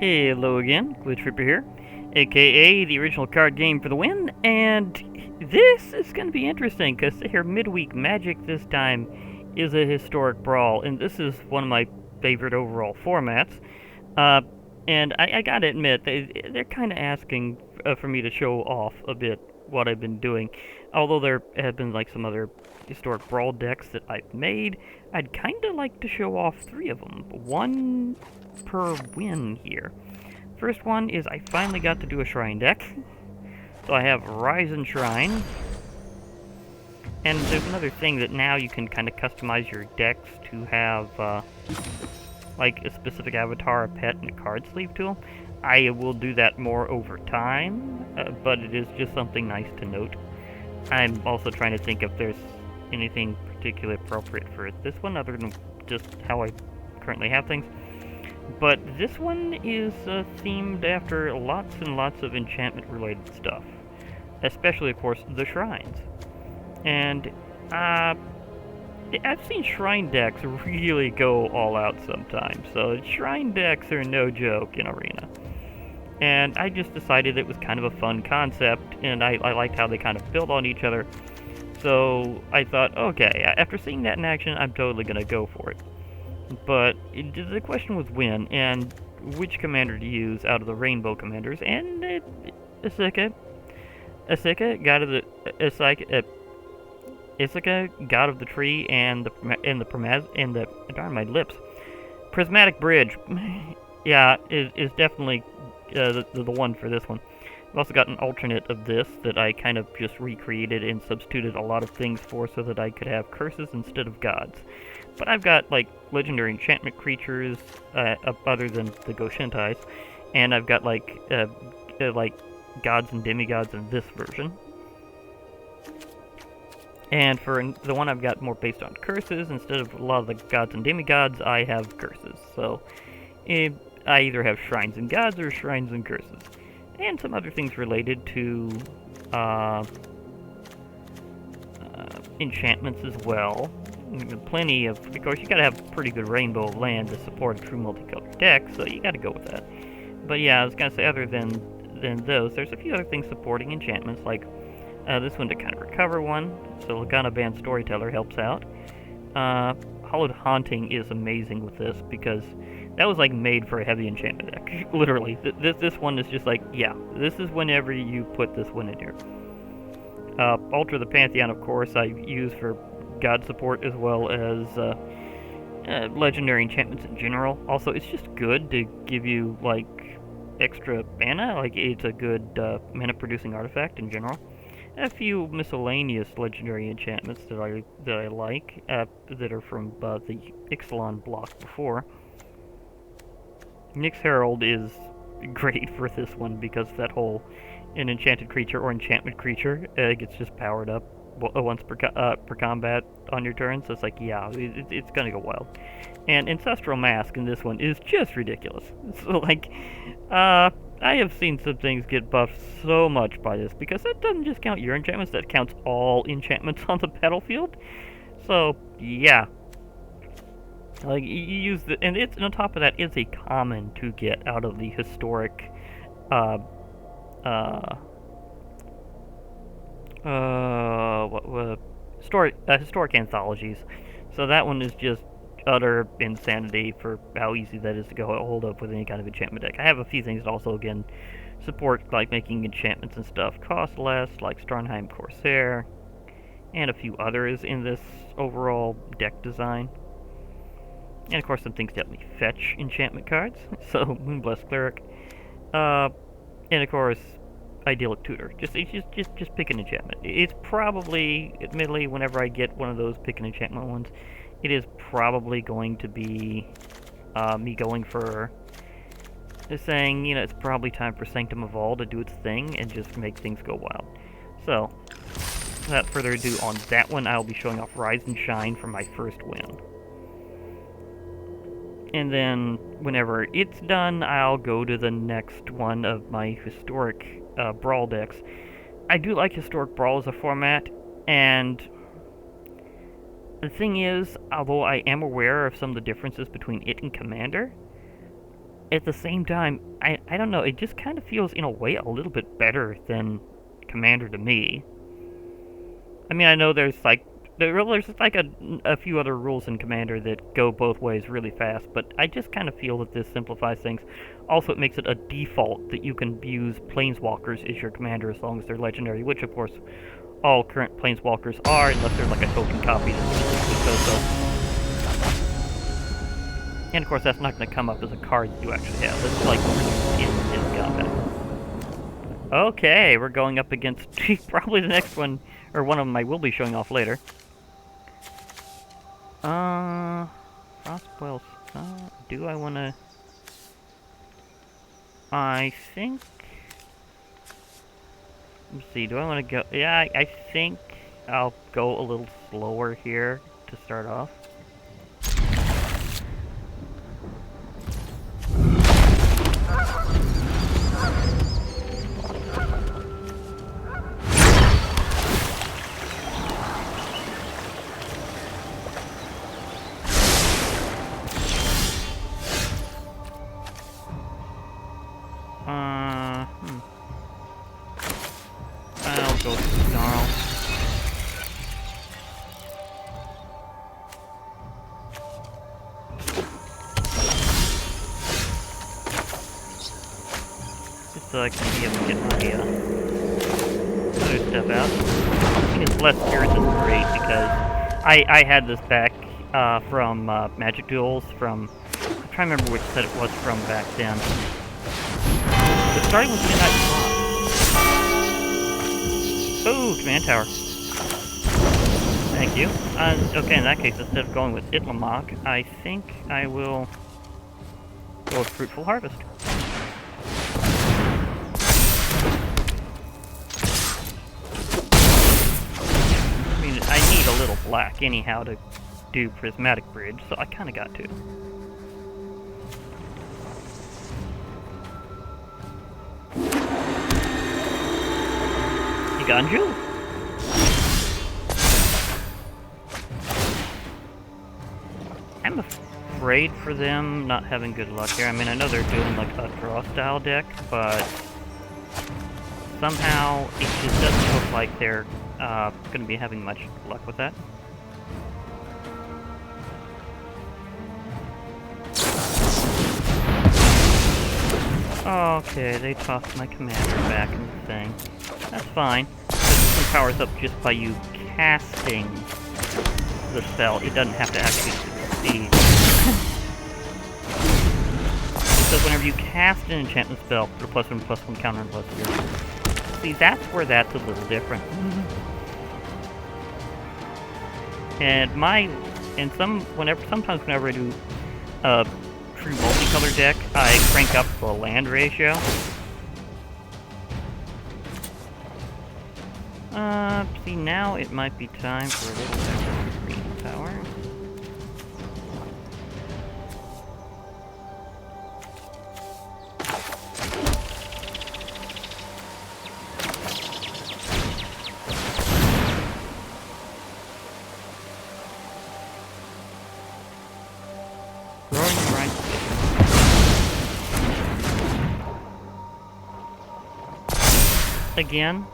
Hello again, Glitch Reaper here, aka the original card game for the win, and this is going to be interesting because here midweek magic this time is a historic brawl, and this is one of my favorite overall formats. Uh, and I gotta admit, they're kind of asking for me to show off a bit what I've been doing. Although there have been like some other historic brawl decks that I've made, I'd kind of like to show off three of them. One per win here. First one is I finally got to do a shrine deck. So I have Rise and Shrine. And there's another thing that now you can kind of customize your decks to have like a specific avatar, a pet, and a card sleeve to them. I will do that more over time, but it is just something nice to note. I'm also trying to think if there's anything particularly appropriate for this one other than just how I currently have things. But this one is themed after lots and lots of enchantment-related stuff. Especially, of course, the shrines. And, I've seen shrine decks really go all out sometimes. So, shrine decks are no joke in Arena. And I just decided it was kind of a fun concept, and I liked how they kind of build on each other. So, I thought, okay, after seeing that in action, I'm totally going to go for it. But the question was when, and which commander to use out of the Rainbow Commanders, and Issaka, God of the Tree, and darn my lips, Prismatic Bridge, yeah, is definitely the one for this one. I've also got an alternate of this that I kind of just recreated and substituted a lot of things for so that I could have curses instead of gods. But I've got, like, legendary enchantment creatures, other than the Goshentais, and I've got, like gods and demigods in this version. And for the one I've got more based on curses, instead of a lot of the gods and demigods, I have curses. So, I either have shrines and gods or shrines and curses. And some other things related to, enchantments as well. Plenty of course, you gotta have pretty good rainbow of land to support a true multicolored deck, so you gotta go with that. But yeah, I was gonna say, other than those, there's a few other things supporting enchantments, like this one to kind of recover one, so Lagana Band Storyteller helps out. Hallowed Haunting is amazing with this, because that was like made for a heavy enchantment deck, literally. This one is just like, yeah, this is whenever you put this one in here. Alter the Pantheon, of course, I use for god support as well as legendary enchantments in general. Also, it's just good to give you like extra mana. Like, it's a good mana producing artifact in general. A few miscellaneous legendary enchantments that I like that are from the Ixalan block before. Nyx Herald is great for this one because that whole an enchanted creature or enchantment creature gets just powered up once per combat on your turn, so it's like, yeah, it's gonna go wild. And Ancestral Mask in this one is just ridiculous. So, like, I have seen some things get buffed so much by this, because that doesn't just count your enchantments, that counts all enchantments on the battlefield. So, yeah. Like, you use the, and it's, on top of that, it's a common to get out of the historic, historic anthologies. So that one is just utter insanity for how easy that is to go hold up with any kind of enchantment deck. I have a few things that also, again, support, like, making enchantments and stuff cost less, like Strandheim Corsair, and a few others in this overall deck design. And, of course, some things to help me fetch enchantment cards, so Moonblessed Cleric, and, of course, Idyllic Tutor. Just pick an enchantment. It's probably, admittedly, whenever I get one of those pick an enchantment ones, it is probably going to be me going for saying, you know, it's probably time for Sanctum of All to do its thing and just make things go wild. So, without further ado on that one, I'll be showing off Rise and Shine for my first win. And then, whenever it's done, I'll go to the next one of my Historic Brawl decks. I do like Historic Brawl as a format, and the thing is, although I am aware of some of the differences between it and Commander, at the same time, I don't know, it just kind of feels, in a way, a little bit better than Commander to me. I mean, I know there's like a few other rules in Commander that go both ways really fast, but I just kind of feel that this simplifies things. Also, it makes it a default that you can use Planeswalkers as your commander as long as they're legendary, which, of course, all current Planeswalkers are, unless they're like a token copy that specifically says so. And, of course, that's not going to come up as a card that you actually have. It's like in combat. Okay, we're going up against probably the next one, or one of them I will be showing off later. Frostboils. Do I want to... I think... Let's see, do I want to go... Yeah, I think I'll go a little slower here to start off. I'll go Snarl. Just so I can be able to get my other stuff out. I think it's less spirits is great because I had this back from Magic Duels from... I'm trying to remember which set it was from back then. But starting with Midnight Swan. Oh, Command Tower. Thank you. Okay, in that case, instead of going with Itlamok, I think I will go with Fruitful Harvest. I mean, I need a little black anyhow to do Prismatic Bridge, so I kind of got to. Ganju? I'm afraid for them not having good luck here. I mean, I know they're doing like a draw style deck, but somehow it just doesn't look like they're going to be having much luck with that. Okay, they tossed my commander back in the thing. That's fine. This one powers up just by you casting the spell. It doesn't have to actually succeed. Because whenever you cast an enchantment spell, put a +1/+1 counter on +0. See, that's where that's a little different. Sometimes whenever I do true multicolor deck, I crank up the land ratio. See, now it might be time for a little extra green power. Again,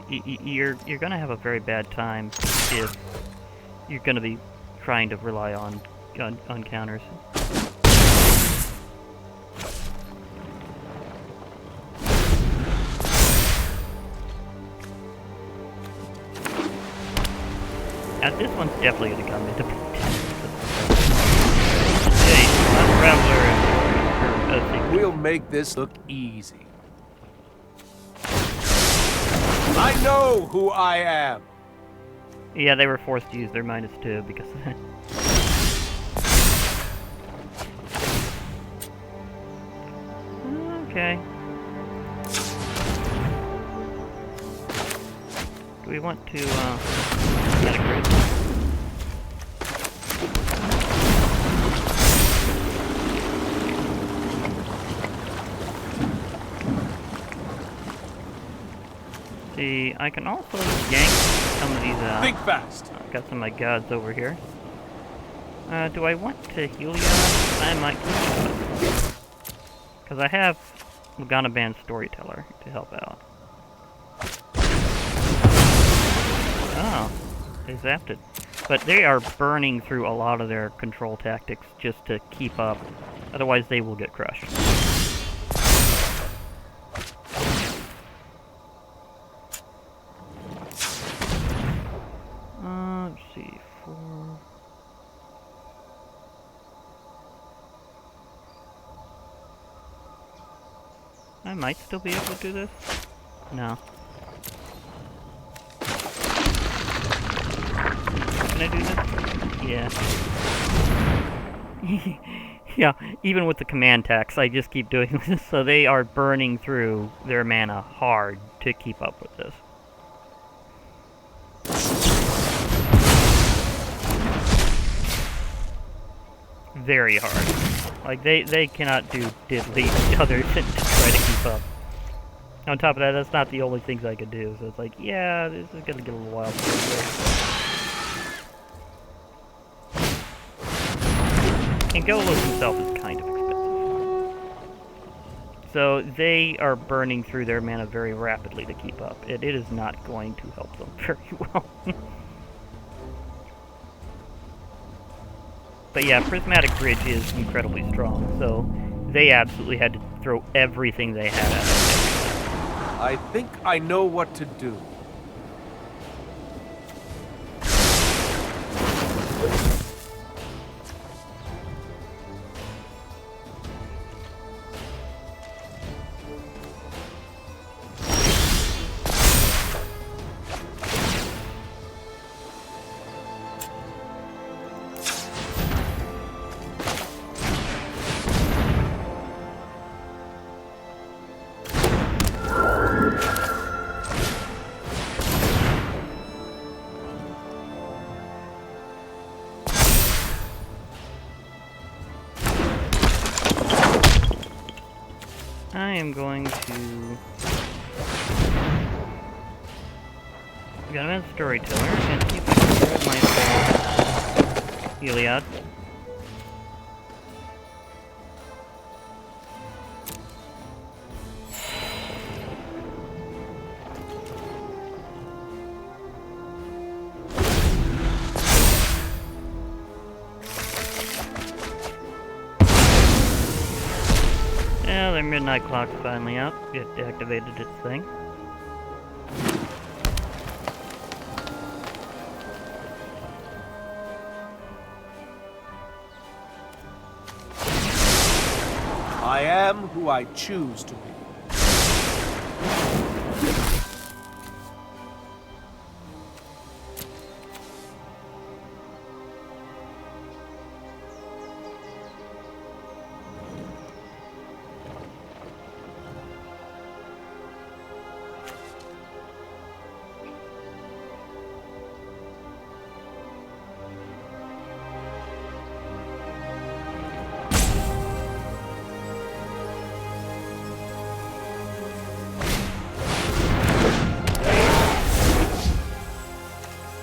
you're gonna have a very bad time if you're gonna be trying to rely on counters. Now this one's definitely gonna come into play. We'll make this look easy. I know who I am! Yeah, they were forced to use their -2 because of that. Okay. Do we want to, Static Grid? See, I can also yank some of these out. Think fast! I've got some of my gods over here. Do I want to Helios? I might. Because I have Lagana Band Storyteller to help out. Oh, they zapped it. But they are burning through a lot of their control tactics just to keep up. Otherwise, they will get crushed. Let's see, 4... I might still be able to do this. No. Can I do this? Yeah. Yeah, even with the command tax, I just keep doing this. So they are burning through their mana hard to keep up with this. Very hard. Like, they cannot do diddly other than to try to keep up. On top of that, that's not the only things I could do, so it's like, yeah, this is gonna get a little wild. And Golos himself is kind of expensive. So they are burning through their mana very rapidly to keep up. It is not going to help them very well. But yeah, Prismatic Bridge is incredibly strong, so they absolutely had to throw everything they had at it. I think I know what to do. I am going to... Got a Storyteller, and see if I can grab my Heliod. Yeah, their midnight clock's finally out. It activated its thing. I am who I choose to be.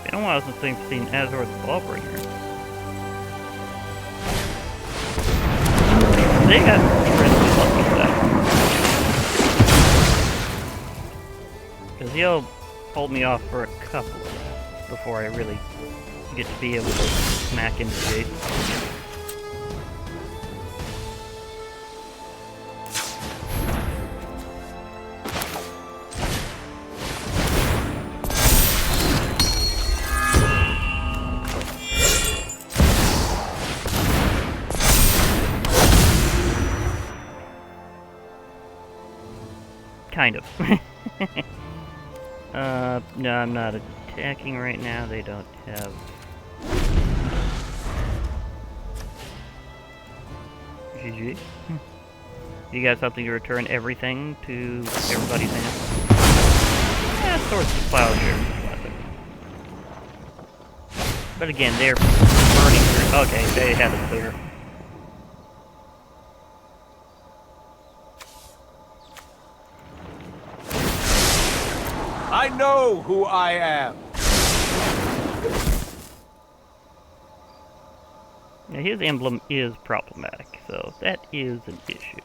Been a while since we've seen Azor the Ballbringer. They got really lucky with that. Because he'll hold me off for a couple of rounds before I really get to be able to smack into Jason. Kind of. No, I'm not attacking right now. They don't have... GG. You got something to return everything to everybody's hand? Yeah, Swords of Plowshare. But again, they're burning through. Okay, they have it clear. I know who I am. Now, his emblem is problematic, so that is an issue.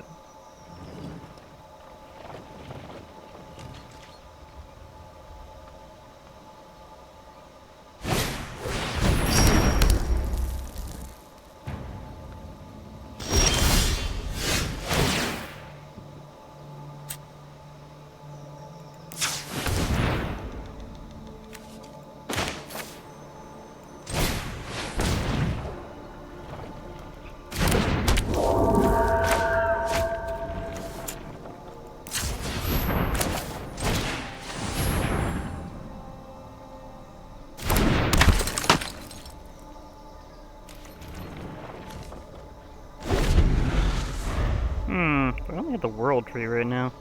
I only have the world tree right now.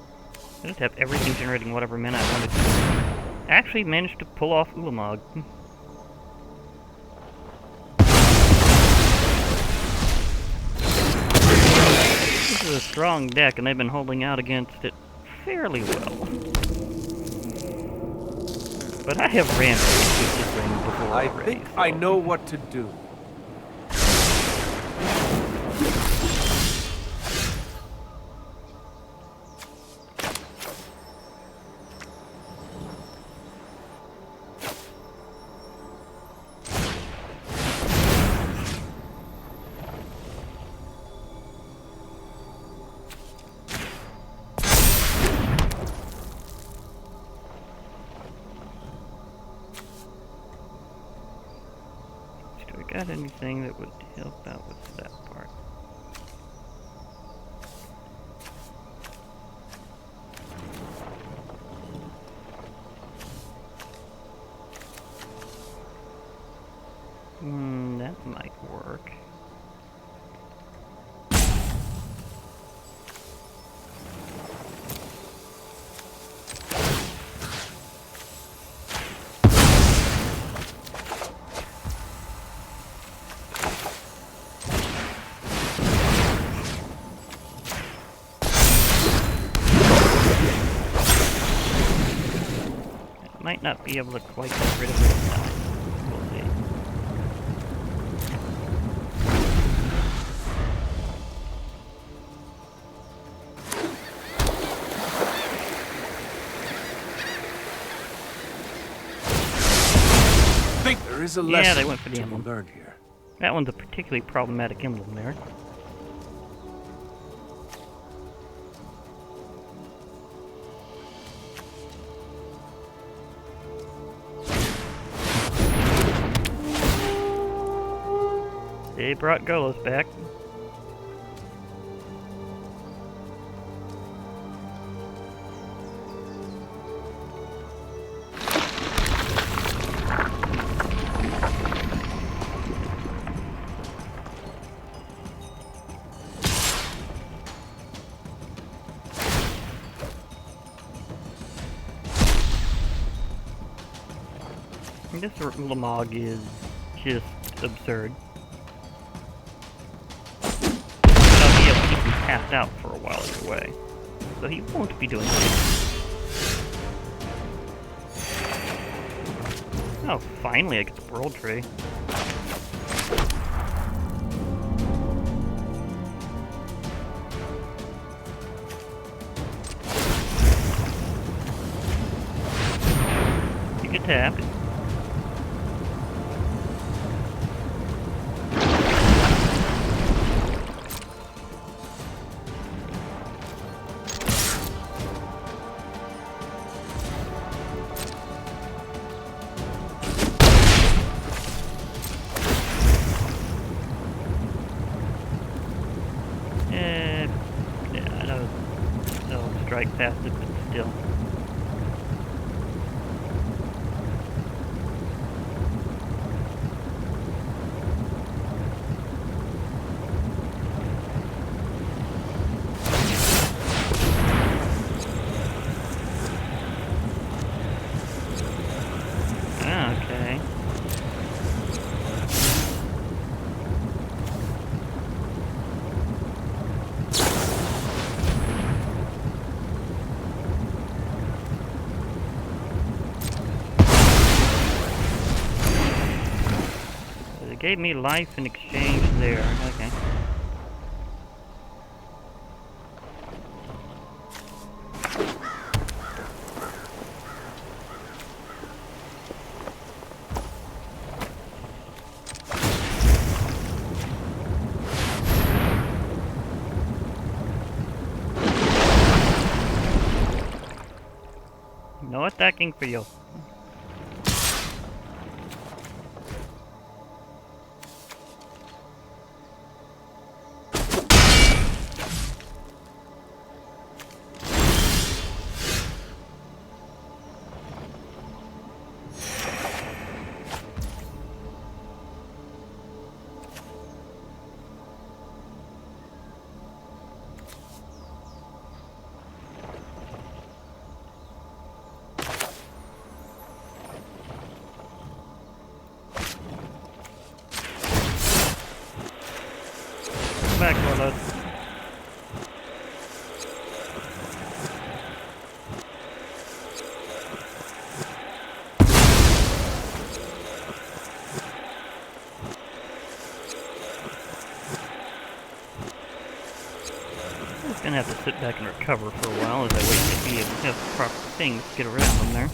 I just have everything generating whatever mana I wanted to. I actually managed to pull off Ulamog. This is a strong deck, and they've been holding out against it fairly well. But I have ran with this thing before I already, think so. I know what to do. Do I got anything that would help out with that part? That might work. Might not be able to quite get rid of it this time. We'll see. I think there is a lesson Yeah, they went for the to be emblem. learned here. That one's a particularly problematic emblem there. They brought Golos back. This Ulamog is just absurd. I'll be able to keep him passed out for a while either way. So he won't be doing anything. Oh, finally I get the world tree. You get tapped. Yeah, that'll strike past it, but still. Okay. They gave me life in exchange there. Okay. No attacking for you. back, Warlord. I'm just gonna have to sit back and recover for a while as I wait to be able to have the proper things to get around them there.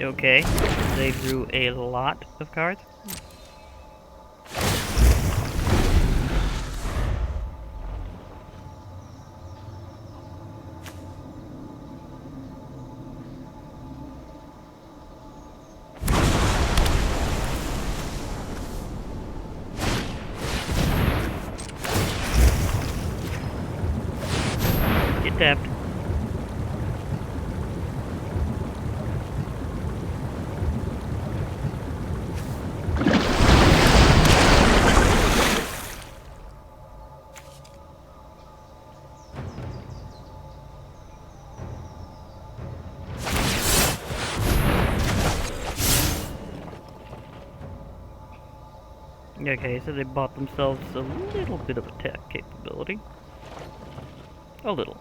Okay, they drew a lot of cards. Get tapped. Okay, so they bought themselves a little bit of attack capability. A little.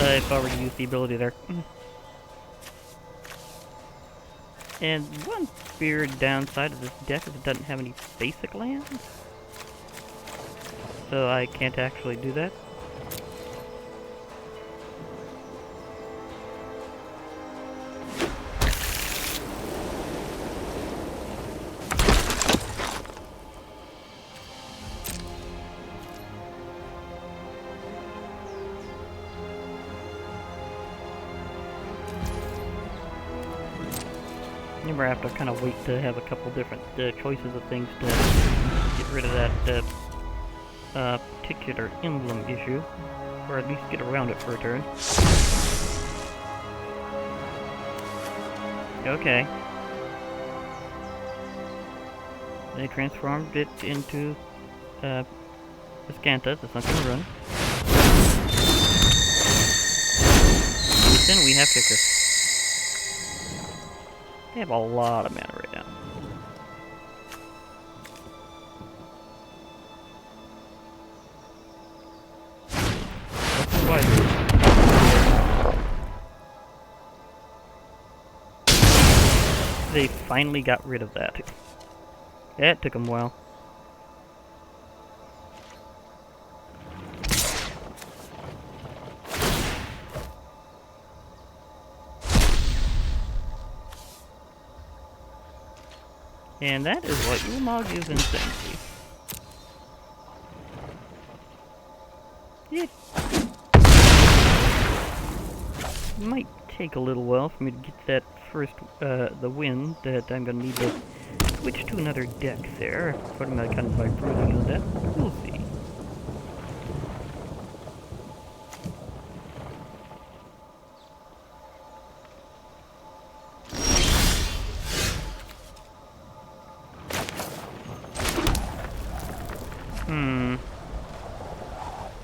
I've already used the ability there. And one weird downside of this deck is it doesn't have any basic lands. So I can't actually do that. You have to kind of wait to have a couple different choices of things to get rid of that particular emblem issue, or at least get around it for a turn. Okay. They transformed it into a Scanta that's not going to run. Then we have Kicker. They have a lot of mana right now. They finally got rid of that. That took them a while. And that is what Ulamog is insanity. It might take a little while for me to get that first, the win that I'm gonna need to switch to another deck there. What am I kind of like bruising on that? We'll see.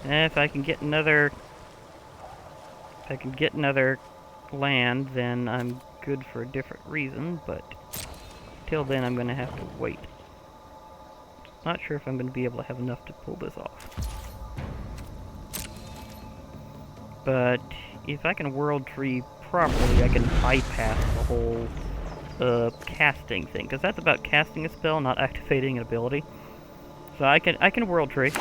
If I can get another... If I can get another land, then I'm good for a different reason, but till then I'm gonna have to wait. Not sure if I'm gonna be able to have enough to pull this off. But if I can World Tree properly, I can bypass the whole casting thing, because that's about casting a spell, not activating an ability. So I can World Tree.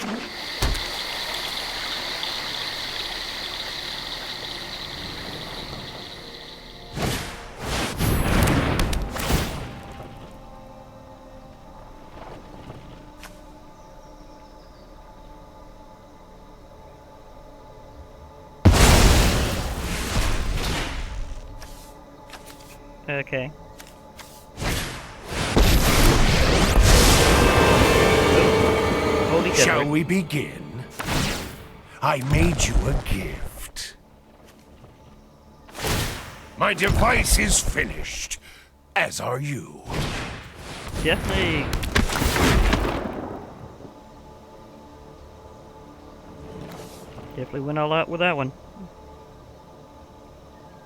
Okay. Shall we begin? I made you a gift. My device is finished, as are you. Definitely. Definitely went all out with that one.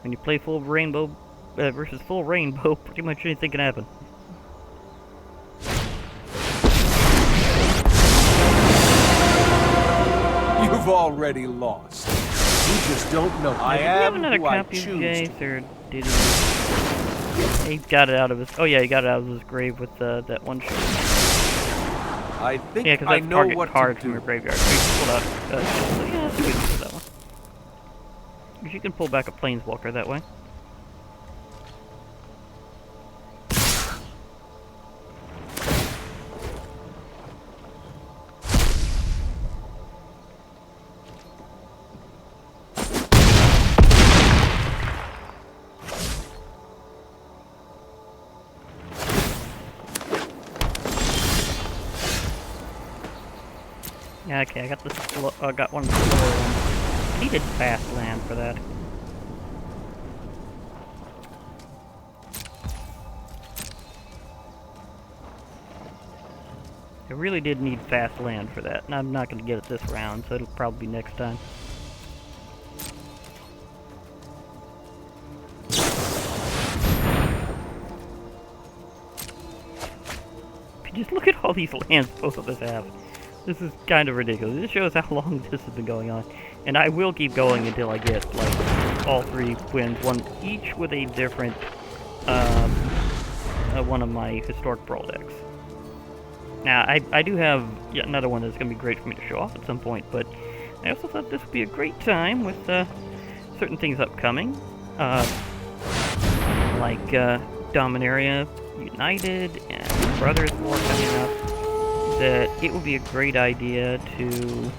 When you play full rainbow versus full rainbow, pretty much anything can happen. You've already lost. You just don't know. I Did he am have another who I copy of choose Jace, to. or did he? He got it out of his. Oh yeah, he got it out of his grave with that one shot. I think Yeah, because I that's know target what card to from do. your graveyard. So you can pull out. So yeah, that's a good use of that one. Because you can pull back a planeswalker that way. Yeah, okay, I got this. I got one slower one. I needed fast land for that. I really did need fast land for that, and I'm not going to get it this round, so it'll probably be next time. Just look at all these lands both of us have. This is kind of ridiculous. This shows how long this has been going on. And I will keep going until I get, like, all 3 wins, one each with a different, one of my Historic Brawl decks. Now, I do have yet another one that's going to be great for me to show off at some point, but I also thought this would be a great time with, certain things upcoming. Like, Dominaria United and Brothers War coming up, that it would be a great idea to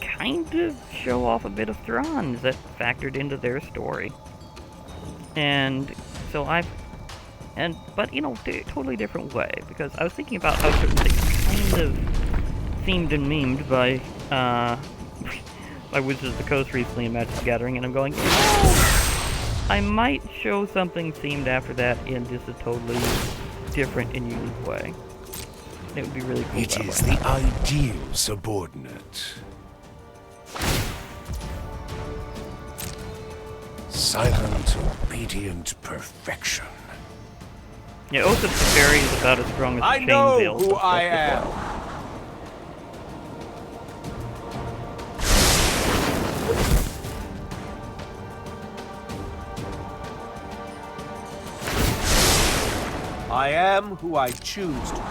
kind of show off a bit of Thrawn's that factored into their story. And so but you know, a totally different way, because I was thinking about how certain things kind of themed and memed by by Wizards of the Coast recently in Magic the Gathering, and I'm going, you know, I might show something themed after that in just a totally different and unique way. It would be really cool. It is the ideal subordinate. Silent, obedient perfection. Yeah, Oath of Teferi is about as strong as I Chain know Veil. who I am. I am who I choose to be.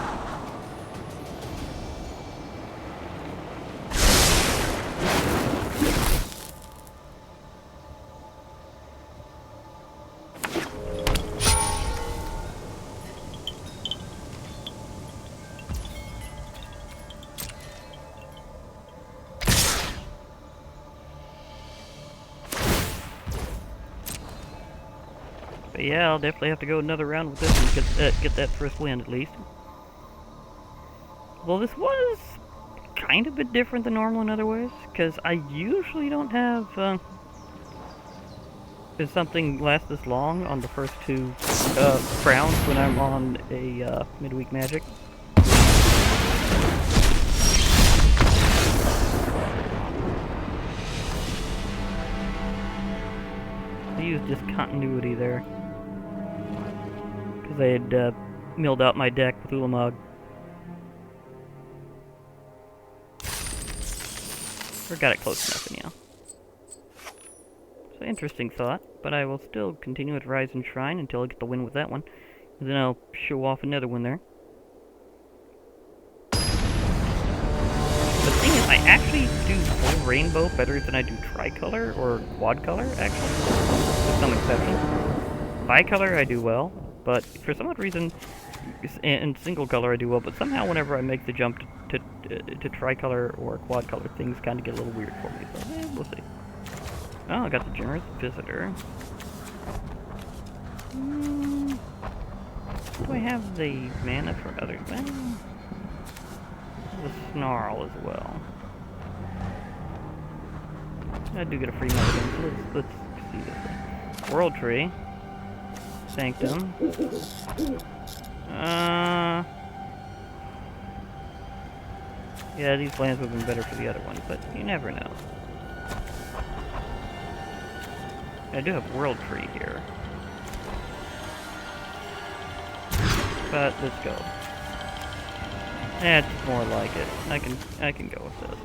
But yeah, I'll definitely have to go another round with this and get that first win at least. Well, this was kind of a bit different than normal in other ways, because I usually don't have something last this long on the first 2 rounds when I'm on a midweek Magic. I used discontinuity there, because I had milled out my deck with Ulamog. Or got it close enough anyhow. So interesting thought, but I will still continue with Rise and Shrine until I get the win with that one. And then I'll show off another one there. The thing is, I actually do full rainbow better than I do tricolor or quad color, actually, with some exceptions. Bicolor I do well, but for some odd reason, and single color I do well, but somehow whenever I make the jump to tricolor or quad color, things kind of get a little weird for me, so we'll see. Oh, I got the Generous Visitor. Do I have the mana for other things? The Snarl as well. I do get a free mulligan, so let's see this thing. World Tree. Sanctum. Yeah, these lands would have been better for the other ones, but you never know. I do have World Tree here. But let's go. That's more like it. I can go with this.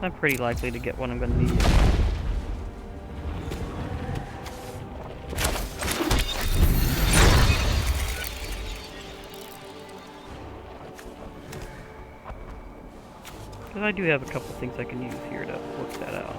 I'm pretty likely to get what I'm gonna need. Because I do have a couple things I can use here to work that out.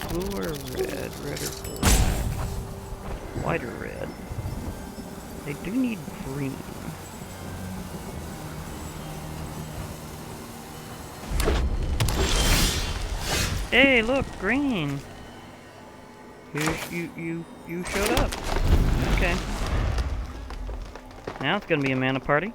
Blue or red? Red or black? White or red? They do need green. Hey, look, green! You showed up. Okay. Now it's gonna be a mana party.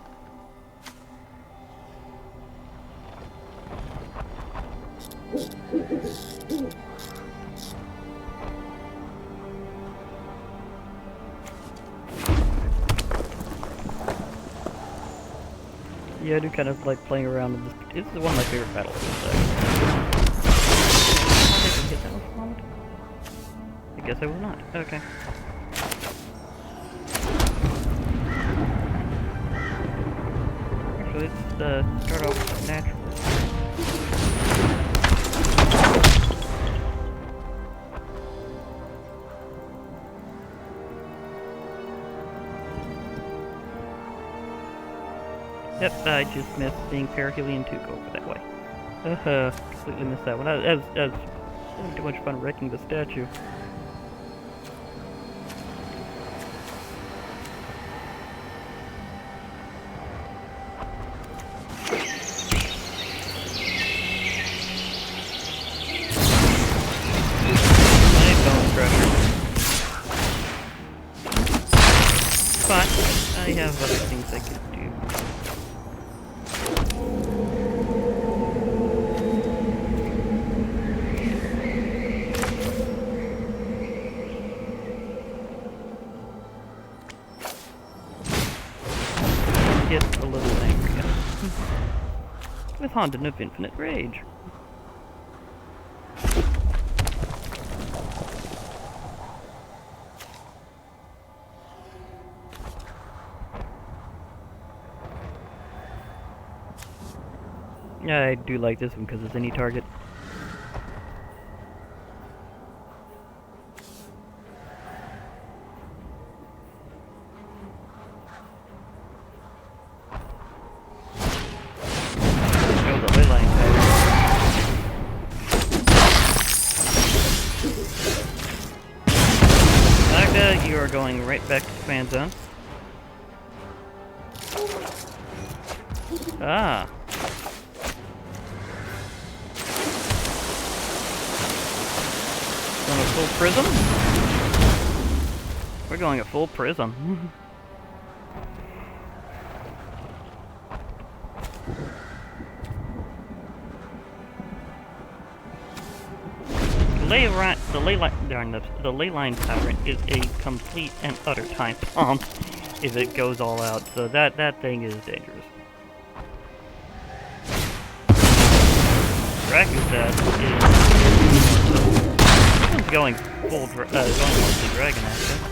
Yeah, I do kind of like playing around with this. This is one of my favorite battlefields, actually. I guess I will not. Okay. Actually, let's start off with natural. Yep, I just missed seeing Perihelion 2 go over that way. Completely missed that one. I was having too much fun wrecking the statue. Nice bone crusher. But I have other things I could do. Get a little angry at it. With Haunted of Infinite Rage. Yeah, I do like this one because it's any target. You are going right back to command zone. Ah. Going a full prism? We're going a full prism. the ley line tyrant is a complete and utter time bomb if it goes all out. So that thing is dangerous. Dragon's is going full going mostly dragon actually.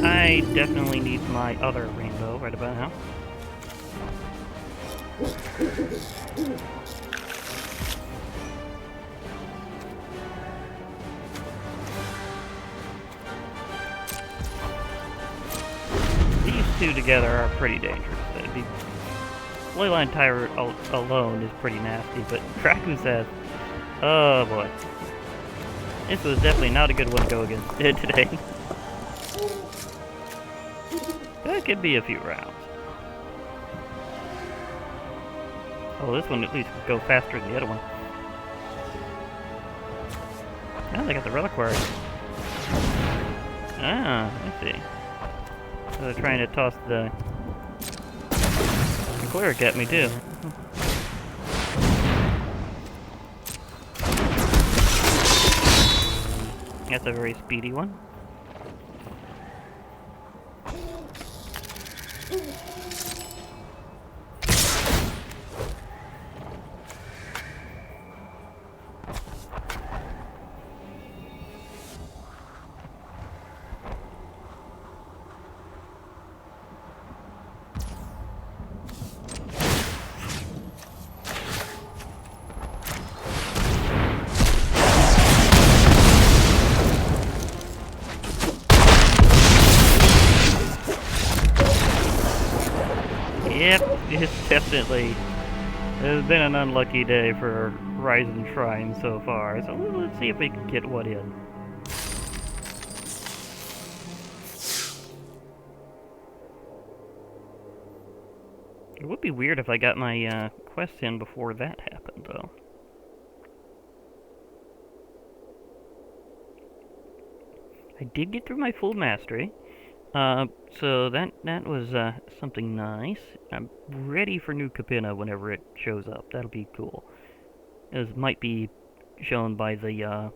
I definitely need my other rainbow right about now. These two together are pretty dangerous. Leyline Tyrant alone is pretty nasty, but Dracusath, oh boy. This was definitely not a good one to go against today. That could be a few rounds. Oh, this one at least could go faster than the other one. Oh, they got the reliquary. Ah, I see. So they're trying to toss the cleric at me too. That's a very speedy one. Yep, it's definitely... It's been an unlucky day for Rising Shrine so far, so let's see if we can get one in. It would be weird if I got my quest in before that happened, though. I did get through my full mastery. So that was something nice. I'm ready for New Capenna whenever it shows up. That'll be cool. As might be shown by the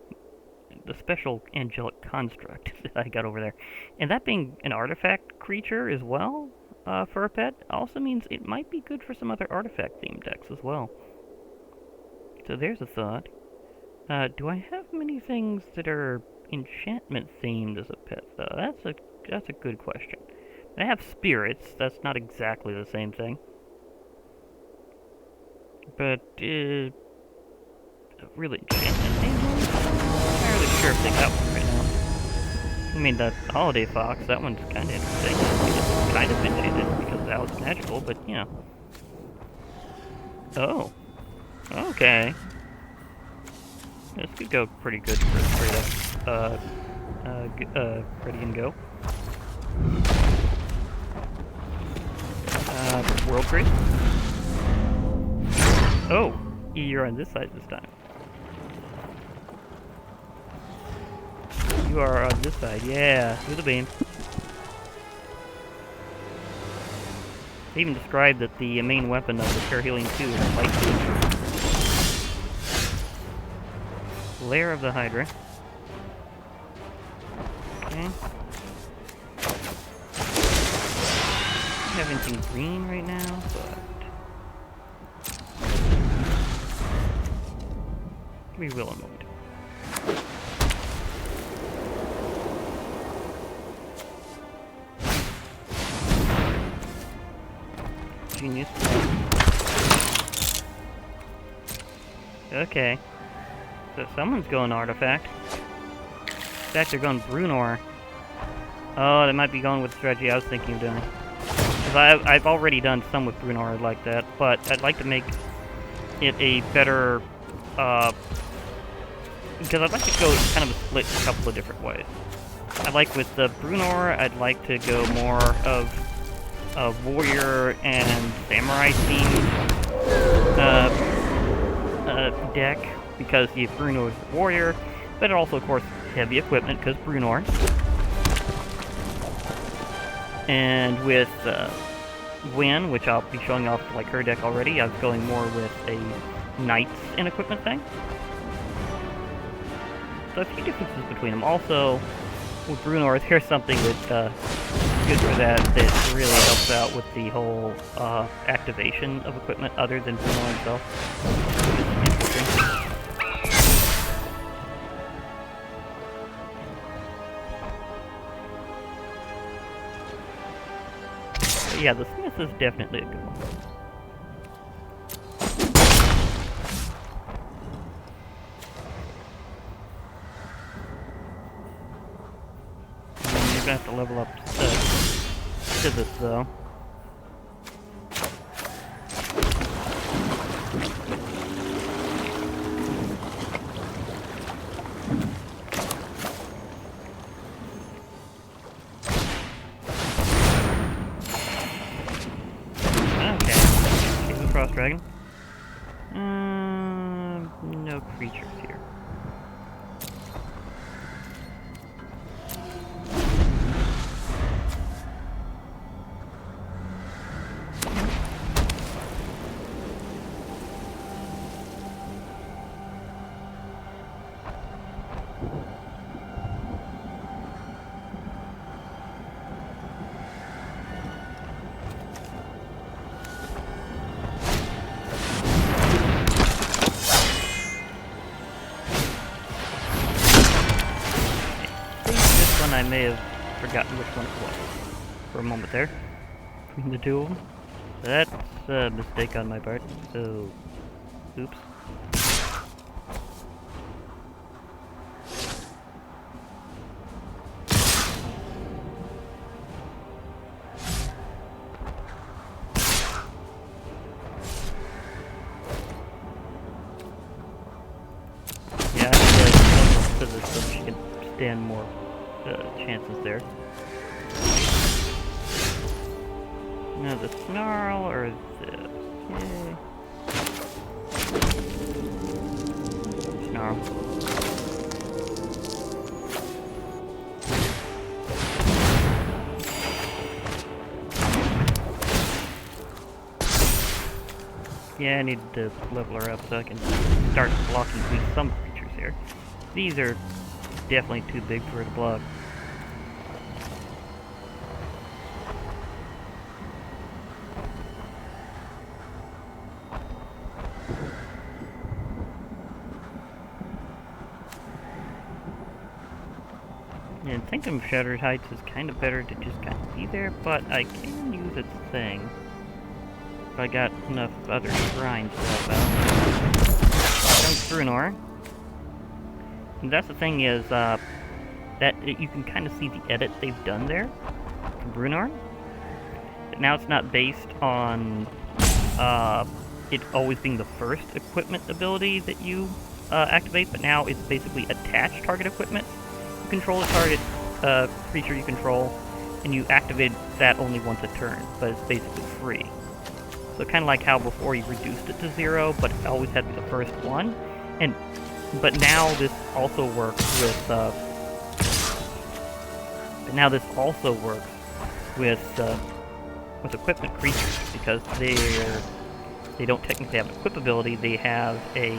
special angelic construct that I got over there. And that being an artifact creature as well, for a pet, also means it might be good for some other artifact-themed decks as well. So there's a thought. Do I have many things that are enchantment-themed as a pet, though? That's a good question. I have spirits. That's not exactly the same thing. But, really enchantment-themed ones? I'm not really sure if they got one right now. I mean, the Holiday Fox, that one's kind of interesting. It's kind of enchanted because that was magical, but, you know. Oh. Okay. This could go pretty good for straight up, ready and go. World Grace? Oh! You're on this side this time. You are on this side, yeah, through the beam. They even described that the main weapon of the Fair Healing 2 is light beam. Lair of the Hydra. Okay. I don't have anything green right now, but we will in a moment. Genius. Okay. So someone's going artifact. In fact, they're going Brunor. Oh, they might be going with the strategy I was thinking of doing. Because I've already done some with Brunor like that, but I'd like to make it a better... because I'd like to go kind of a split a couple of different ways. I like with the Brunor, I'd like to go more of a warrior and samurai themed deck, because the Bruno's warrior, but it also, of course, heavy equipment because Brunor. And with Gwen, which I'll be showing off like her deck already, I was going more with a Knights and equipment thing. So a few differences between them. Also, with Brunor, there's something that's good for that really helps out with the whole activation of equipment other than Brunor himself. Interesting. Yeah, the Smith is definitely a good one. And you're gonna have to level up to this, though. Dragon. No creatures here. I may have forgotten which one it was for a moment there, between the two of them. So that's a mistake on my part, so oops. Yeah, I think to this so she can stand more chances there. Now the Snarl or this. Yay. Snarl. Yeah, I need to level her up so I can start blocking at least some creatures here. These are definitely too big for her to block. And thinking of Shattered Heights is kind of better to just kind of be there, but I can use its thing if I got enough other shrines to help out. Thanks, Brunor. And that's the thing is, that you can kind of see the edit they've done there for Brunor. But now it's not based on it always being the first equipment ability that you activate, but now it's basically attach target equipment. You control a target creature you control, and you activate that only once a turn, but it's basically free. So kind of like how before you reduced it to 0, but it always had to be the first one. But now this also works with. With equipment creatures, because they don't technically have an equip ability. They have a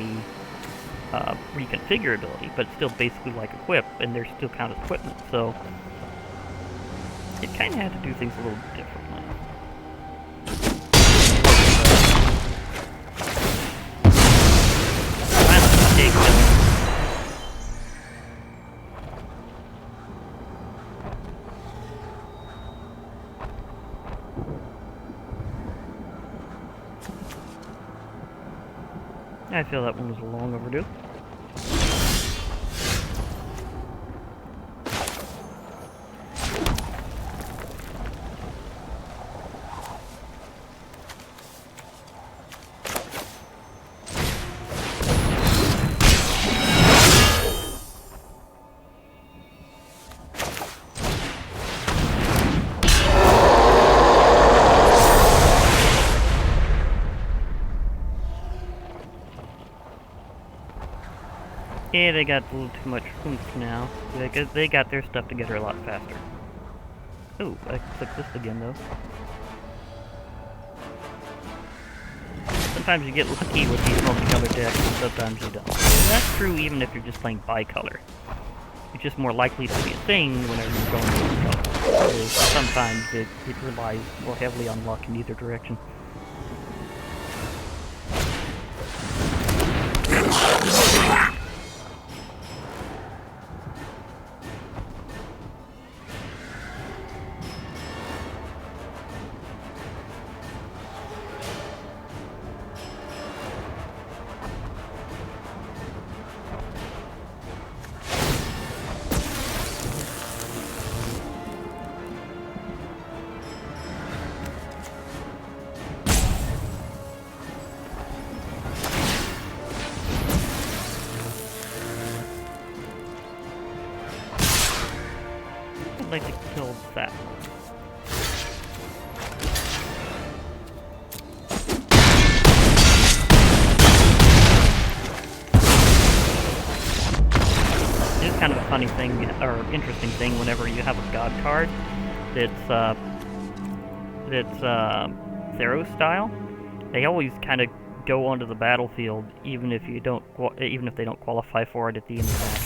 reconfigure ability, but it's still basically like equip, and they're still count as equipment. So it kind of had to do things a little differently. I feel that one was long overdue. Yeah, they got a little too much oomph now. They got their stuff together a lot faster. Ooh, I clicked this again though. Sometimes you get lucky with these multicolored decks, and sometimes you don't. And that's true even if you're just playing bicolor. It's just more likely to be a thing whenever you're going multicolor. Whereas sometimes it relies more heavily on luck in either direction. I'd like to kill that. It is kind of a funny thing, or interesting thing, whenever you have a god card that's Theros style. They always kind of go onto the battlefield, even if they don't qualify for it at the end of the match.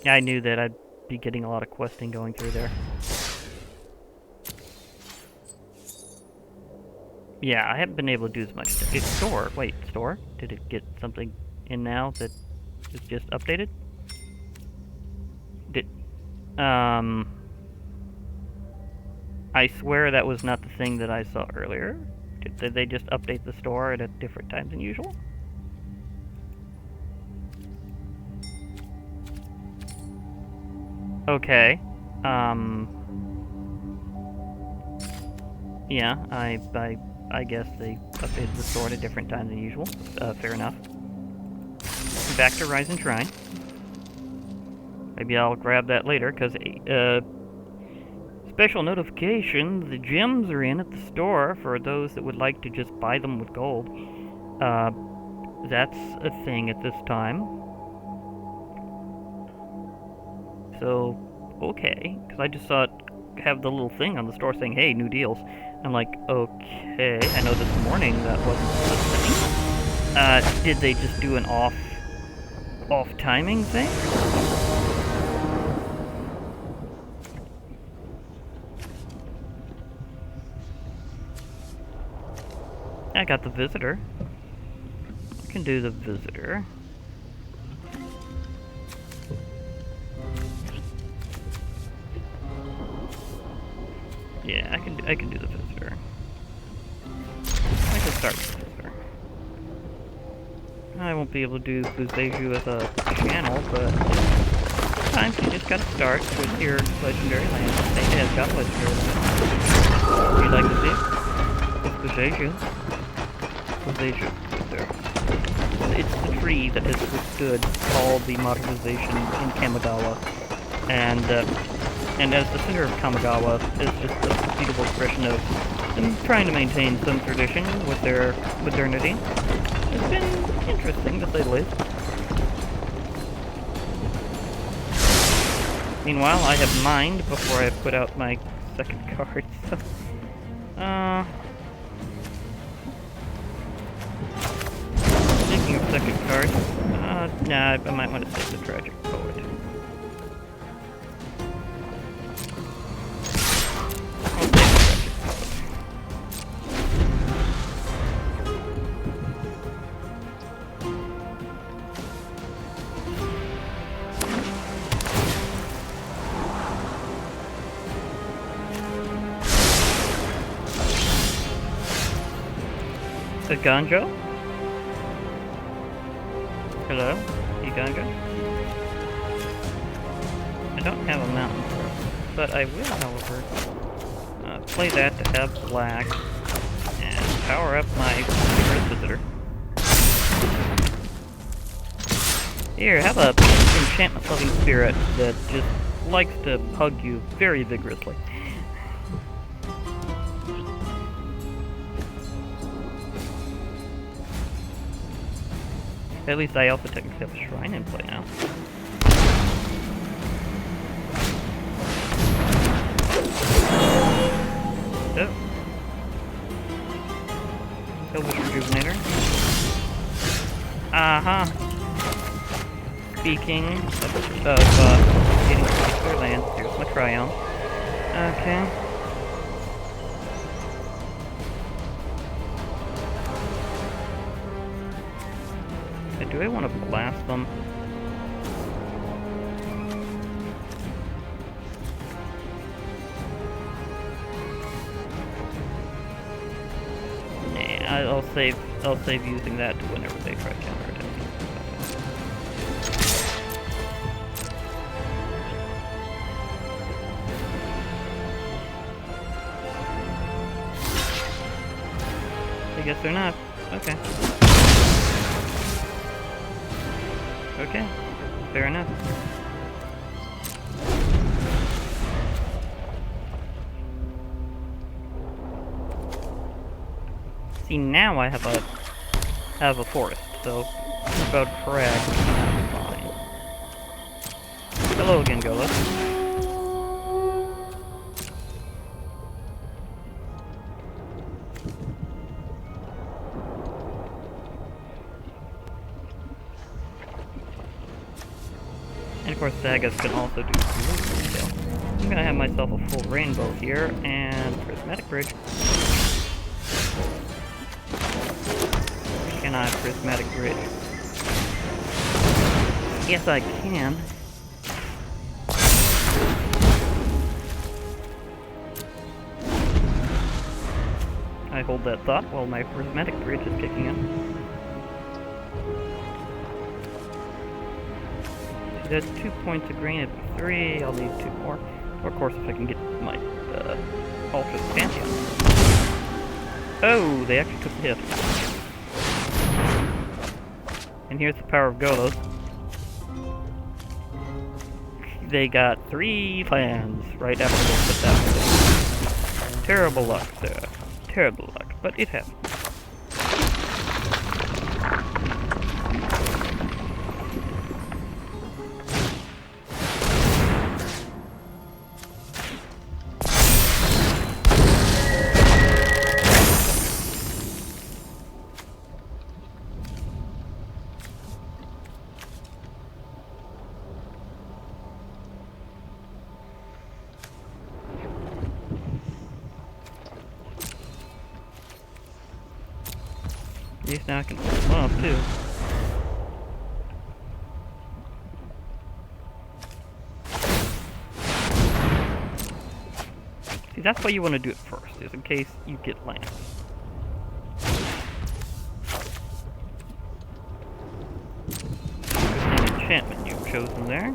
I knew that I'd be getting a lot of questing going through there. Yeah, I haven't been able to do as much. It's store. Wait, store? Did it get something in now that is just updated? I swear that was not the thing that I saw earlier. Did they just update the store at a different time than usual? Okay. Yeah, I guess they updated the store at a different time than usual. Fair enough. Back to Rise and Shrine. Maybe I'll grab that later, because special notification, the gems are in at the store for those that would like to just buy them with gold. That's a thing at this time. So, okay, because I just saw it have the little thing on the store saying, hey, new deals. I'm like, okay, I know this morning that wasn't the thing. Did they just do an off timing thing? I got the visitor. I can do the visitor. Yeah, I can do the visitor. I can start with the visitor. I won't be able to do Buzeju as a channel, but sometimes you just gotta start with your legendary land. They have got legendary land. Would you like to see it? It's Buzeju. Buzeju, right there. It's the tree that has withstood all the modernization in Kamigawa, and as the center of Kamigawa, it's just a beautiful expression of them trying to maintain some tradition with their modernity. It's been interesting, to say the least. Meanwhile, I have mined before I put out my second card, so... Speaking of second cards, nah, I might want to save the Tragic Poet. A Ganjo? Hello? Ganjo? I don't have a mountain throw, but I will, however, play that to have black and power up my visitor. Here, have a enchantment loving spirit that just likes to hug you very vigorously. At least I also technically have a shrine in play now. Oh. Elvish Rejuvenator. Speaking of getting particular lands, here's my Tryon. Okay. Do I want to blast them? Nah, I'll save using that to whenever they try to counterattack me. I guess they're not. Okay. Okay, fair enough. See, now I have a forest, so about frag fine. Hello again, Golos. And of course, Sagas can also do blue detail. I'm gonna have myself a full rainbow here, and prismatic bridge. Can I prismatic bridge? Yes, I can. I hold that thought while my prismatic bridge is kicking in. That's 2 points of green at 3. I'll need 2 more. Or of course, if I can get my Ultra Pantheon. Oh, they actually took the hit. And here's the power of Golos. They got 3 lands right after they put that one down. Terrible luck, sir. Terrible luck, but it happens. Yes, now I can hold them up too. See, that's why you want to do it first, is in case you get land. There's an enchantment you've chosen there.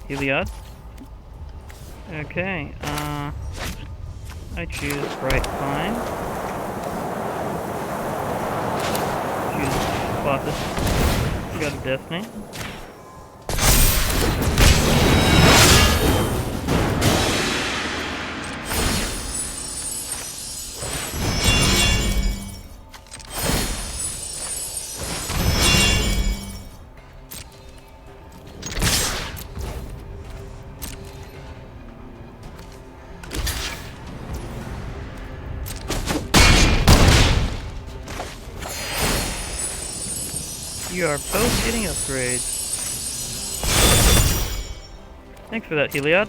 Heliod. Okay, I choose Bright Pine. Choose Colossus. God of Destiny. You are both getting upgrades. Thanks for that, Heliod.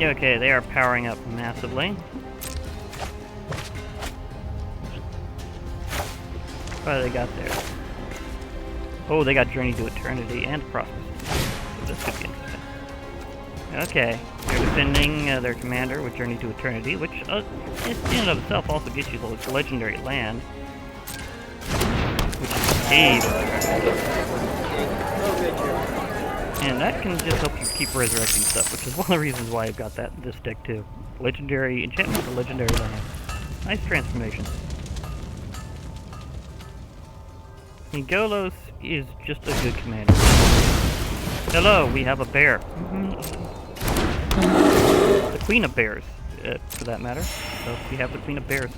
Okay, they are powering up massively. What do they got there? Oh, they got Journey to Eternity and Prosperous. So this could be interesting. Okay, they're defending their commander with Journey to Eternity, which in and of itself also gets you the legendary land, which is Cave. And that can just help you keep resurrecting stuff, which is one of the reasons why I've got this deck too. Legendary enchantment for legendary land. Nice transformation. And Golos is just a good commander. Hello, we have a bear. The queen of bears, for that matter. So we have the queen of bears.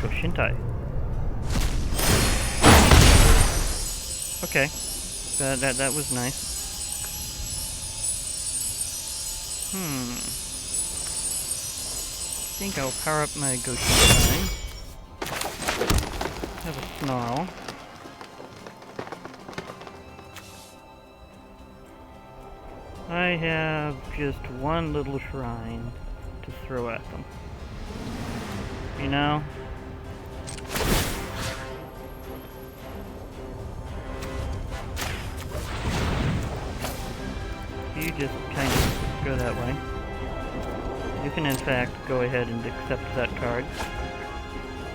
Go Shintai. Okay, that was nice. I think I'll power up my Go Shintai. Have a Snarl. I have just one little shrine to throw at them. You know? You just kind of go that way. You can in fact go ahead and accept that card.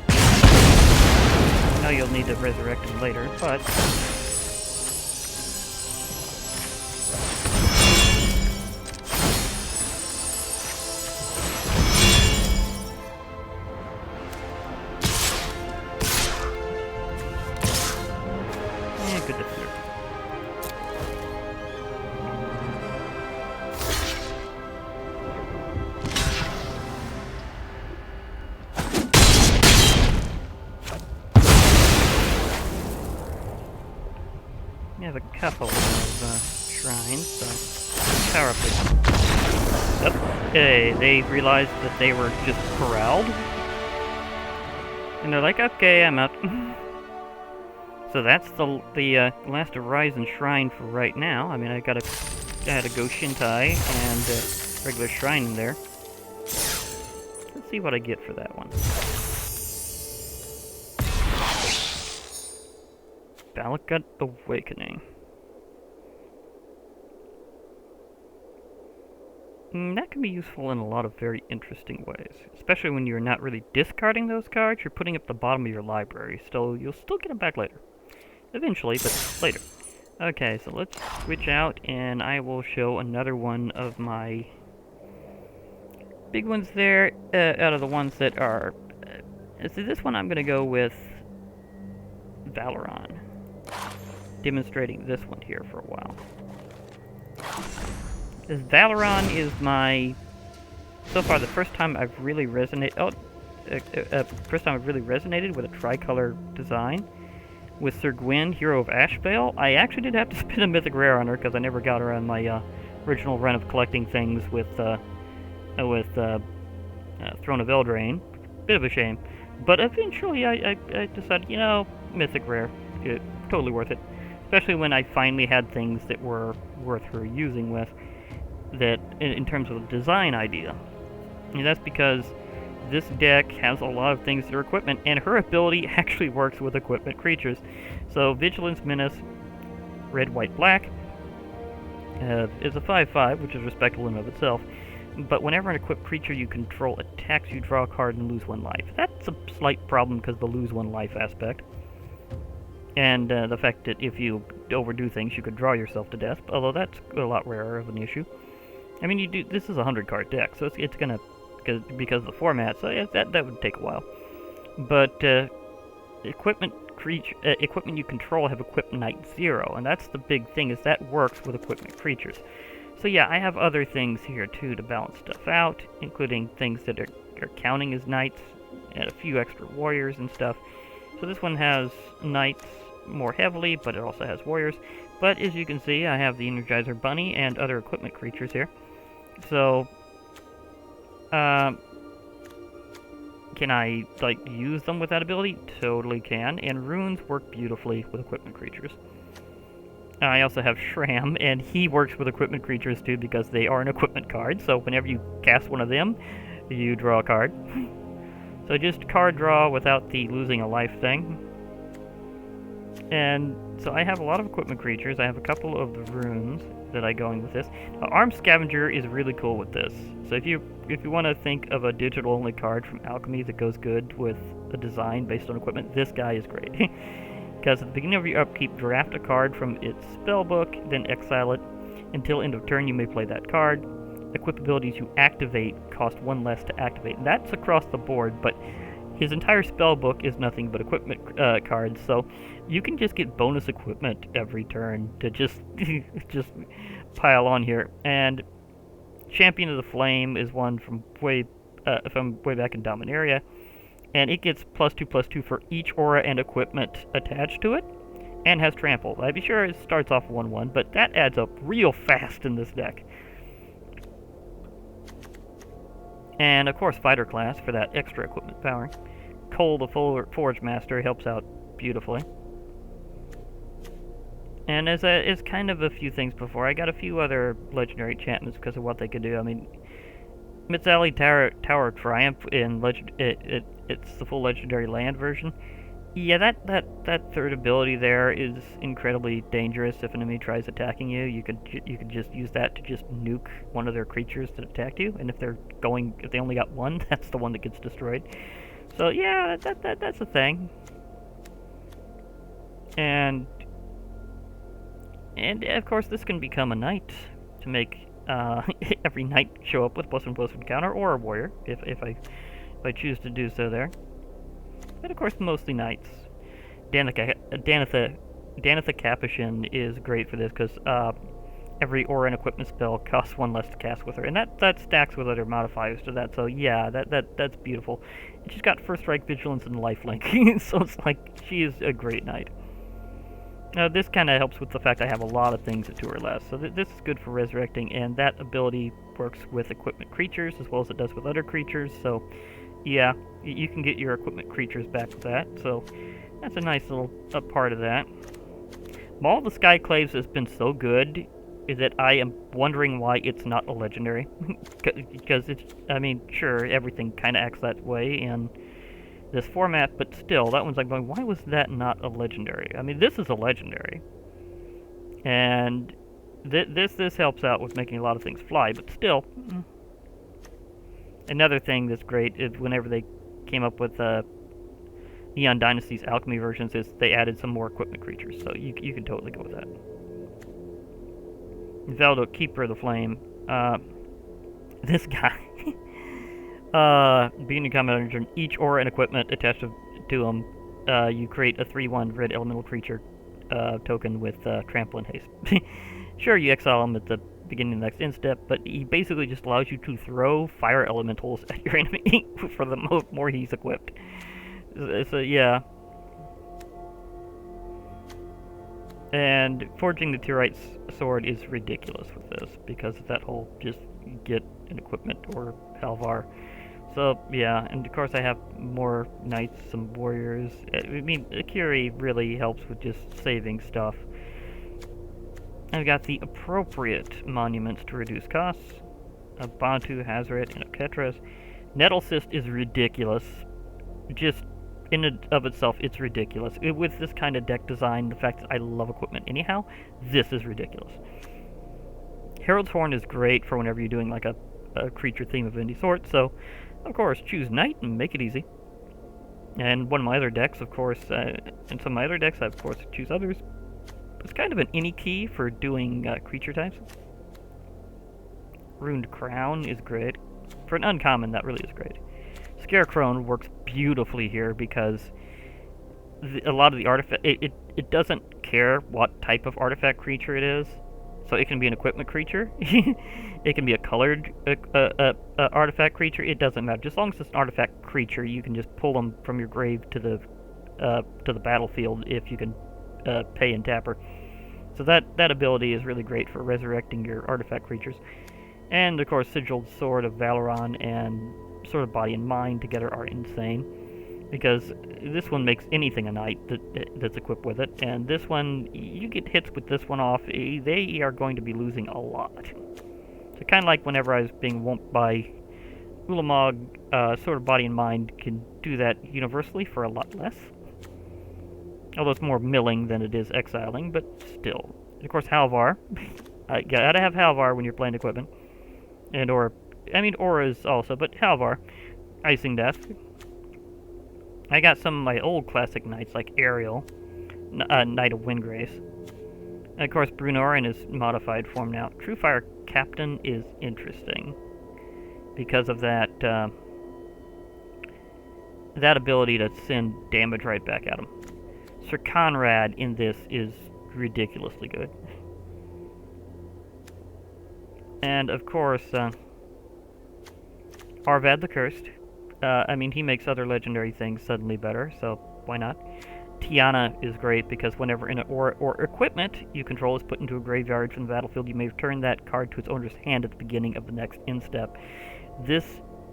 I know you'll need to resurrect him later, but... good defender. We have a couple of shrines, so power up this. Okay, they realized that they were just corralled. And they're like, okay, I'm out. So that's the last Horizon shrine for right now. I mean, I had a Go Shintai and a regular shrine in there. Let's see what I get for that one. Balakat Awakening. That can be useful in a lot of very interesting ways, especially when you're not really discarding those cards. You're putting up the bottom of your library, so you'll still get them back later. Eventually, but later. Okay, so let's switch out, and I will show another one of my big ones there, out of the ones that are... so this one I'm going to go with Valoran. Demonstrating this one here for a while. This Valoran is my... so far, the first time I've really resonated... first time I've really resonated with a tricolor design. With Sir Gwyn, Hero of Ashvale. I actually did have to spin a Mythic Rare on her because I never got her on my original run of collecting things with Throne of Eldraine. Bit of a shame. But eventually I decided, you know, Mythic Rare. Totally worth it. Especially when I finally had things that were worth her using with, that in terms of a design idea. And that's because this deck has a lot of things that are equipment, and her ability actually works with equipment creatures. So Vigilance Menace, red, white, black, is a 5/5, which is respectable in and of itself. But whenever an equipped creature you control attacks, you draw a card and lose 1 life. That's a slight problem because of the lose 1 life aspect. And the fact that if you overdo things, you could draw yourself to death, although that's a lot rarer of an issue. I mean, this is a 100-card deck, so it's gonna... because of the format, so yeah, that would take a while. But equipment you control have equipped Knight 0, and that's the big thing, is that works with equipment creatures. So yeah, I have other things here too to balance stuff out, including things that are counting as knights, and a few extra warriors and stuff. So this one has knights more heavily, but it also has warriors. But as you can see, I have the Energizer Bunny and other equipment creatures here. So can I, like, use them with that ability? Totally can, and runes work beautifully with equipment creatures. I also have Shram, and he works with equipment creatures too because they are an equipment card, so whenever you cast one of them, you draw a card. So just card draw without the losing a life thing. And so I have a lot of equipment creatures. I have a couple of the runes that I go in with this. Armed Scavenger is really cool with this. So if you want to think of a digital-only card from Alchemy that goes good with a design based on equipment, this guy is great. Because at the beginning of your upkeep, draft a card from its spellbook, then exile it. Until end of turn, you may play that card. equip abilities you activate cost 1 less to activate. That's across the board, but his entire spell book is nothing but equipment cards, so you can just get bonus equipment every turn to just just pile on here. And Champion of the Flame is one from way back in Dominaria, and it gets +2/+2 for each aura and equipment attached to it, and has trample. I'd be sure it starts off 1/1, but that adds up real fast in this deck. And of course, Fighter class for that extra equipment power. Cole the Forge Master helps out beautifully. And as kind of a few things before, I got a few other legendary enchantments because of what they could do. I mean, Mitzali Tower of Triumph in it's the full legendary land version. Yeah, that third ability there is incredibly dangerous. If an enemy tries attacking you, you could just use that to just nuke one of their creatures that attacked you. And if they only got one, that's the one that gets destroyed. So yeah, that's a thing. And of course, this can become a knight to make every knight show up with +1/+1 counter, or a warrior if I choose to do so there. But of course, mostly knights. Danitha Capuchin is great for this because every aura and equipment spell costs 1 less to cast with her, and that stacks with other modifiers to that. So yeah, that's beautiful. And she's got First Strike, Vigilance, and Lifelink, so it's like she is a great knight. Now this kind of helps with the fact I have a lot of things at 2 or less, so this is good for resurrecting, and that ability works with equipment creatures as well as it does with other creatures. So yeah, you can get your equipment creatures back with that, so that's a nice little part of that. Maul of the Skyclaves has been so good that I am wondering why it's not a legendary. Because it's, I mean, sure, everything kind of acts that way in this format, but still, that one's like going, why was that not a legendary? I mean, this is a legendary. And this helps out with making a lot of things fly, but still. Another thing that's great is whenever they came up with Neon Dynasty's alchemy versions, is they added some more equipment creatures, so you can totally go with that. Veldo, Keeper of the Flame. This guy. Beginning combat on turn, each aura and equipment attached to him, you create a 3/1 red elemental creature token with trample and haste. Sure, you exile him at the beginning of the next instep, but he basically just allows you to throw fire elementals at your enemy for the more he's equipped. So yeah. And Forging the Tyrite's Sword is ridiculous with this, because of that whole just get an equipment or Halvar. So yeah, and of course I have more knights, some warriors. I mean, Akiri really helps with just saving stuff. I've got the appropriate monuments to reduce costs. Bantu, Hazaret, and Oketras. Nettle Cyst is ridiculous. Just in and of itself, it's ridiculous. With this kind of deck design, the fact that I love equipment anyhow, this is ridiculous. Herald's Horn is great for whenever you're doing like a creature theme of any sort, so of course choose Knight and make it easy. And one of my other decks, of course, in some of my other decks, I of course choose others. It's kind of an any key for doing creature types. Runed Crown is great. For an uncommon, that really is great. Scarecrow works beautifully here because a lot of the artifact, it doesn't care what type of artifact creature it is. So it can be an equipment creature, it can be a colored artifact creature. It doesn't matter. Just as long as it's an artifact creature, you can just pull them from your grave to the battlefield if you can pay and tap her. So that ability is really great for resurrecting your artifact creatures. And of course, Sigiled Sword of Valoron and Sword of Body and Mind together are insane, because this one makes anything a knight that's equipped with it, and this one, you get hits with this one off, they are going to be losing a lot. So kind of like whenever I was being whomped by Ulamog, Sword of Body and Mind can do that universally for a lot less. Although it's more milling than it is exiling, but still. And of course, Halvar. You gotta have Halvar when you're playing equipment. And auras also, but Halvar. Icing Death. I got some of my old classic knights, like Ariel, Knight of Windgrace. Of course, Bruno in his modified form now. True Fire Captain is interesting because of that that ability to send damage right back at him. Sir Conrad in this is ridiculously good. And of course, Arvad the Cursed. I mean, he makes other legendary things suddenly better, so why not? Tiana is great because whenever or equipment you control is put into a graveyard from the battlefield, you may return that card to its owner's hand at the beginning of the next instep.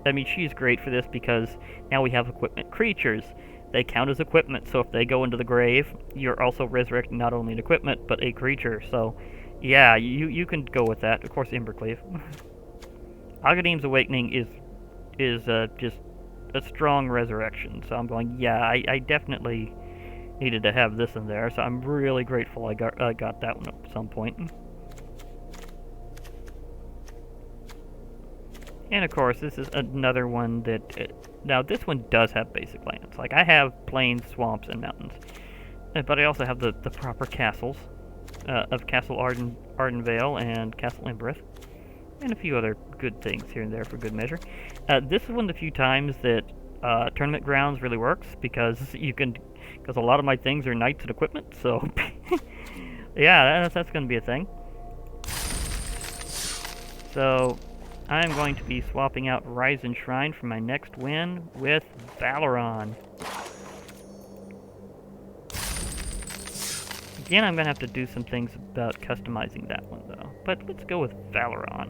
I mean, she's great for this because now we have equipment creatures. They count as equipment, so if they go into the grave, you're also resurrecting not only an equipment, but a creature. So, yeah, you can go with that. Of course, Embercleave. Aghanim's Awakening is just a strong resurrection. So I'm going, yeah, I definitely needed to have this in there. So I'm really grateful I got that one at some point. And of course, this is another one that... now, this one does have basic lands. Like, I have plains, swamps, and mountains. But I also have the proper castles of Castle Ardenvale and Castle Embereth. And a few other good things here and there for good measure. This is one of the few times that Tournament Grounds really works, because a lot of my things are knights and equipment, so... yeah, that's going to be a thing. So... I'm going to be swapping out Rise and Shrine for my next win with Valoron. Again, I'm going to have to do some things about customizing that one, though. But let's go with Valoron.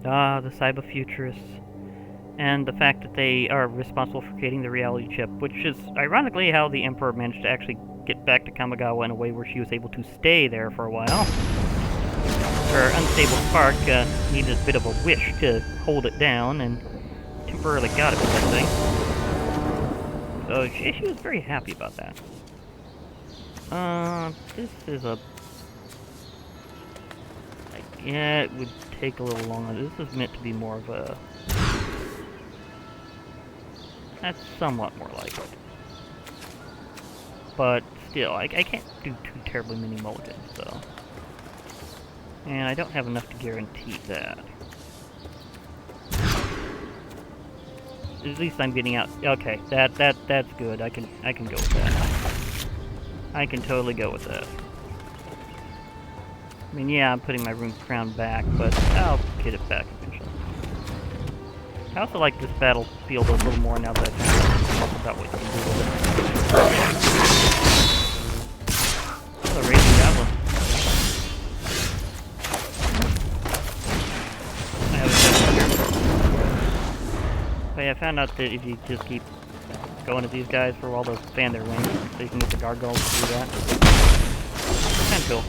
Ah, the Cyber-Futurists. And the fact that they are responsible for creating the reality chip, which is ironically how the Emperor managed to actually get back to Kamigawa in a way where she was able to stay there for a while. Her unstable spark needed a bit of a wish to hold it down, and temporarily got it with that thing. So she was very happy about that. This is a... yeah, it would take a little longer. This is meant to be more of a... that's somewhat more like it. But still, I can't do too terribly many mulligans, though. And I don't have enough to guarantee that. At least I'm getting out. Okay, that's good. I can go with that. I can totally go with that. I mean, yeah, I'm putting my Rune Crown back, but I'll get it back eventually. I also like this battlefield a little more now that I've talked about what you can do with it. Oh, a Raging Goblin. I have a second here. But yeah, I found out that if you just keep going at these guys for a while, they'll fan their wings, so you can get the gargoyles to do that. Kind of cool.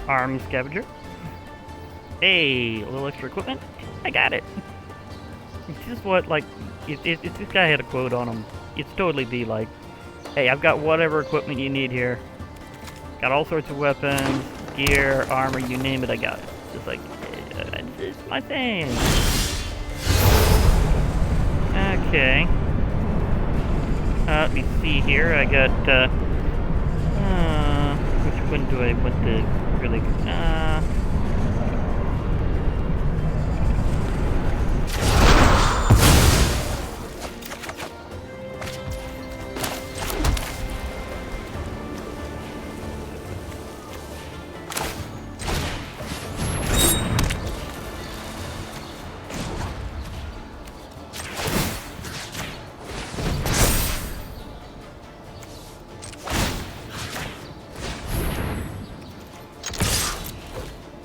Arm Scavenger. Hey, a little extra equipment. I got it. It's just what, like, if this guy had a quote on him, it'd totally be like, hey, I've got whatever equipment you need here. Got all sorts of weapons, gear, armor, you name it, I got it. Just like, it's my thing. Okay. Let me see here. I got, which one do I want to really,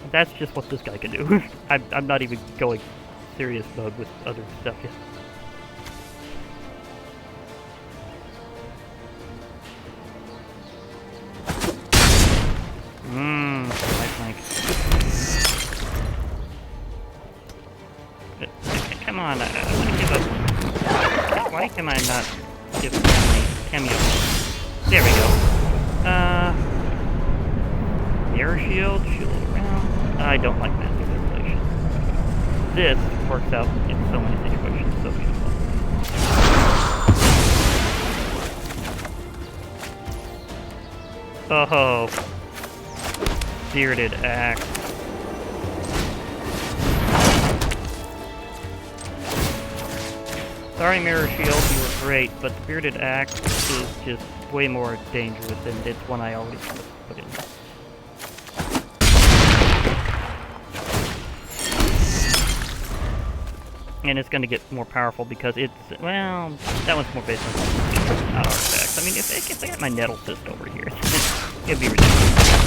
that's just what this guy can do. I'm not even going serious mode with other stuff yet. Nice. Come on, I want to give up. Why can I not give cameo? There we go. Mirror Shield, shield it around. I don't like Massive Isolation. This works out in so many situations so beautiful. Oh, Bearded Axe. Sorry, Mirror Shield, you were great, but the Bearded Axe is just way more dangerous, and it's one I always put in. And it's going to get more powerful because it's, well, that one's more based on not artifacts. I mean, if I got my Nettle Fist over here, it'd be ridiculous.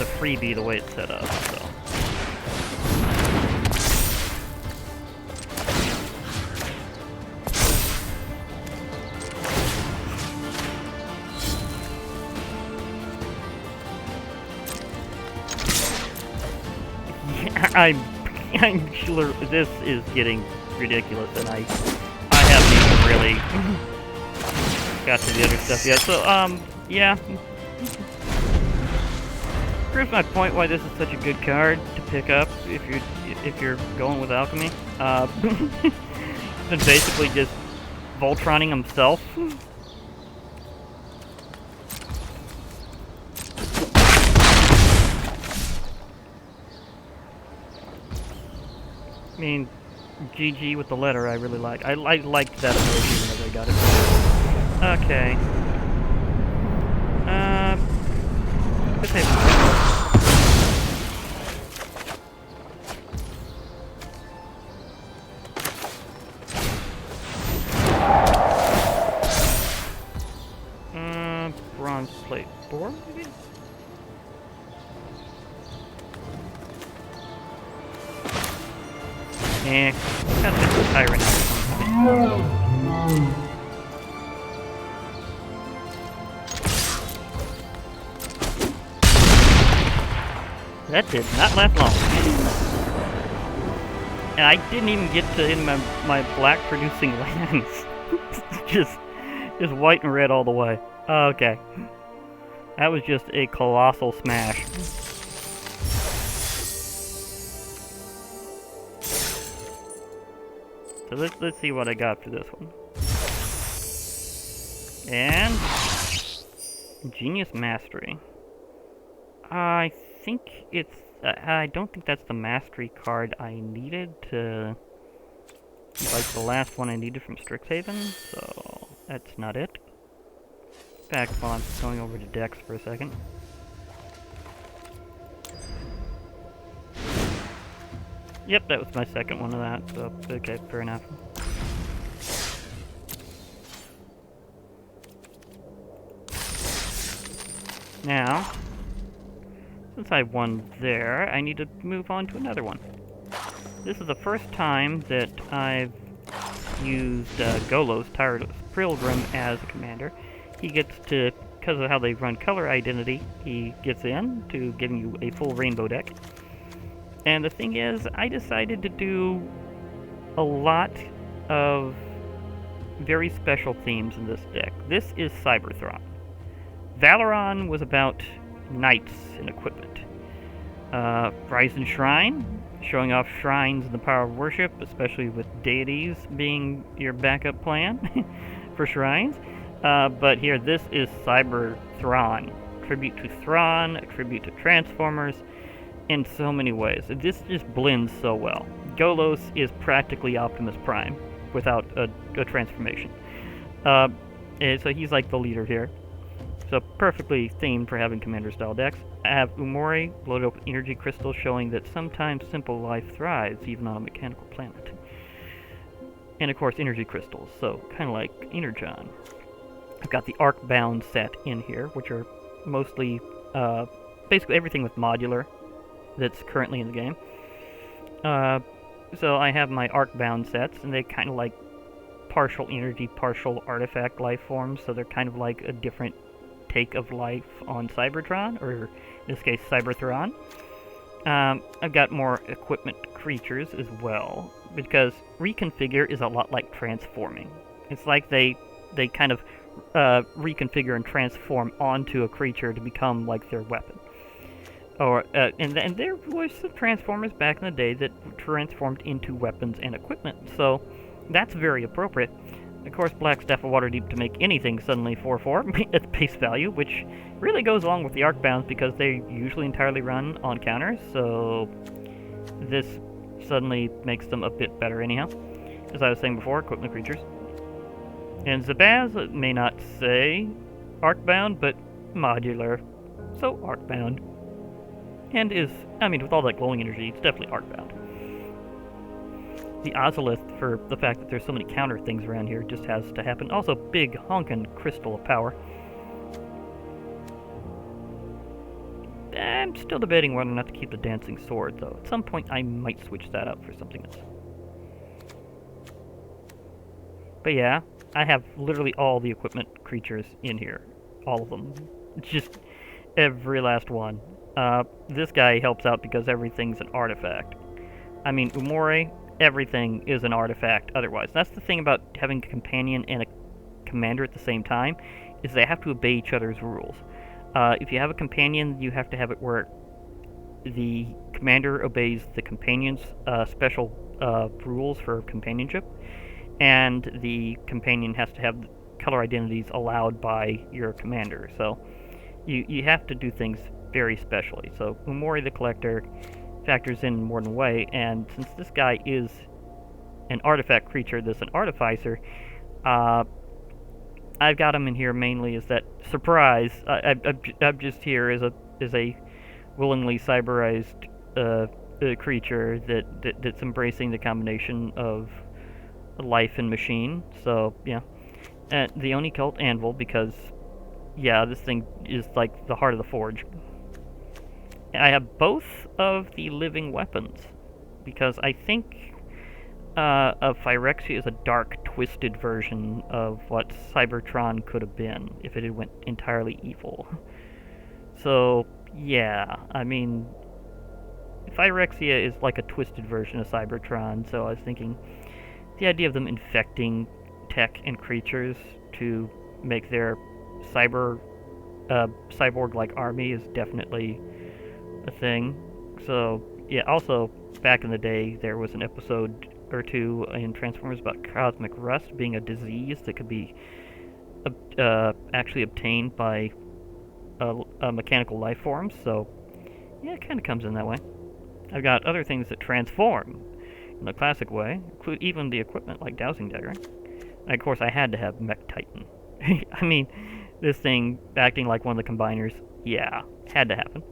A freebie the way it's set up, so. Yeah, I'm sure this is getting ridiculous, and I haven't even really got to the other stuff yet. So yeah. Here's my point why this is such a good card to pick up if you're going with alchemy. He's been basically just Voltroning himself. I mean, GG with the letter I really like. I liked that emoji whenever I got it. Okay. Let's save it. Bronze plate 4, maybe? Eh, gotta get the Tyrant out at some point. That did not last long. And I didn't even get to in my black producing lands. just white and red all the way. Okay. That was just a colossal smash. So let's see what I got for this one. And Genius Mastery. I think it's I don't think that's the mastery card I needed to, like the last one I needed from Strixhaven, so that's not it. In fact, while I'm going over to decks for a second. Yep, that was my second one of that, so okay, fair enough. Now, since I won there, I need to move on to another one. This is the first time that I've used Golos, Tireless Pilgrim, as a commander. He gets to, because of how they run color identity, he gets in to giving you a full rainbow deck. And the thing is, I decided to do a lot of very special themes in this deck. This is Cyberthron. Valoron was about knights and equipment. Rise Shrine, showing off shrines and the power of worship, especially with deities being your backup plan for shrines. But here, this is Cyberthron. Tribute to Thrawn, a tribute to Transformers, in so many ways. This just blends so well. Golos is practically Optimus Prime without a transformation. And so he's like the leader here. So perfectly themed for having commander-style decks. I have Umori, loaded up with energy crystals, showing that sometimes simple life thrives even on a mechanical planet. And of course, energy crystals, so kind of like Energon. I've got the Arc-bound set in here, which are mostly basically everything with modular that's currently in the game. So I have my Arcbound sets, and they kind of like partial energy, partial artifact life forms, so they're kind of like a different take of life on Cybertron, or in this case, Cyberthron. I've got more equipment creatures as well, because reconfigure is a lot like transforming. It's like they kind of reconfigure and transform onto a creature to become like their weapon. Or and there was some transformers back in the day that transformed into weapons and equipment, so that's very appropriate. Of course, Black Staff of Waterdeep to make anything suddenly 4/4 at base value, which really goes along with the Arcbounds because they usually entirely run on counters, so this suddenly makes them a bit better anyhow. As I was saying before, equipment creatures. And Zabaz may not say Arcbound, but modular, so Arcbound. And is, I mean, with all that glowing energy, it's definitely Arcbound. The Ozolith, for the fact that there's so many counter things around here, just has to happen. Also, big honkin' crystal of power. I'm still debating whether or not to keep the dancing sword, though. At some point, I might switch that up for something else. But yeah, I have literally all the equipment creatures in here. All of them. Just every last one. This guy helps out because everything's an artifact. I mean, Umore, everything is an artifact otherwise. That's the thing about having a companion and a commander at the same time, is they have to obey each other's rules. If you have a companion, you have to have it where the commander obeys the companion's special rules for companionship, and the companion has to have color identities allowed by your commander. So you have to do things very specially. So Umori the Collector factors in more than a way, and since this guy is an artifact creature that's an artificer, I've got him in here mainly as that surprise. I'm just here as a willingly cyberized creature that's embracing the combination of life and machine. So yeah, the Oni Cult Anvil, because yeah, this thing is like the heart of the forge. I have both of the living weapons, because I think of Phyrexia is a dark, twisted version of what Cybertron could have been if it had went entirely evil. So, yeah, I mean, Phyrexia is like a twisted version of Cybertron, so I was thinking the idea of them infecting tech and creatures to make their cyborg-like army is definitely a thing. So, yeah, also, back in the day, there was an episode or two in Transformers about cosmic rust being a disease that could be actually obtained by mechanical life forms, so yeah, it kind of comes in that way. I've got other things that transform in the classic way, include even the equipment like Dowsing Dagger. And of course, I had to have Mech Titan. I mean, this thing acting like one of the combiners, yeah, had to happen.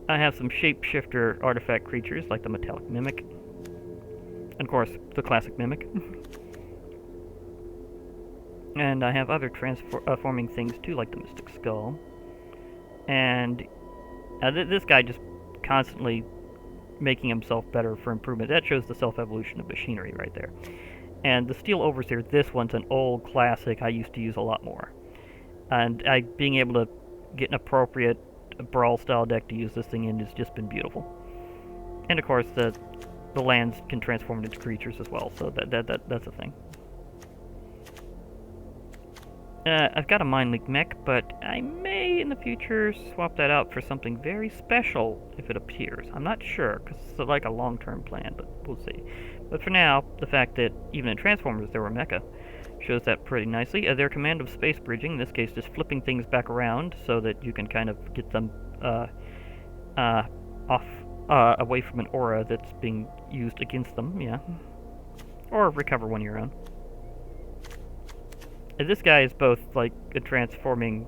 I have some shapeshifter artifact creatures like the Metallic Mimic, and of course, the classic Mimic. And I have other transforming things too, like the Mystic Skull. And this guy just constantly making himself better for improvement. That shows the self-evolution of machinery right there. And the Steel Overseer, this one's an old classic I used to use a lot more. And being able to get an appropriate Brawl-style deck to use this thing in has just been beautiful. And of course, the lands can transform into creatures as well, so that's a thing. I've got a Mind Leak mech, but I may in the future swap that out for something very special if it appears. I'm not sure, because it's like a long-term plan, but we'll see. But for now, the fact that even in Transformers there were mecha shows that pretty nicely. Their command of space bridging, in this case just flipping things back around so that you can kind of get them away from an aura that's being used against them, yeah. Or recover one of your own. This guy is both like a transforming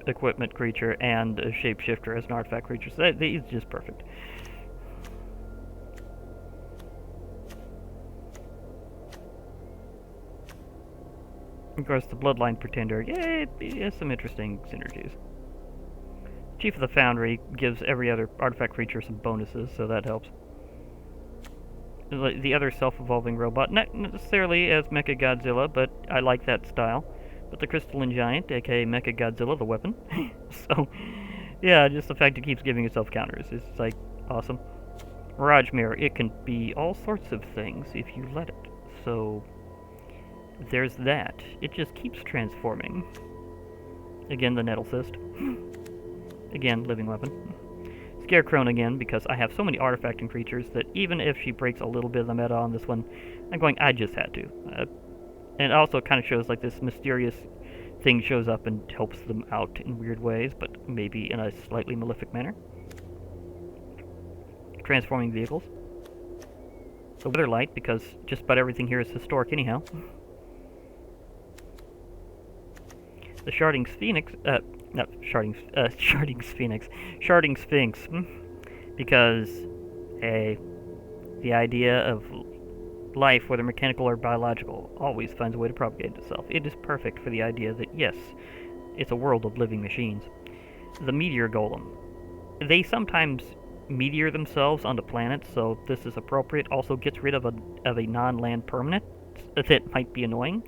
equipment creature and a shapeshifter as an artifact creature, so he's just perfect. Of course, the Bloodline Pretender, yeah, it has some interesting synergies. Chief of the Foundry gives every other artifact creature some bonuses, so that helps. the other self-evolving robot, not necessarily as Mechagodzilla, but I like that style. But the Crystalline Giant, aka Mechagodzilla, the weapon. So, yeah, just the fact it keeps giving itself counters is like awesome. Mirage Mirror, it can be all sorts of things if you let it. So, there's that. It just keeps transforming. Again, the Nettle Cyst. Again, living weapon. Scarecrow again, because I have so many artifacting creatures that even if she breaks a little bit of the meta on this one, I'm going, I just had to. And it also kind of shows like this mysterious thing shows up and helps them out in weird ways, but maybe in a slightly malefic manner. Transforming vehicles. The Witherlight, because just about everything here is historic anyhow. The Sharding Phoenix, Sharding Sphinx, because the idea of life, whether mechanical or biological, always finds a way to propagate itself. It is perfect for the idea that, yes, it's a world of living machines. The Meteor Golem. They sometimes meteor themselves onto planets, so this is appropriate. Also gets rid of a non-land permanent that might be annoying.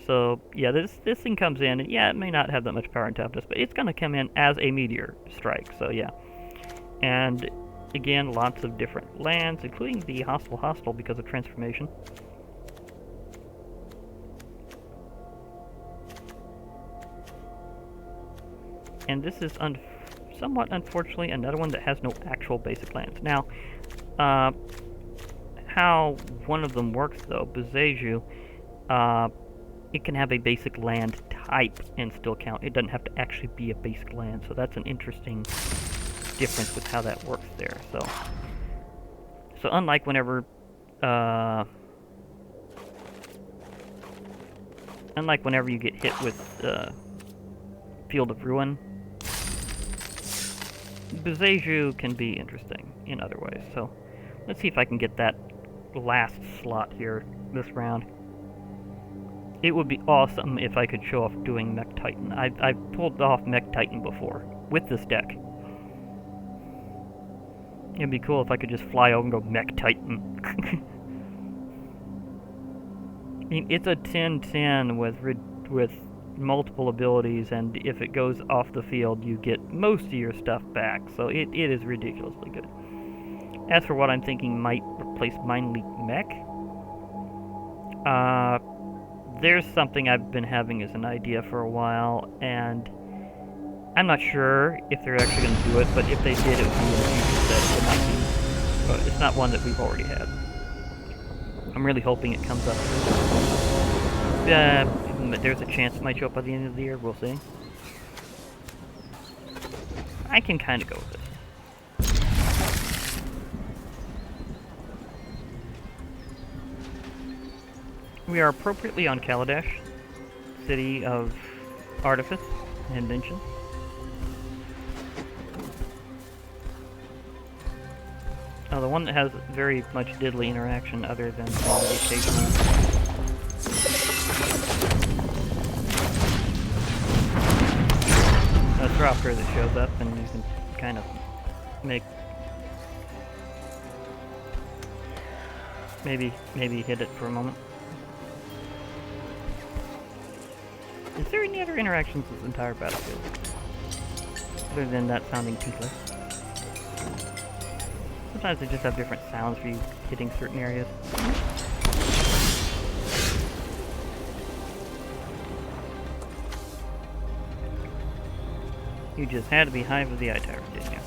So, yeah, this thing comes in, and yeah, it may not have that much power and toughness, but it's going to come in as a meteor strike, so yeah. And, again, lots of different lands, including the hostile because of transformation. And this is somewhat unfortunately another one that has no actual basic lands. Now, how one of them works, though, Bezeju, it can have a basic land type and still count. It doesn't have to actually be a basic land, so that's an interesting difference with how that works there. So unlike whenever you get hit with Field of Ruin, Bezeju can be interesting in other ways. So let's see if I can get that last slot here this round. It would be awesome if I could show off doing Mech Titan. I've pulled off Mech Titan before with this deck. It'd be cool if I could just fly over and go Mech Titan. I mean, it's a 10-10 with multiple abilities, and if it goes off the field, you get most of your stuff back. So it is ridiculously good. As for what I'm thinking might replace Mind Leap Mech, there's something I've been having as an idea for a while, and I'm not sure if they're actually going to do it, but if they did, it would be in a future set. It might be, but it's not one that we've already had. I'm really hoping it comes up. There's a chance it might show up by the end of the year. We'll see. I can kind of go with it. We are appropriately on Kaladesh, city of artifice and invention. The one that has very much diddly interaction other than the occasional. A Thropter that shows up and you can kind of make... Maybe hit it for a moment. Is there any other interactions with this entire battlefield? Other than that sounding toothless. Sometimes they just have different sounds for you hitting certain areas. You just had to be Hive of the Eye Tower, didn't you?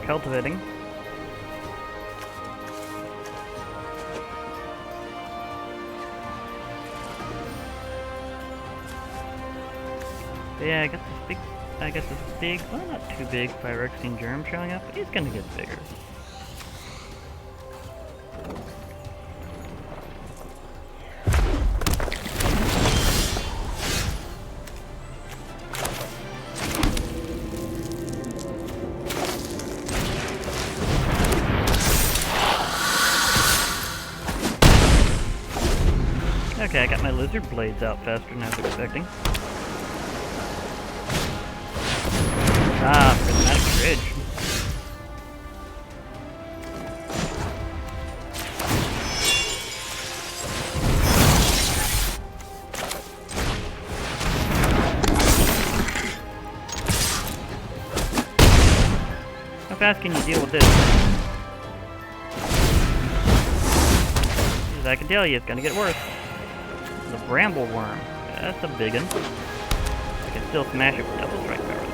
Cultivating. Yeah, I got this big, well, not too big Phyrexian Germ showing up, but he's gonna get bigger. Okay, I got my lizard blades out faster than I was expecting. Ah, prismatic bridge. How fast can you deal with this? As I can tell you, it's gonna get worse. The bramble worm. That's a big one. I can still smash it with double strike power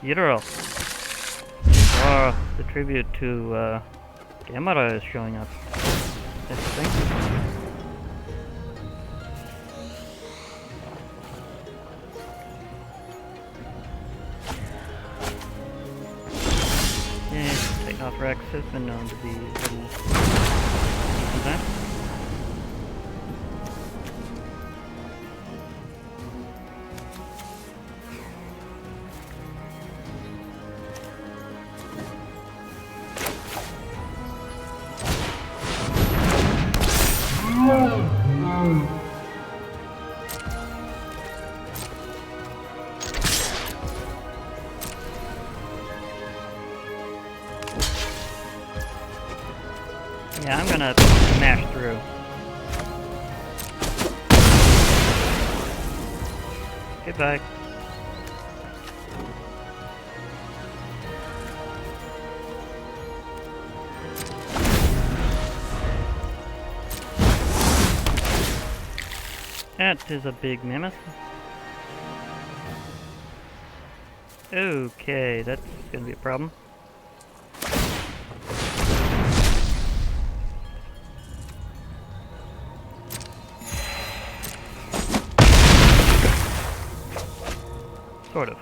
though. Yidro. Oh, the tribute to Gamera is showing up. Interesting. Take-off Rex has been known to be a little sometimes. Yeah, I'm gonna smash through. Goodbye. That is a big mammoth. Okay, that's gonna be a problem. Sort of.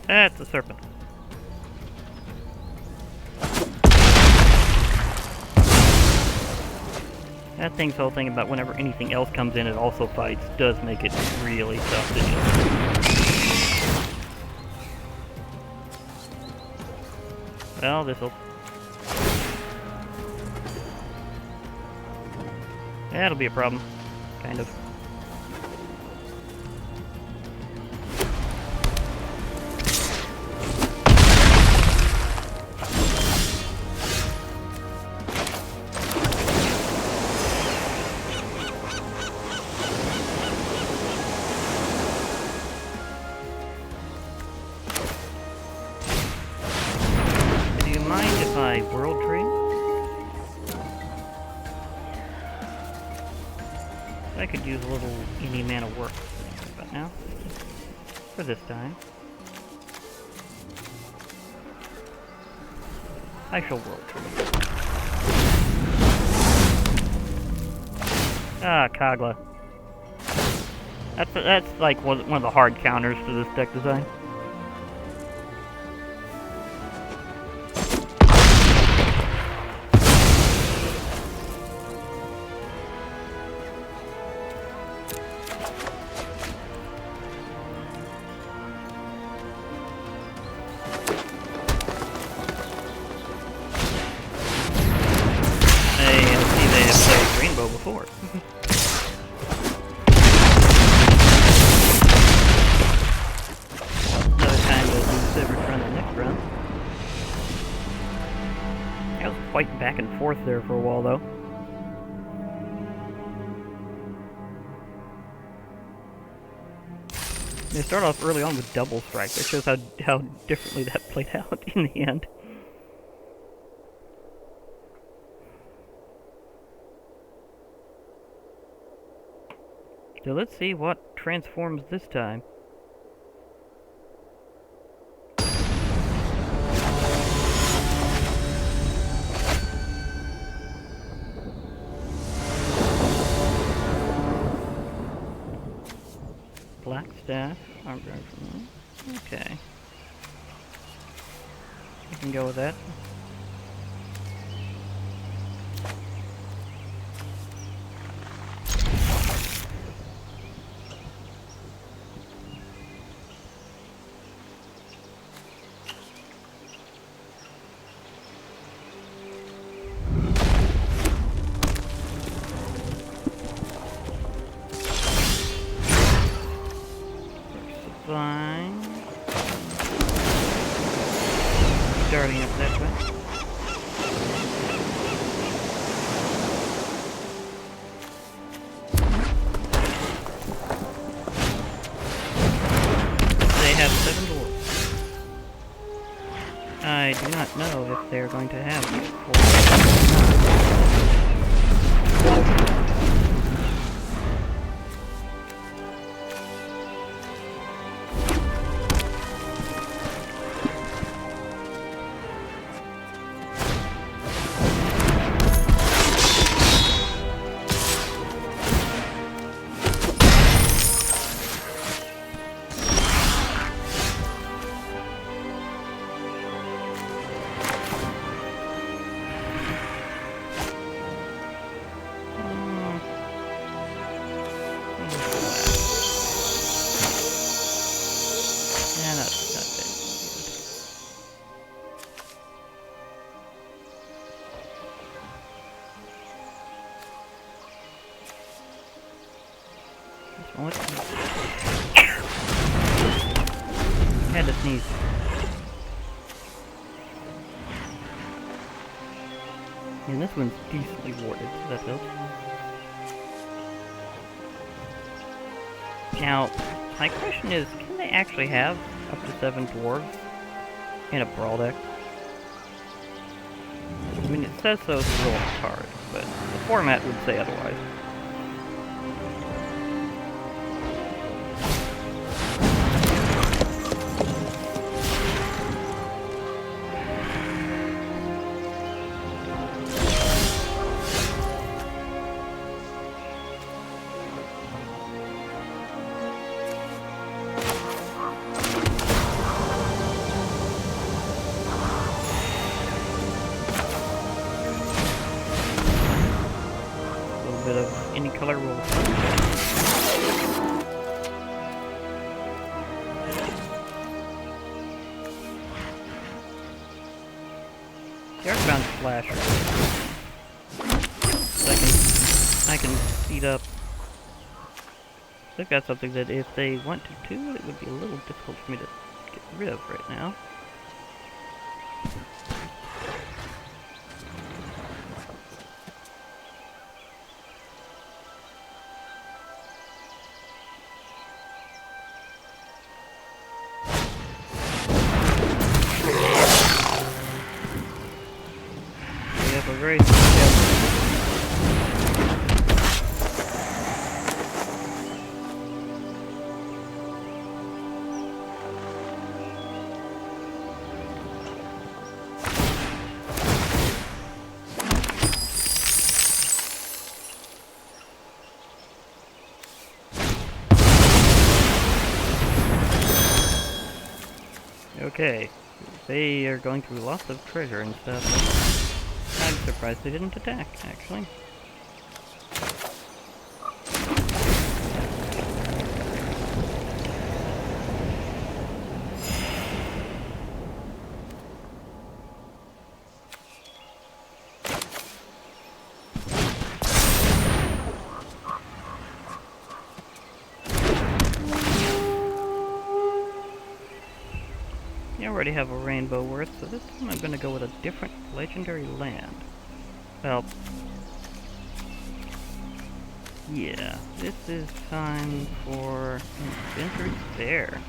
That's a serpent. That thing's whole thing about whenever anything else comes in it also fights does make it really tough to deal with. Well, this'll... That'll be a problem. Kind of. World tree? I could use a little any mana work about now. For this time. I shall world tree. Ah, Kagla. That's like one of the hard counters to this deck design. Before. Another time to lose every run the next run. I was fighting back and forth there for a while though. They start off early on with double strike. That shows how differently that played out in the end. So let's see what transforms this time. Black staff. Okay. You can go with that. Fine. Starting up that way. They have 7 dwarves. I do not know if they're going to have 4. Had to sneeze. And this one's decently warded, so that helps. Now, my question is, can they actually have up to 7 dwarves in a brawl deck? I mean, it says so as a roll card, but the format would say otherwise. Bit of any color roll. The Arcbound Flasher. So I can speed up. They've got something that if they want to do, it would be a little difficult for me to get rid of right now. Very okay, they are going through lots of treasure and stuff. I'm surprised they didn't attack, actually. I already have a rainbow worth, so this time I'm going to go with a different legendary land. Well, yeah, this is time for Adventurous Fair.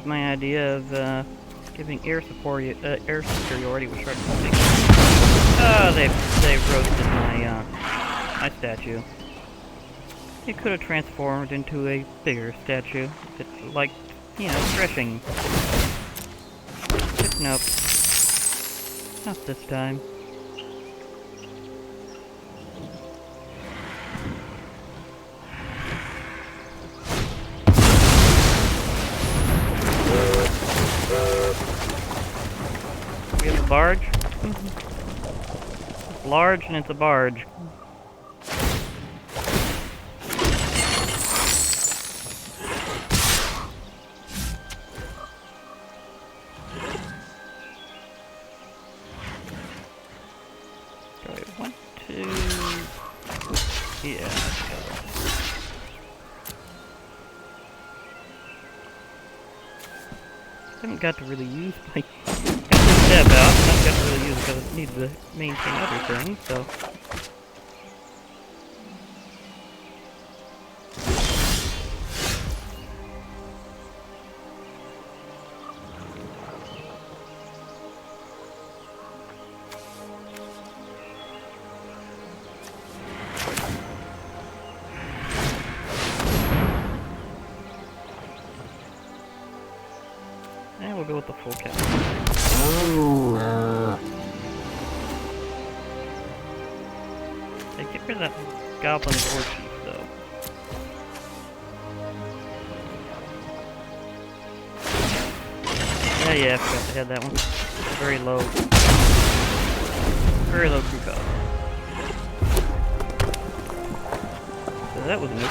was my idea of giving air superiority, which started something. Oh, they roasted my statue. It could have transformed into a bigger statue if it liked, you know, stretching. But nope. Not this time. We have a barge. It's large and it's a barge. Yeah, let's go. I haven't got to really use my step out. I haven't got to really use it because I need to maintain other things, so. And we'll go with the full count. Hey, get rid of that goblin war chief, though. Yeah, I forgot to have that one. Very low crew cost. So that was new.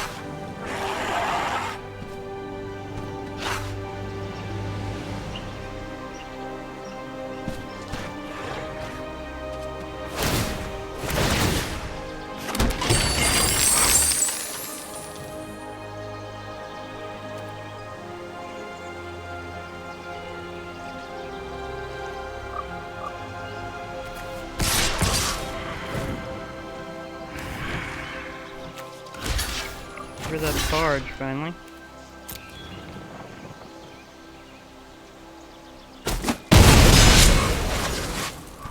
Where's that barge, finally?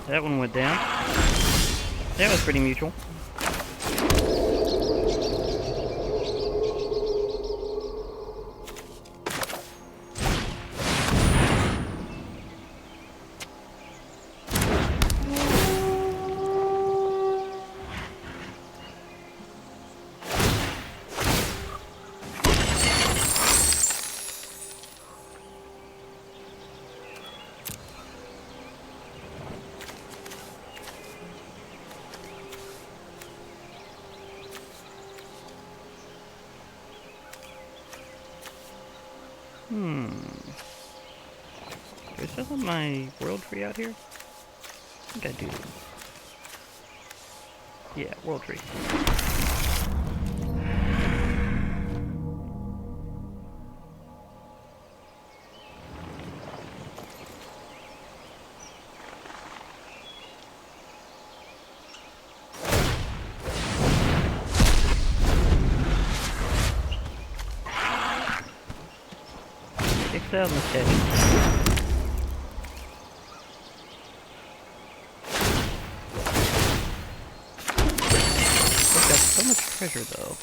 That one went down. That was pretty mutual. Do I still have my world tree out here? I think I do. Yeah, world tree. Excel in the schedule. I've got so much treasure, though.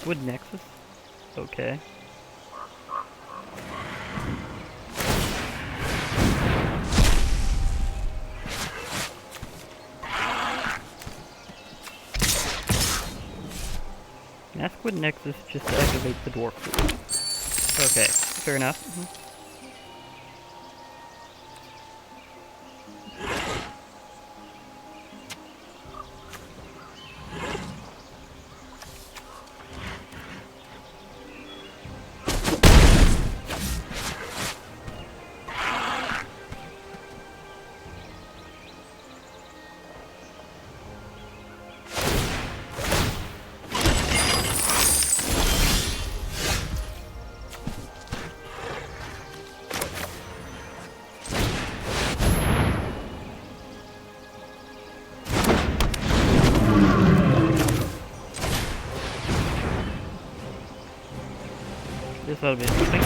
Wood Nexus? Okay. Wood Nexus just to activate the dwarf food. Okay, fair enough. This ought to be interesting.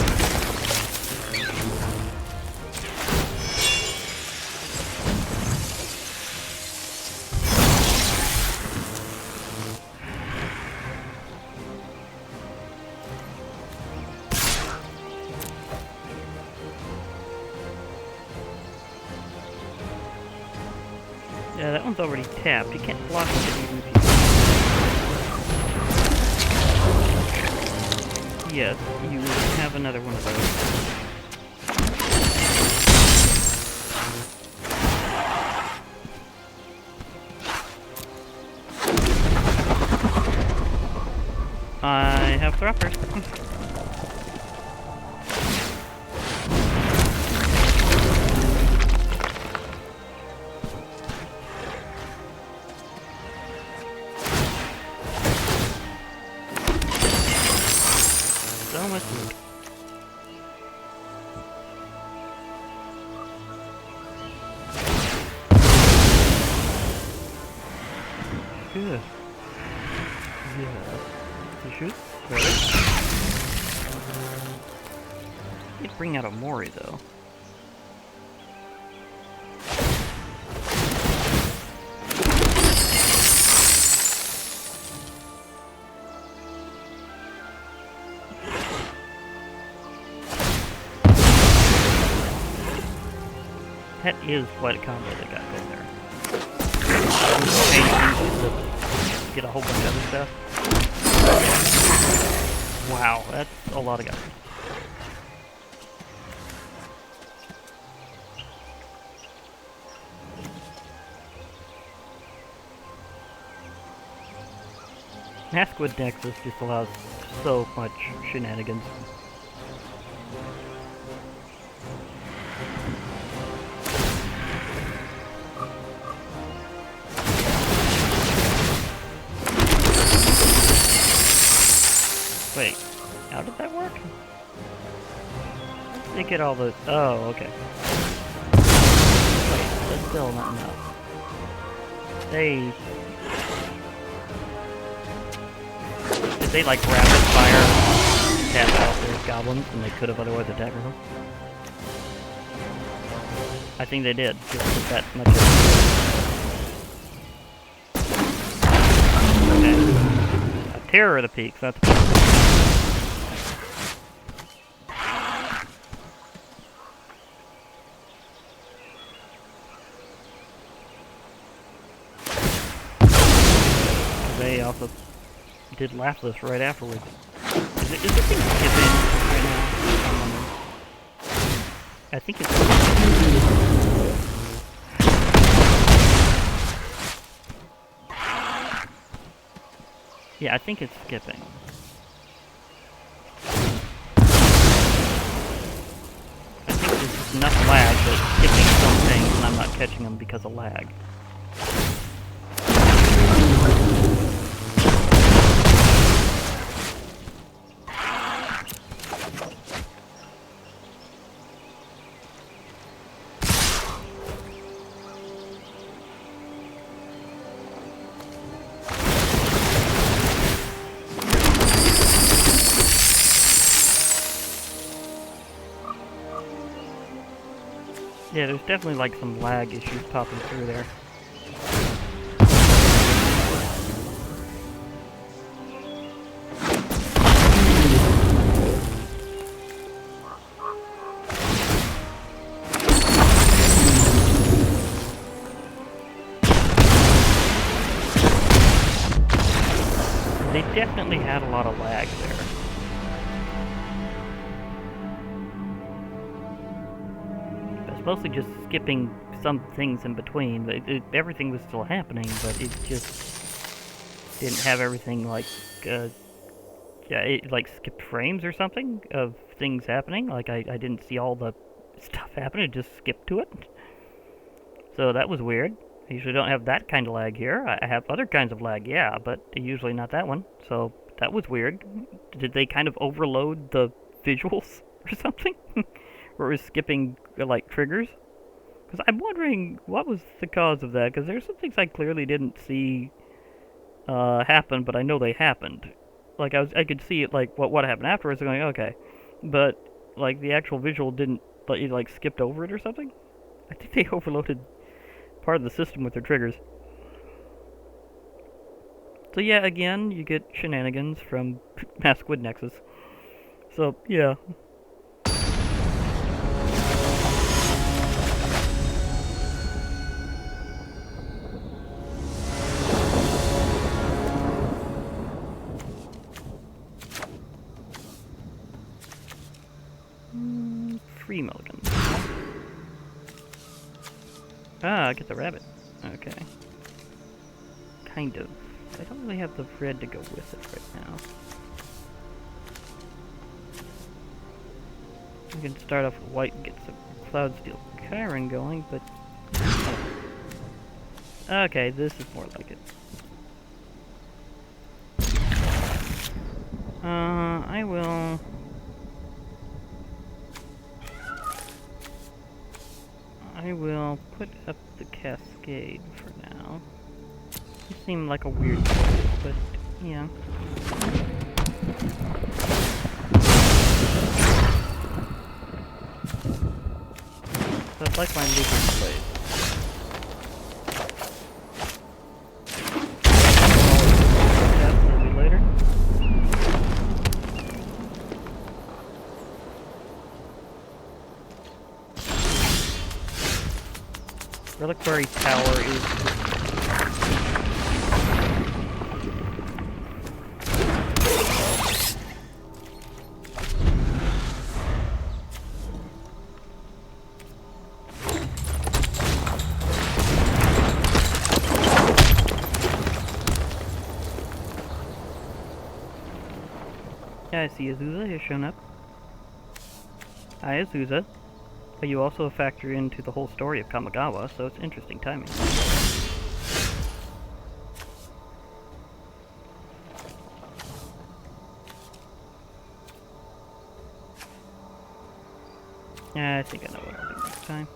Yeah, that one's already tapped. You can't block it even if you... Yes, you have another one of those. I have thrusters. So much food. Good. Yeah. You shoot? Ready? You'd bring out a Mori though. That is what combo they got going there. To get a whole bunch of other stuff. Wow, that's a lot of guys. Maskwood Nexus just allows so much shenanigans. Wait, how did that work? They get all the... Oh, okay. Wait, that's still not enough. Did they like rapid fire tap out their goblins and they could have otherwise attacked them? I think they did, just with that much of... Okay. A Terror of the Peaks, that's... They also did Laughless right afterwards. Is this thing skipping right now? I'm wondering. I think it's... Yeah, I think it's skipping. I think there's enough lag that it's skipping some things and I'm not catching them because of lag. Yeah, there's definitely like some lag issues popping through there. They definitely had a lot of lag there. Mostly just skipping some things in between, but everything was still happening, but it just didn't have everything like, yeah, it like skipped frames or something of things happening. Like I didn't see all the stuff happen, it just skipped to it. So that was weird. I usually don't have that kind of lag here. I have other kinds of lag, yeah, but usually not that one. So that was weird. Did they kind of overload the visuals or something? Or was skipping, like, triggers? Because I'm wondering what was the cause of that, because there's some things I clearly didn't see happen, but I know they happened. Like, I could see it, like, what happened afterwards, going, okay. but like the actual visual didn't, like, it like skipped over it or something. I think they overloaded part of the system with their triggers. So yeah, again, you get shenanigans from Maskwood Nexus. So yeah. Free mulligan. Ah, I get the rabbit. Okay. Kind of. I don't really have the red to go with it right now. We can start off with white and get some Cloud Steel Chiron going, but... Okay, this is more like it. I will put up the Cascade for now. It seemed like a weird choice, but yeah. So it's like my Lucas Blade. Absolutely later. Reliquary Tower is... Yeah, I see Azusa has shown up. Hi, Azusa. But you also factor into the whole story of Kamigawa, so it's interesting timing. Yeah, I think I know what I'll do next time.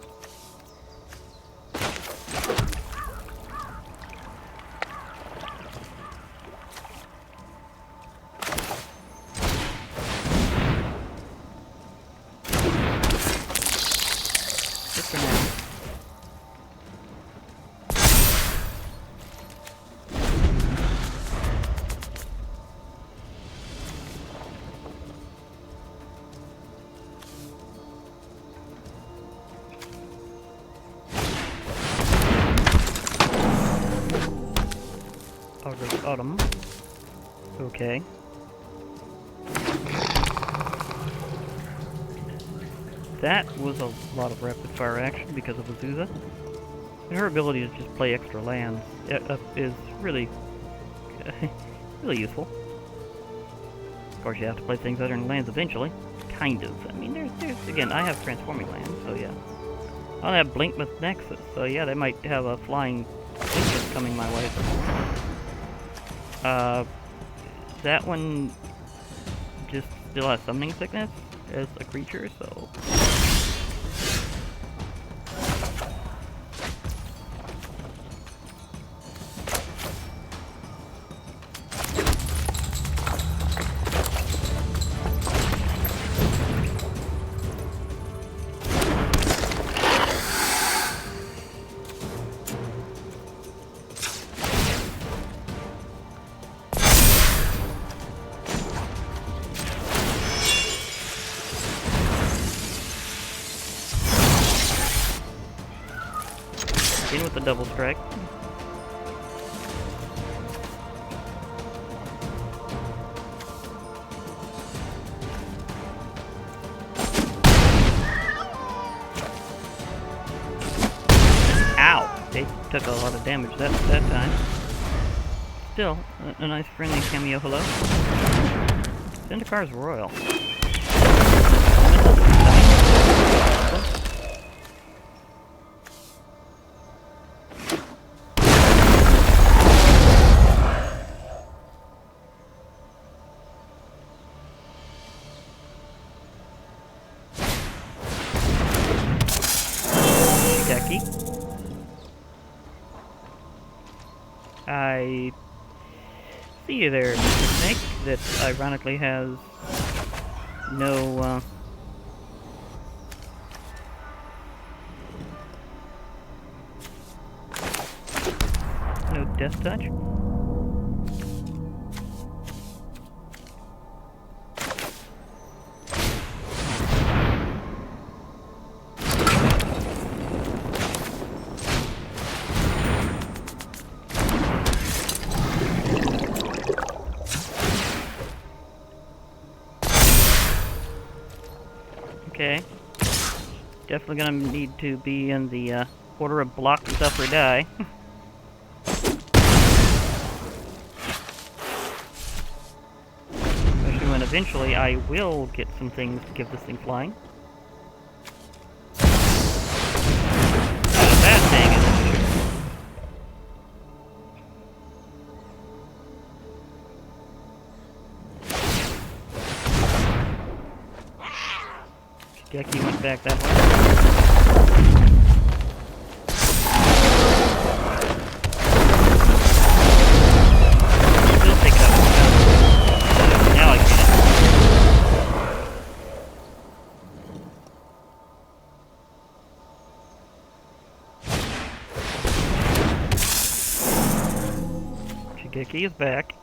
Autumn. Okay. That was a lot of rapid fire action because of Azusa. And her ability to just play extra lands is really, really useful. Of course, you have to play things other than lands eventually. Kind of. I mean, there's again, I have transforming lands, so yeah. I'll have Blinkmouth Nexus, so yeah, they might have a flying Blinkmouth coming my way. That one just still has Summoning Sickness as a creature, so... with the double strike. Ow! They took a lot of damage that time. Still, a nice friendly cameo hello. Zendikar's Royal. I see you there, Mr. Snake, that ironically has No, no death touch. Okay. Definitely gonna need to be in the order of block stuff or die. Especially when eventually I will get some things to give this thing flying. Not a bad thing, is it? Jackie went back that way. Still take that one down. Now I get it. Shigeki is back.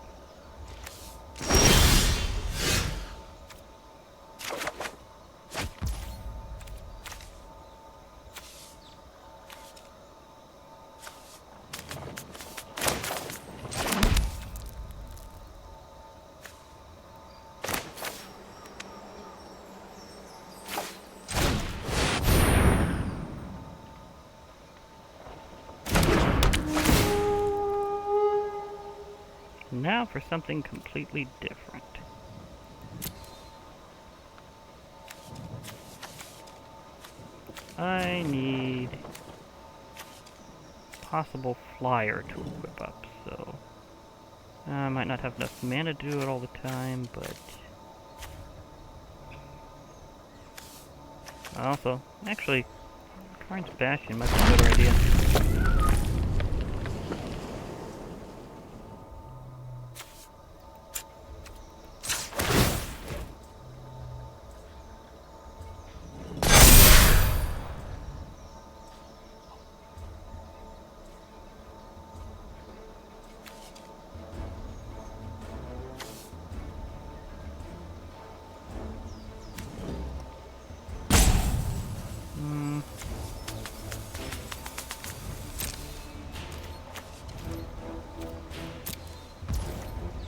Now for something completely different. I need possible flyer to equip up, so I might not have enough mana to do it all the time, but also, actually, Karn's Bastion might be a better idea.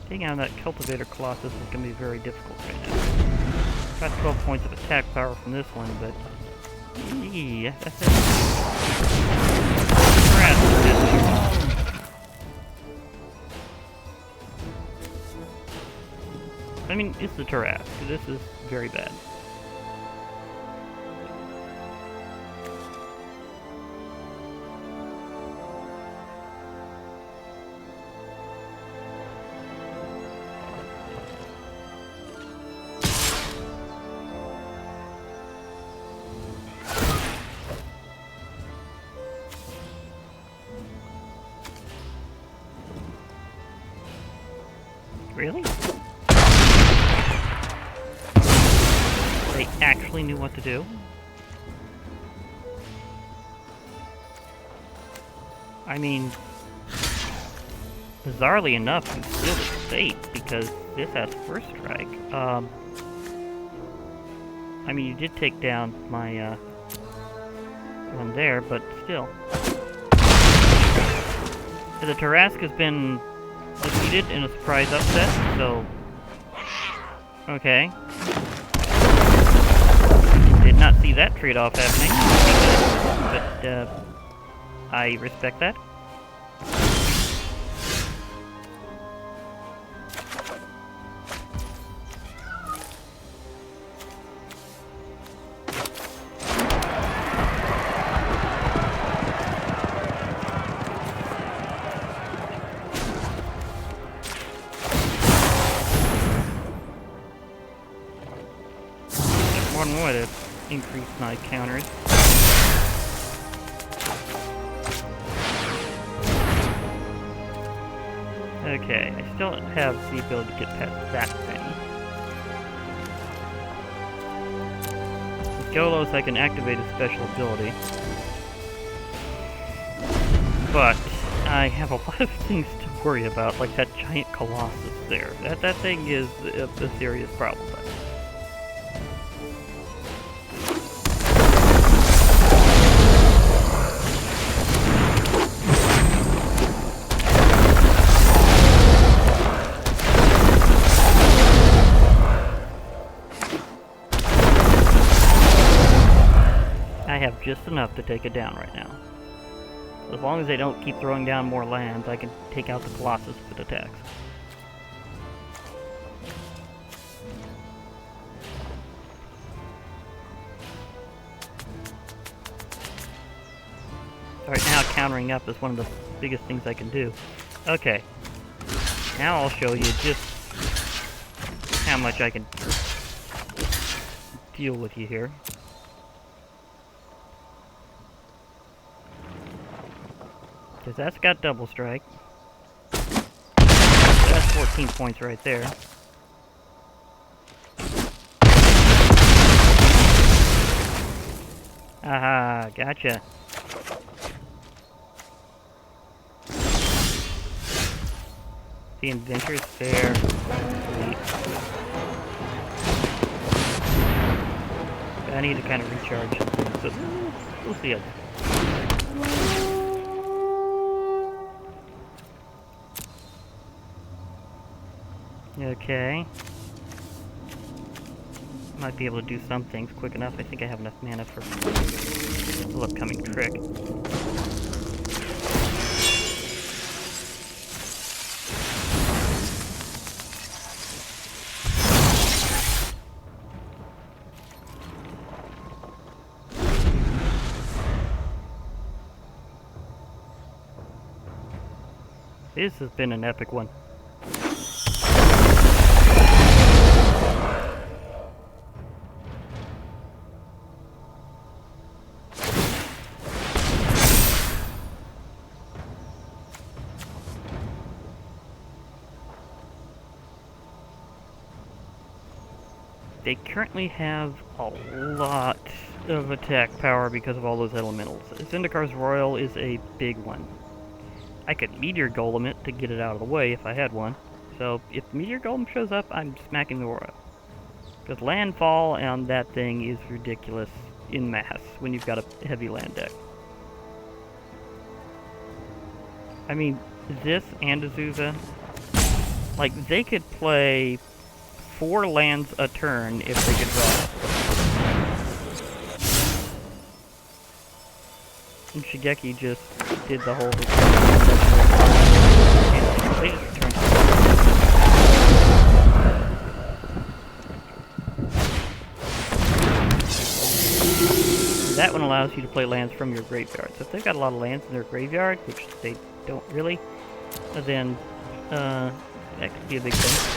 Taking out that Cultivator Colossus is going to be very difficult right now. Got 12 points of attack power from this one, but yeah, that's it. I mean, it's the Tarrasque. This is very bad. Really? They actually knew what to do? I mean, bizarrely enough, you sealed its fate because this has first strike. I mean, you did take down my one there, but still. The Tarrasque has been defeated in a surprise upset, so okay. Did not see that trade-off happening, but I respect that. One more to increase my counters. Okay, I still have the ability to get past that thing. Golos, I can activate a special ability. But I have a lot of things to worry about, like that giant Colossus there. That thing is a serious problem. I have just enough to take it down right now. As long as they don't keep throwing down more lands, I can take out the Colossus if it attacks. Right now, countering up is one of the biggest things I can do. Okay. Now I'll show you just how much I can deal with you here. Because that's got double strike. That's 14 points right there. Aha, gotcha. The Adventure's Fair. Sweet. I need to kind of recharge some things, so we'll see it. Okay. Might be able to do some things quick enough. I think I have enough mana for the upcoming trick. This has been an epic one. They currently have a lot of attack power because of all those elementals. Zyndakar's Royal is a big one. I could Meteor Golem it to get it out of the way if I had one. So if Meteor Golem shows up, I'm smacking the Royal. Because landfall on that thing is ridiculous in mass when you've got a heavy land deck. I mean, this and Azusa, like, they could play 4 lands a turn if they could draw it. And Shigeki just did the whole thing. They just turned. That one allows you to play lands from your graveyard. So if they've got a lot of lands in their graveyard, which they don't really, then that could be a big thing.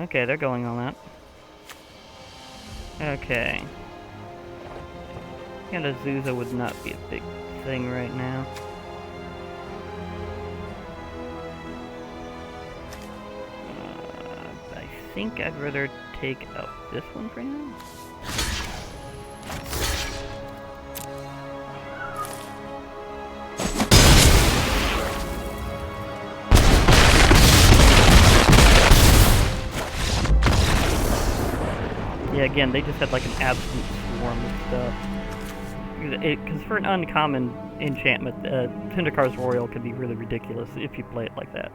Okay, they're going on that. Okay. And Azusa would not be a big thing right now. I think I'd rather take out this one for now. Yeah, again, they just had like an absolute swarm of stuff. Because for an uncommon enchantment, Zyndakar's Royal can be really ridiculous if you play it like that.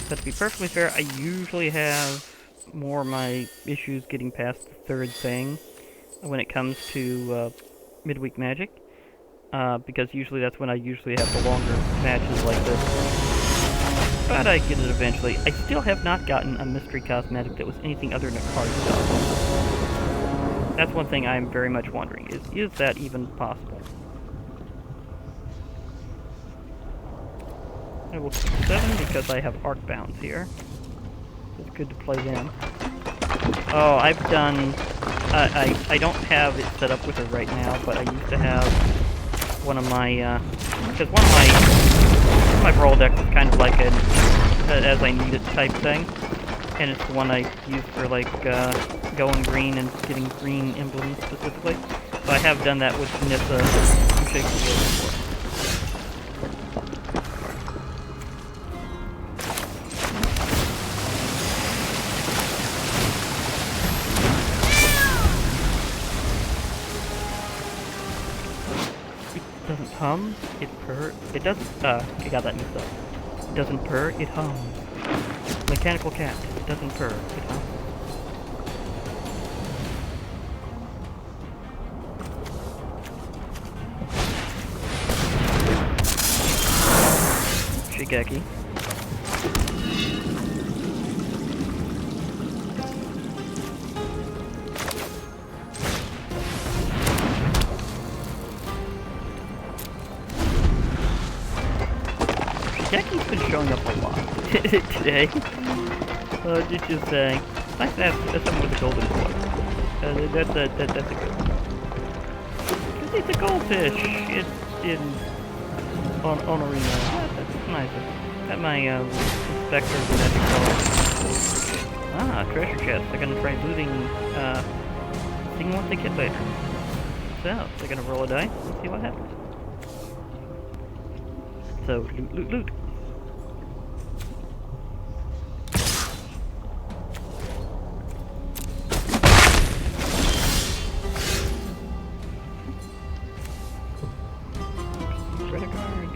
But to be perfectly fair, I usually have more of my issues getting past the third thing when it comes to midweek Magic. Because usually that's when I usually have the longer matches like this. But I get it eventually. I still have not gotten a mystery cosmetic that was anything other than a card spell. That's one thing I'm very much wondering, is that even possible? I will keep 7 because I have Arc Bounds here. It's good to play them. Oh, I've done... I don't have it set up with her right now, but I used to have one of my, because one of my brawl decks is kind of like an as I need it type thing, and it's the one I use for like going green and getting green emblems specifically. So I have done that with Nissa and Shake the Wheel before. It doesn't hum, it purr. It doesn't, I got that mixed up. It doesn't purr, it hums. Mechanical cat. It doesn't purr, it hums. Shigeki. Shigeki's been showing up a lot today. Just saying. Nice to have someone with a golden voice. That's a good one. It's a goldfish on Arena. Yeah, that's nice. Got my inspector with that color. Ah, treasure chest. They're gonna try looting thing once they get later. So they're gonna roll a dice and see what happens. So loot, loot, loot. Credit card.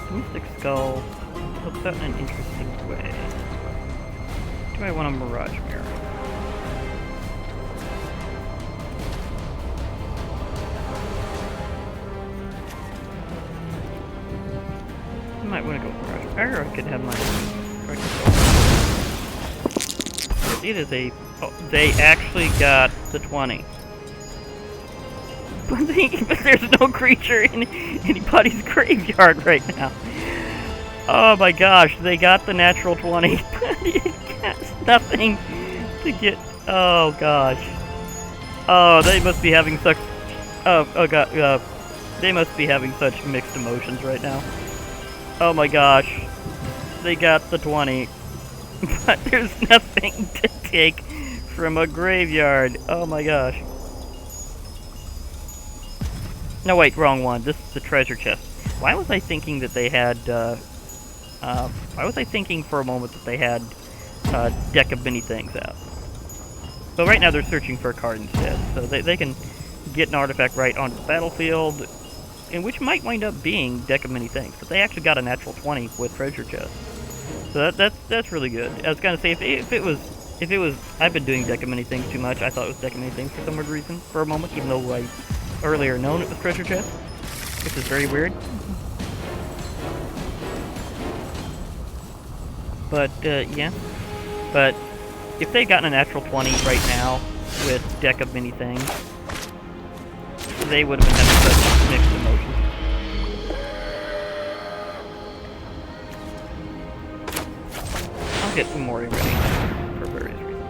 Mystic Skull looks out in an interesting way. Do I want a Mirage Mirror? I might want to go with Mirage Mirror, or I could have my It is a... Oh, they actually got the 20. But there's no creature in anybody's graveyard right now. Oh my gosh, they got the natural 20, but it has nothing to get... Oh gosh. Oh, they must be having such... Oh god, they must be having such mixed emotions right now. Oh my gosh. They got the 20. But there's nothing to take from a graveyard. Oh my gosh. No, wait, wrong one. This is the treasure chest. Why was I thinking that they had, why was I thinking for a moment that they had a deck of mini things out? So right now they're searching for a card instead. So they can get an artifact right onto the battlefield, and which might wind up being deck of many things. But they actually got a natural 20 with treasure chest. So that's really good. I was gonna say if it was I've been doing deck of many things too much. I thought it was deck of many things for some weird reason for a moment, even though I earlier known it was treasure chest, which is very weird. But yeah. But if they'd gotten a natural 20 right now with deck of many things, they would have been having such mixed emotions. I'll get some more ready for various reasons.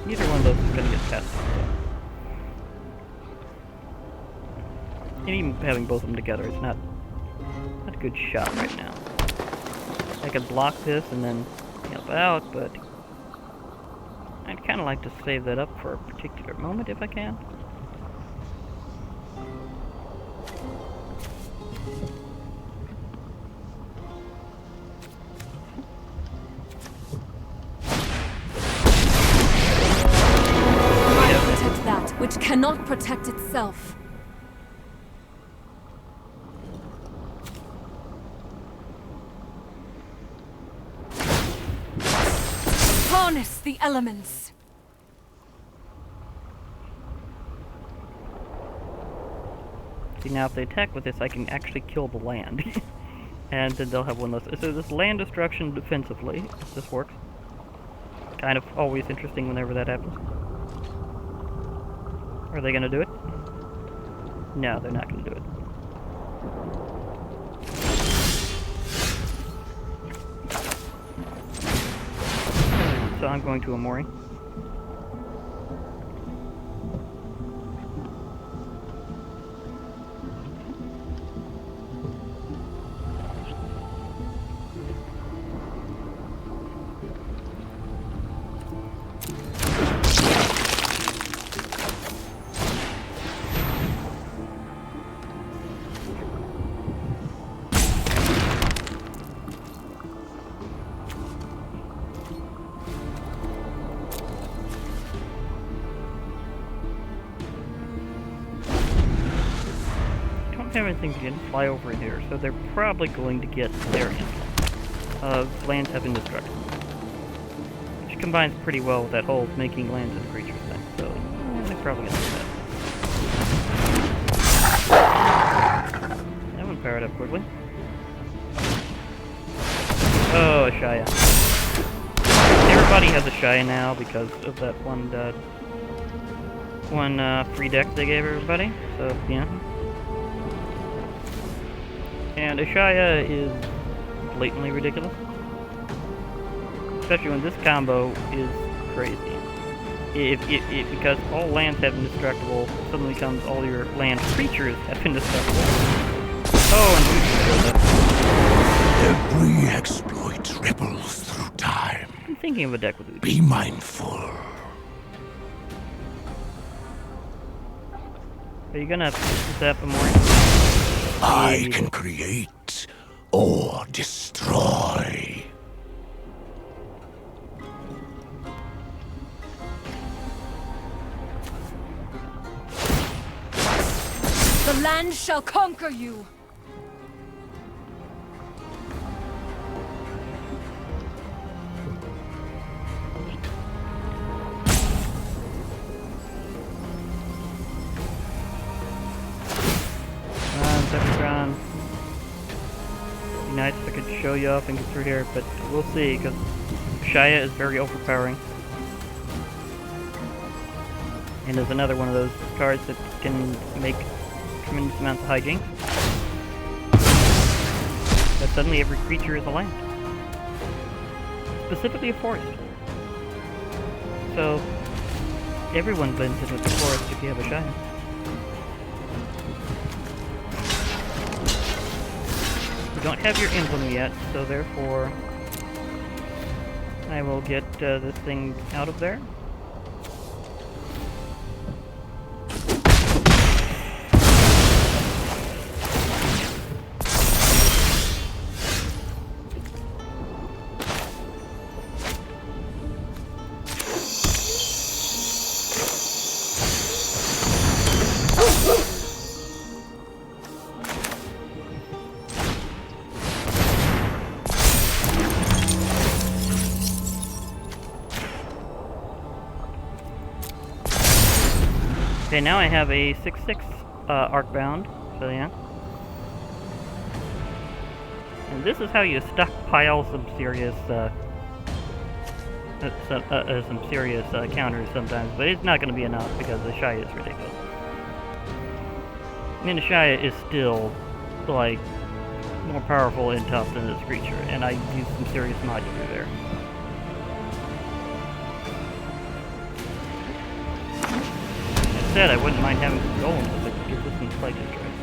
Neither one of those is going to get tested. And even having both of them together, it's not a good shot right now. I could block this and then help out, but I'd kind of like to save that up for a particular moment if I can. Protect that which cannot protect itself. Harness the elements. See, now if they attack with this, I can actually kill the land. And then they'll have one less. So this land destruction defensively, if this works. kind of always interesting whenever that happens. Are they gonna do it? No, they're not gonna do it. So I'm going to Amori. Everything can fly over here, so they're probably going to get their lands have indestructible, which combines pretty well with that whole making lands into creatures thing. So they're probably gonna do that. That one powered up quickly. Oh, a Shia. Everybody has a Shia now because of that one free deck they gave everybody. So yeah. And Ashaya is blatantly ridiculous. Especially when this combo is crazy. Because all lands have indestructible, suddenly comes all your land creatures have indestructible. Oh, and Every exploit ripples through time. I'm thinking of a deck with Uji. Be mindful. Are you gonna zap him more? I can create or destroy. The land shall conquer you! Deck-a-thon. Be nice if I could show you up and get through here, but we'll see, because Shia is very overpowering. And is another one of those cards that can make tremendous amounts of hijinks. But suddenly every creature is a land. Specifically a forest. So, everyone blends in with the forest if you have a Shia. You don't have your emblem yet, so therefore I will get this thing out of there. Okay, now I have a 6/6 Arcbound, so yeah. And this is how you stockpile some serious counters sometimes, but it's not going to be enough because the Shia is ridiculous. I mean, the Shia is still, like, more powerful and tough than this creature, and I use some serious modular there. I wouldn't mind having some golems if it gives us some slight interest.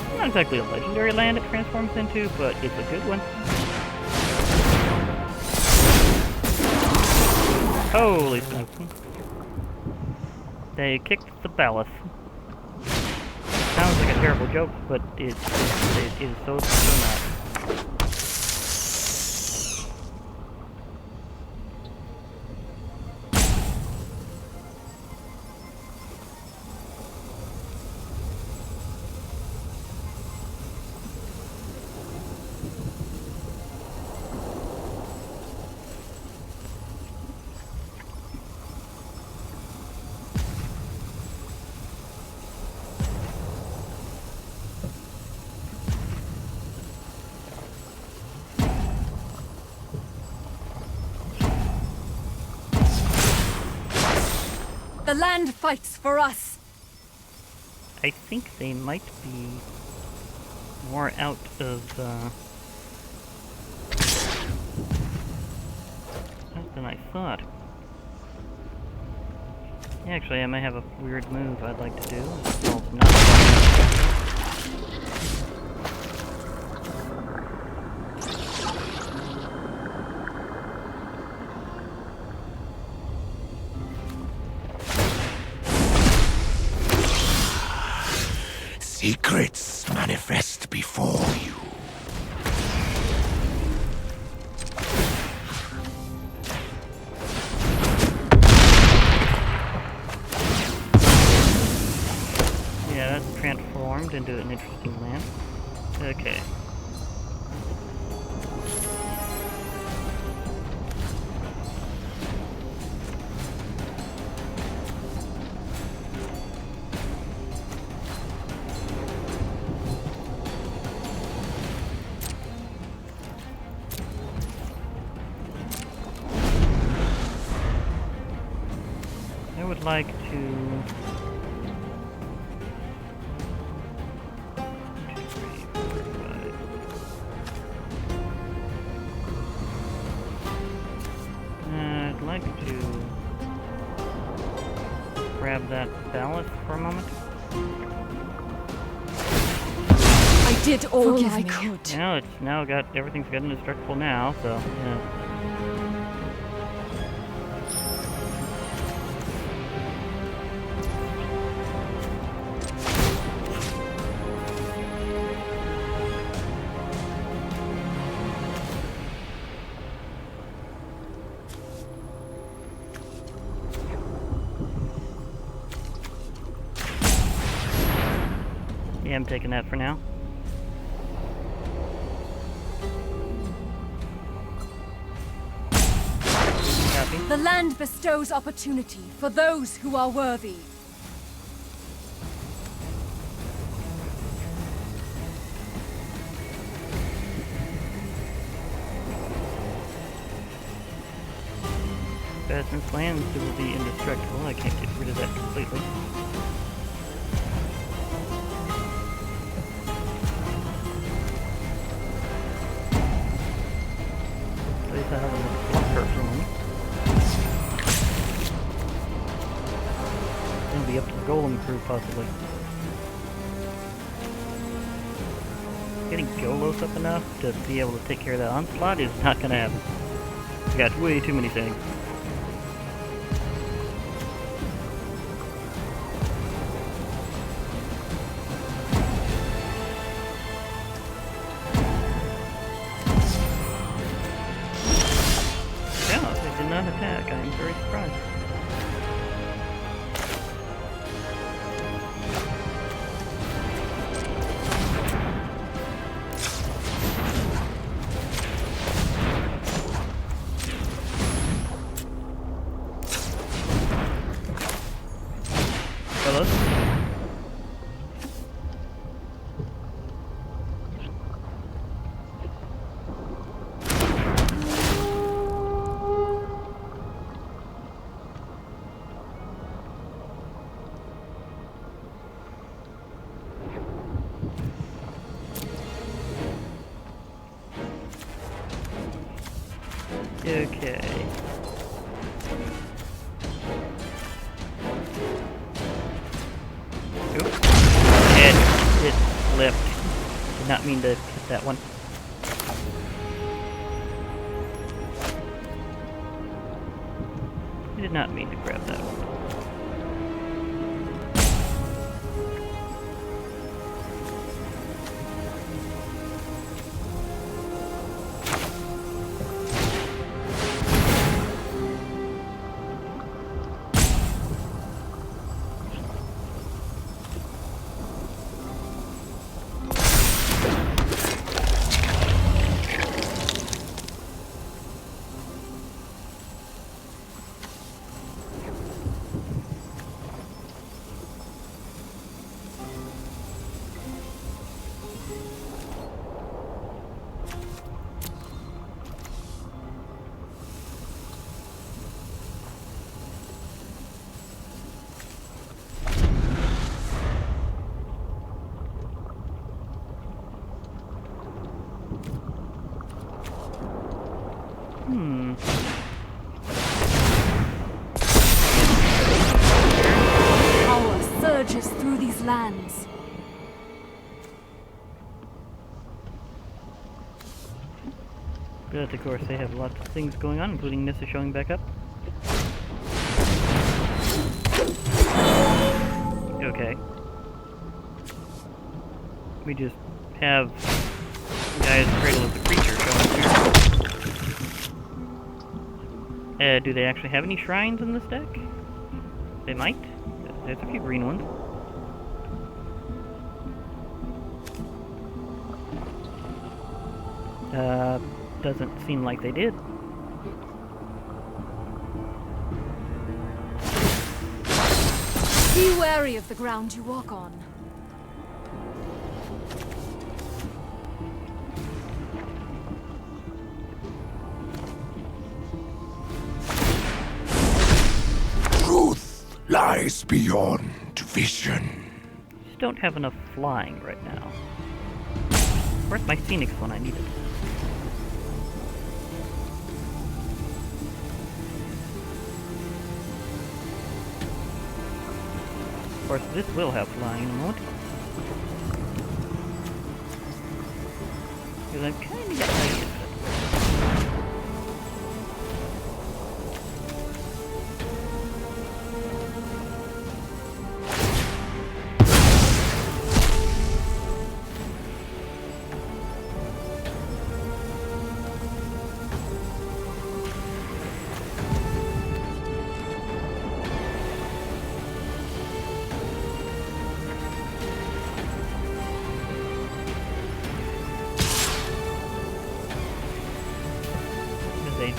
It's not exactly a legendary land it transforms into, but it's a good one. Holy smokes. They kicked the Ballast. Sounds like a terrible joke, but it is so not. The land fights for us. I think they might be more out of, than I thought. Actually, I might have a weird move I'd like to do. Well, not Secrets manifest before you. Yeah, that's transformed into an interesting land. Okay. I would like to... I'd like to grab that ballast for a moment. I did all I could. You know, it's now got, everything's got indestructible now, so, yeah. Yeah, I'm taking that for now. Copy. The land bestows opportunity for those who are worthy. But since lands will be indestructible, I can't get rid of that completely. At least I have a blocker for me. It'll be up to the Golem crew, possibly. Getting Golos up enough to be able to take care of that onslaught is not gonna happen. I got way too many things. Yeah, they did not attack. I am very surprised. Fellas? Okay. Oops. It slipped. Did not mean to hit that one. I did not mean to grab that one. hands. But of course they have lots of things going on, including Nissa showing back up. Okay. We just have guys cradle of the creature showing here. Do they actually have any shrines in this deck? They might. There's a few green ones. Doesn't seem like they did. Be wary of the ground you walk on. Truth lies beyond vision. Just don't have enough flying right now. Where's my Phoenix when I need it? Of course, this will have flying in a moment. Because I'm kind of got ideas.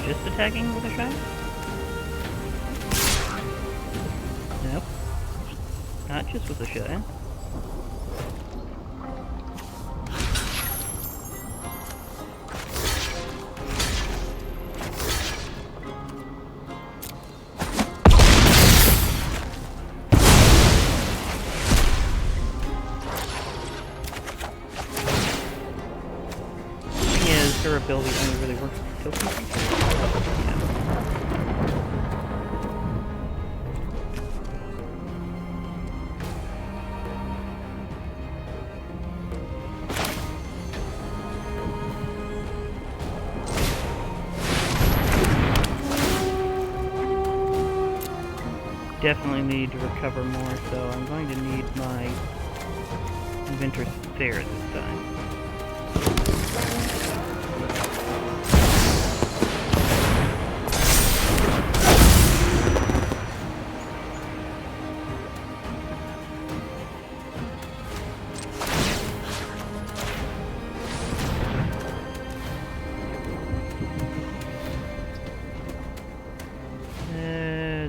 Just attacking with a shot? Nope. Not just with a shot. The thing is, her ability only really works with tokens. Definitely need to recover more, so I'm going to need my Inventor's Fair this time.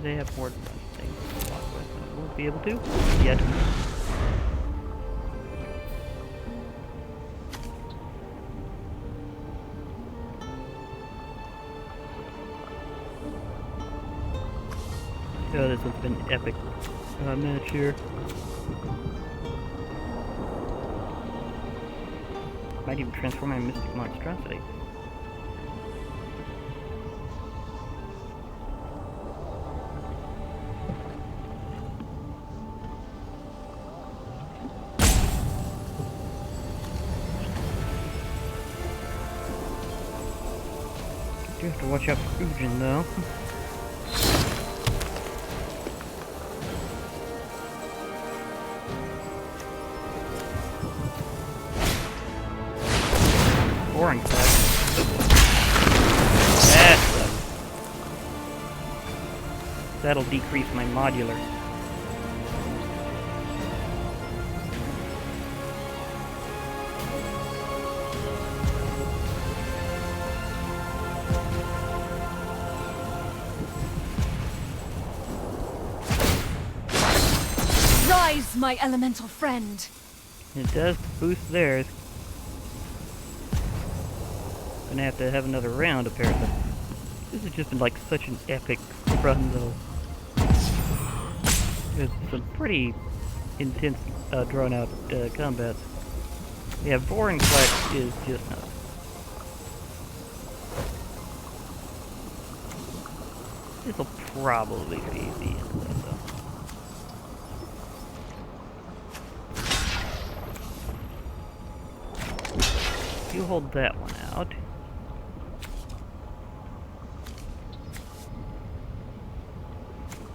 They have more things to block with. I won't be able to yet. Oh, this one's been an epic match here. Might even transform my Mystic Monstrosity. You have to watch out for Ujin, though. Boring stuff. That sucks. That'll decrease my modular. Rise, my elemental friend. It does boost theirs. Gonna have to have another round, apparently. This has just been like such an epic run, though. There's some pretty intense, drawn-out combats. Yeah, Boring Flex is just nuts. This'll probably be the end of it, though. hold that one out.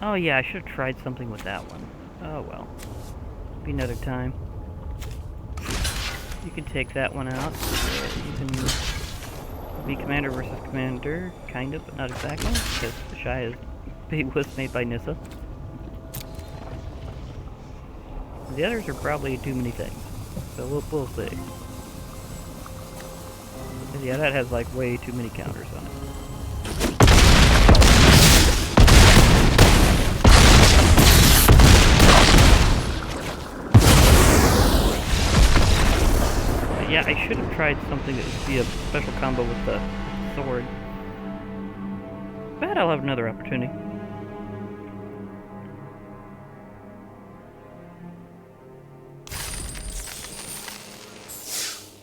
Oh yeah, I should have tried something with that one. Oh well. Be another time. You can take that one out. You can be commander versus commander, kind of, but not exactly, because the Shy was made by Nissa. The others are probably too many things, so we'll see. Yeah, that has like way too many counters on it. Yeah, I should have tried something that would be a special combo with the sword. But I'll have another opportunity.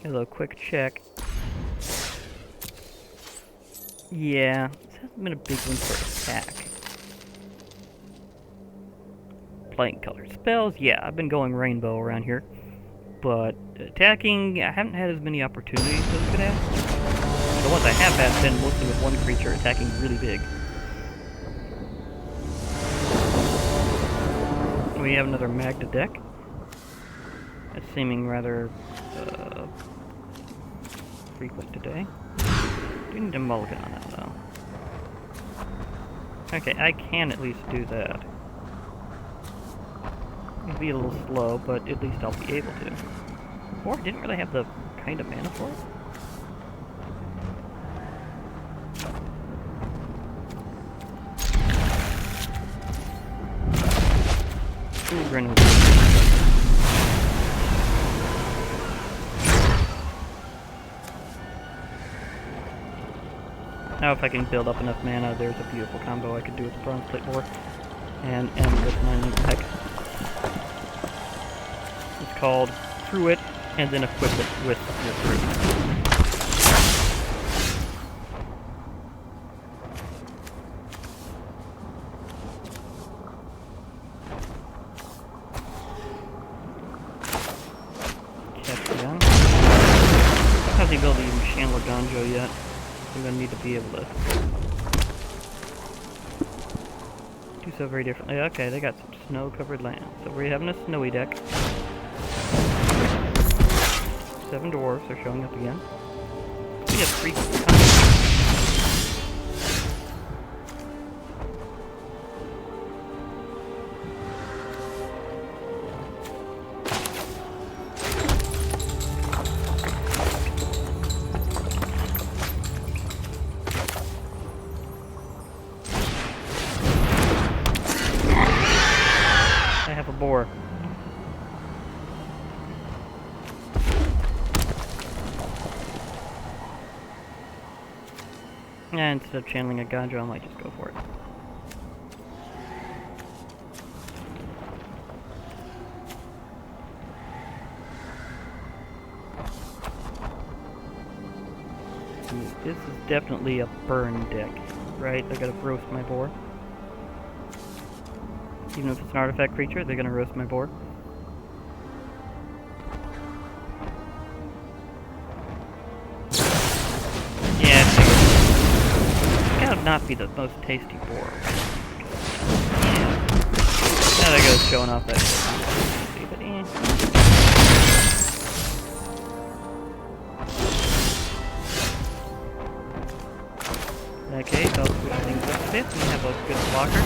A little quick check. Yeah, this hasn't been a big one for attack. Playing color spells, yeah, I've been going rainbow around here. But attacking, I haven't had as many opportunities as I could have. The ones I have had been mostly with one creature attacking really big. We have another Magda deck. It's seeming rather frequent today. Do need a mulligan on that though. Okay, I can at least do that. It'll be a little slow, but at least I'll be able to. Or I didn't really have the kind of mana for it. Ooh, Gren was now if I can build up enough mana, there's a beautiful combo I could do with the Bronze Plate War and end with my new deck. It's called Through It, and then equip it with your fruit. Catch it down. I don't have the ability to even channel Ganjo yet. I'm gonna need to be able to do so very differently. Okay, they got some snow-covered land. So we're having a snowy deck. 7 dwarves are showing up again. We have 3 I have a boar. And instead of channeling a Ganjo, I might just go for it. This is definitely a burn deck, right? They're gonna roast my boar. Even if it's an artifact creature, they're gonna roast my boar. Yeah, it's gotta not be the most tasty boar. Yeah. Now there goes showing off that. See, but In that case, I'll switch things up a bit and have a good blocker.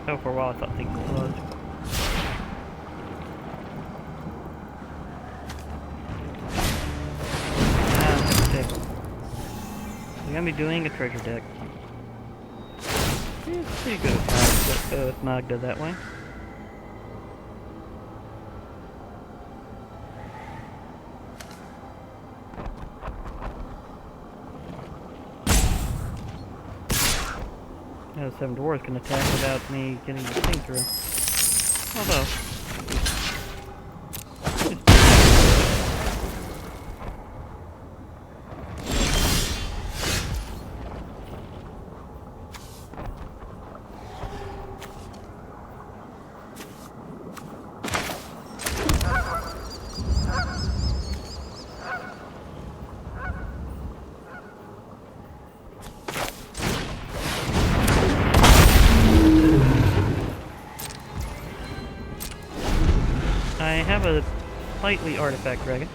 So for a while I thought things closed. We're gonna be doing a treasure deck. It's pretty good with Magda that way. Seven Dwarves can attack without me getting the thing through. Although... I have a slightly artifact dragon.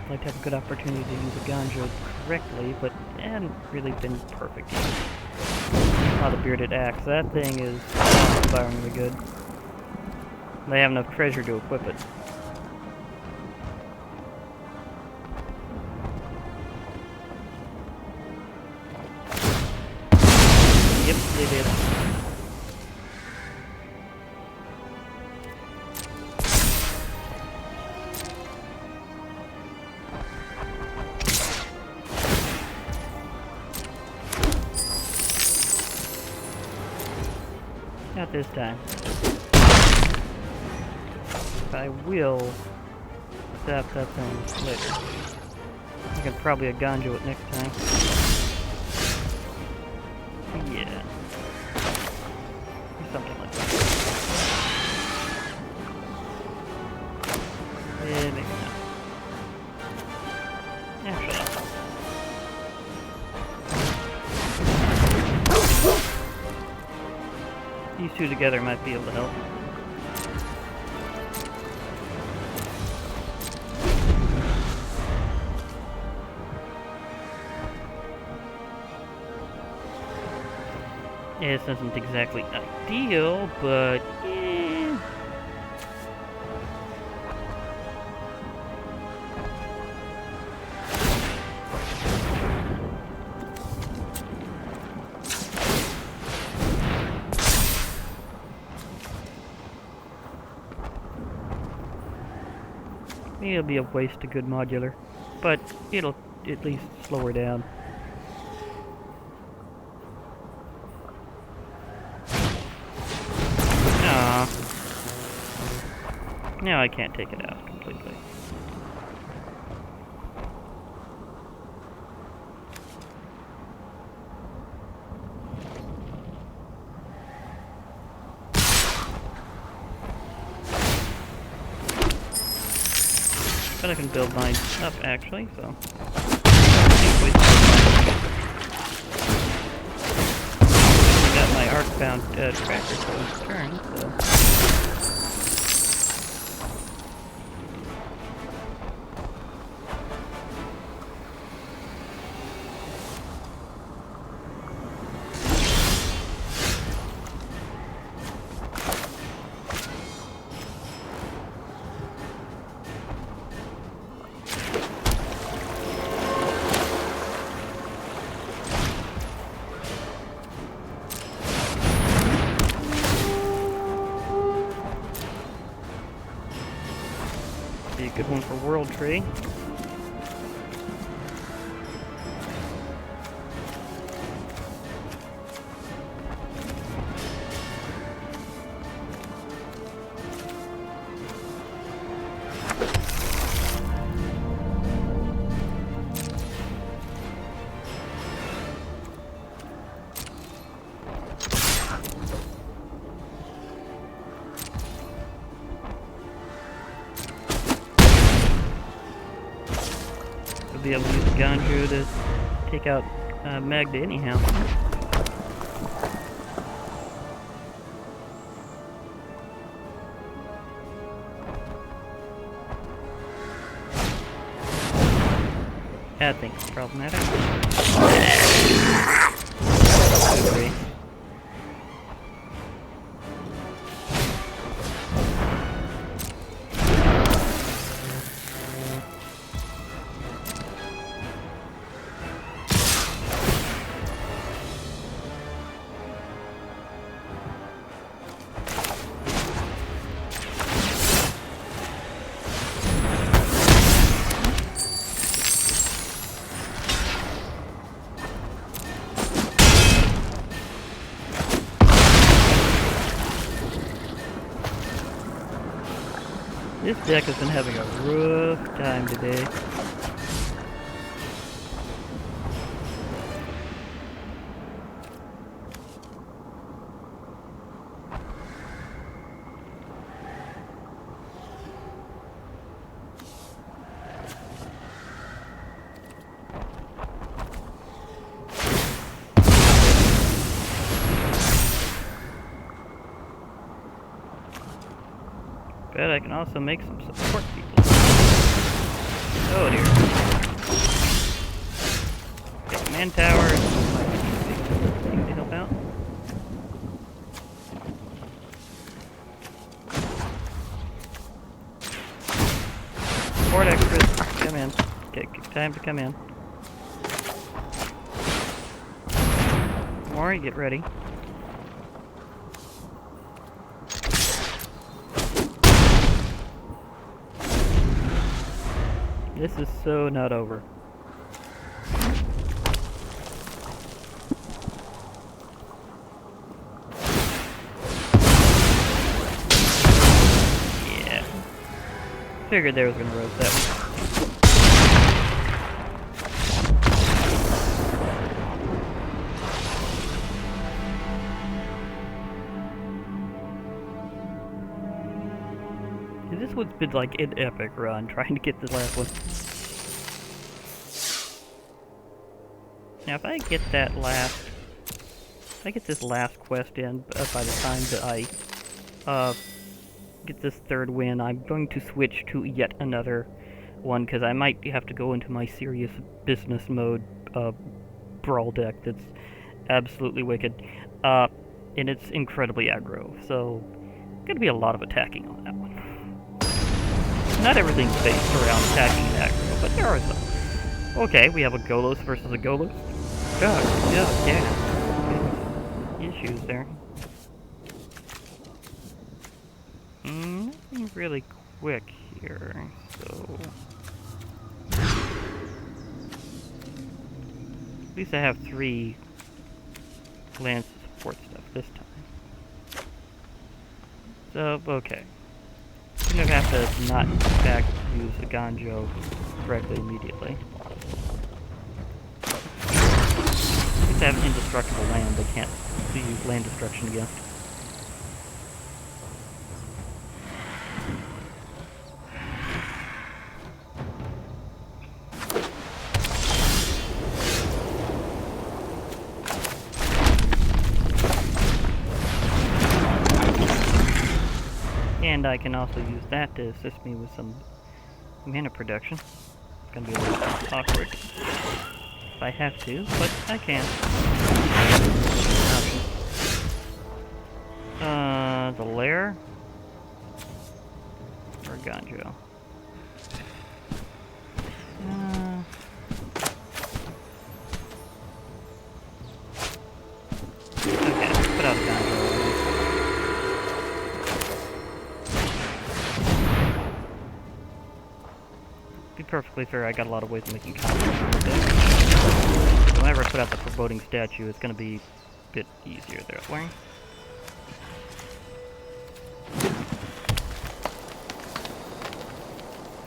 I'd like to have a good opportunity to use a Ganjo correctly, but it hadn't really been perfect yet. Oh, the Bearded Axe. That thing is awe-inspiringly good. They have enough treasure to equip it. Yep, they did. Not this time. I will zap that thing later. I can probably Ganjo it next time. Yeah. Something like that. Yeah, maybe not. Actually, these two together might be able to help. Yeah, this isn't exactly ideal, but yeah. Maybe it'll be a waste of good modular, but it'll at least slow her down. Now I can't take it out completely. But I can build mine up actually, so. I got my arc-bound tracker for each turn, so. Be a good one for World Tree. Be able to use Ganjo to take out Magda anyhow. That thing's problematic. Agree. This deck has been having a rough time today. But I can also make some support people. Oh dear. Okay, command tower. Thing to help out. Support extras, come in. Okay, time to come in. Mori, get ready. This is so not over. Yeah. Figured they was gonna roast that one. This one's been like an epic run, trying to get the last one. Now if I get that last... If I get this last quest in by the time that I get this third win, I'm going to switch to yet another one, because I might have to go into my serious business mode brawl deck that's absolutely wicked. And it's incredibly aggro, so gonna be a lot of attacking on that one. Not everything's based around attacking and aggro, but there are some. Okay, we have a Golos versus a Golos. God, yeah. Issues there. Nothing really quick here, so... At least I have 3 land support stuff this time. So, okay. I'm gonna have to not back use the Ganjo correctly immediately. If they have an indestructible land, they can't use land destruction against. And I can also use that to assist me with some mana production. It's gonna be a little awkward if I have to, but I can. The lair or Ganjo. Okay, let's put out a Ganjo. Be perfectly fair, I got a lot of ways of making combos with it. Whenever I put out the foreboding statue, it's going to be a bit easier there.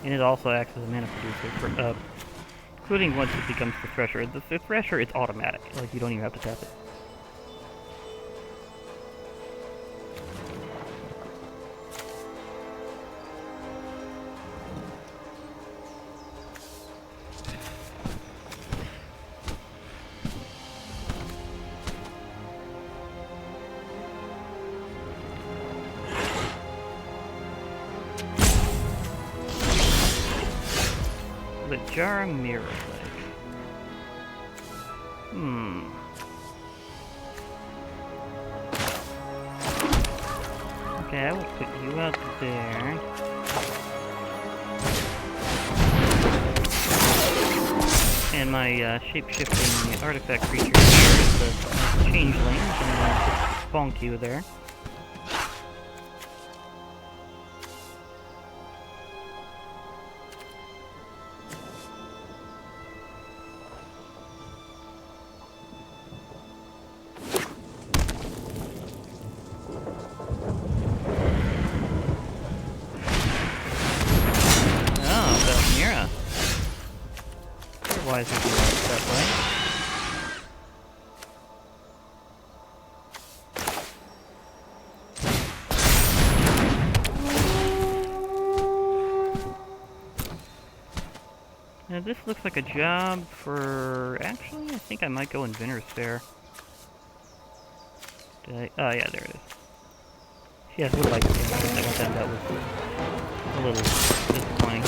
And it also acts as a mana producer, for, including once it becomes the Thresher. The Thresher, it's automatic, like you don't even have to tap it. The Jar Mirror Lake. Okay, I will put you out there. And my shape-shifting artifact creature here is the changeling, and I'm going to bonk you there. wiser to do it that way. Now this looks like a job for... Actually, I think I might go Inventor's Fair. Did I... Oh yeah, there it is. Yeah, I would like to get that one done. That was a little disappointing.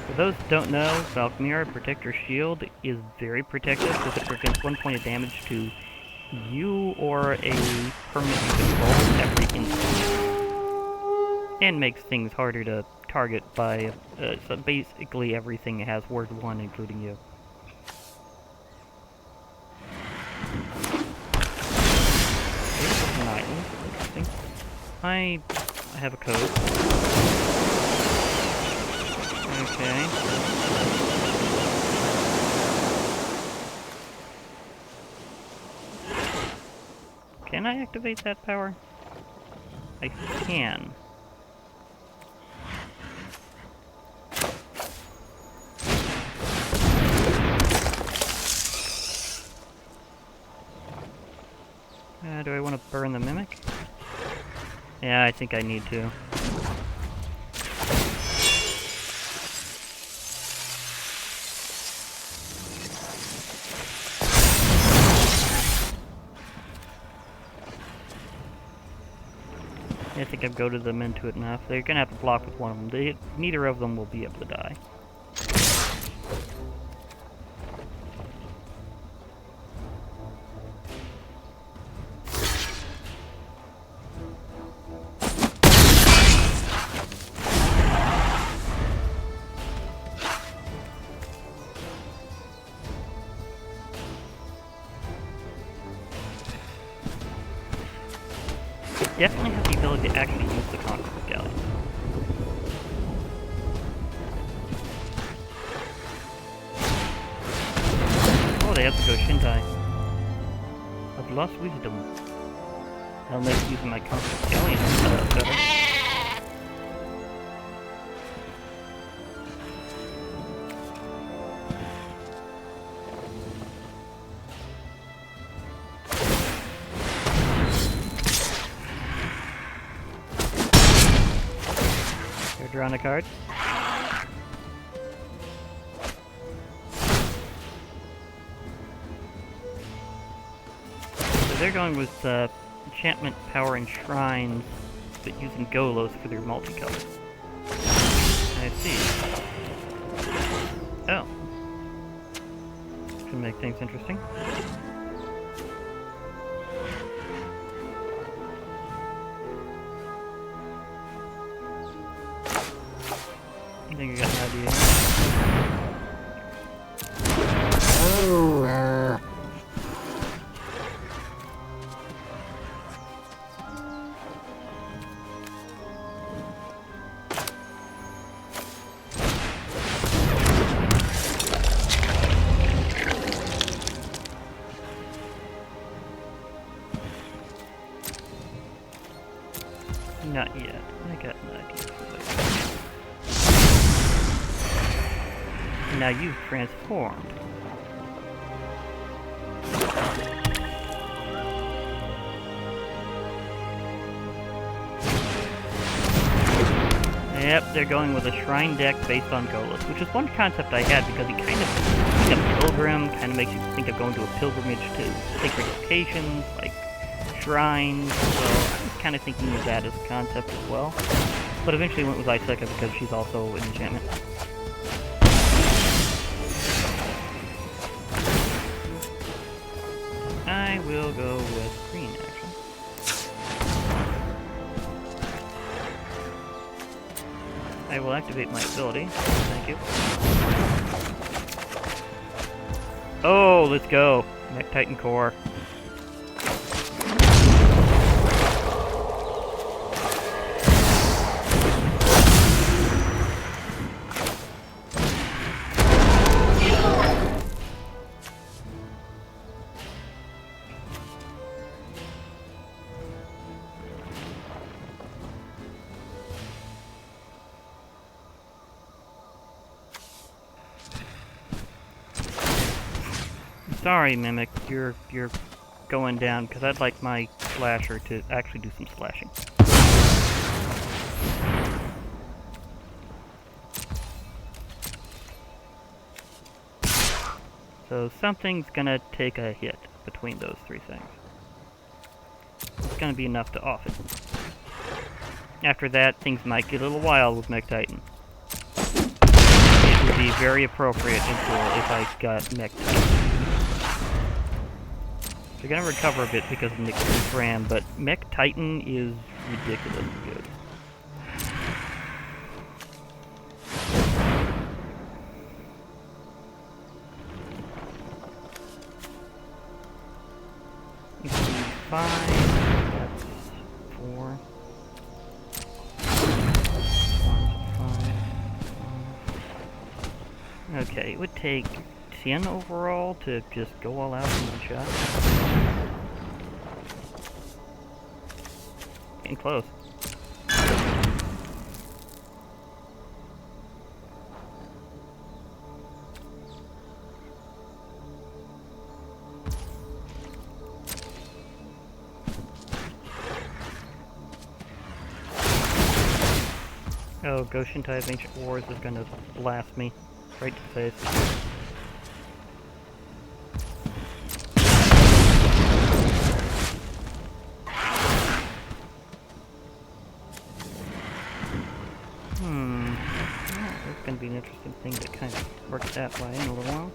For those who don't know, Valkmira Protector Shield is very protective because it prevents 1 point of damage to you or a permanent you control every instant. And makes things harder to target by, so basically everything has word 1, including you. Here's an item. Interesting. I have a code. Okay. Can I activate that power? I can. Do I want to burn the Mimic? Yeah, I think I need to. I think I've goaded them into it enough. They're gonna have to block with one of them. Neither of them will be able to die. Definitely have the ability to actually use the Conqueror's Galleon. Oh, they have to go Shintai. I've lost wisdom. That'll make using my Conqueror's Galleon better. Drawing a card. So they're going with enchantment, power, and shrines, but using Golos for their multicolor. I see. Oh. Should make things interesting. I think I got an idea. Not yet. I got an idea for that. Now you've transformed. Yep, they're going with a shrine deck based on Golos, which is one concept I had because he kind of, like a pilgrim, kind of makes you think of going to a pilgrimage to sacred locations, like shrines, so I was kind of thinking of that as a concept as well. But eventually went with Iseka because she's also an enchantment. I will go with green, actually. I will activate my ability. Thank you. Oh, let's go. Mech Titan Core. Sorry, Mimic, you're going down, because I'd like my slasher to actually do some slashing. So something's gonna take a hit between those three things. It's gonna be enough to off it. After that, things might get a little wild with Mech Titan. It would be very appropriate in Pool if I got Mech Titan. They're gonna recover a bit because of Nick's Ram, but Mech Titan is ridiculously good. Five, that's 4. Okay, it would take 10 overall to just go all out in one shot. Getting close. Oh, Goshintai of Ancient Wars is gonna blast me right to the face. Well, that's gonna be an interesting thing to kind of work that way in a little while.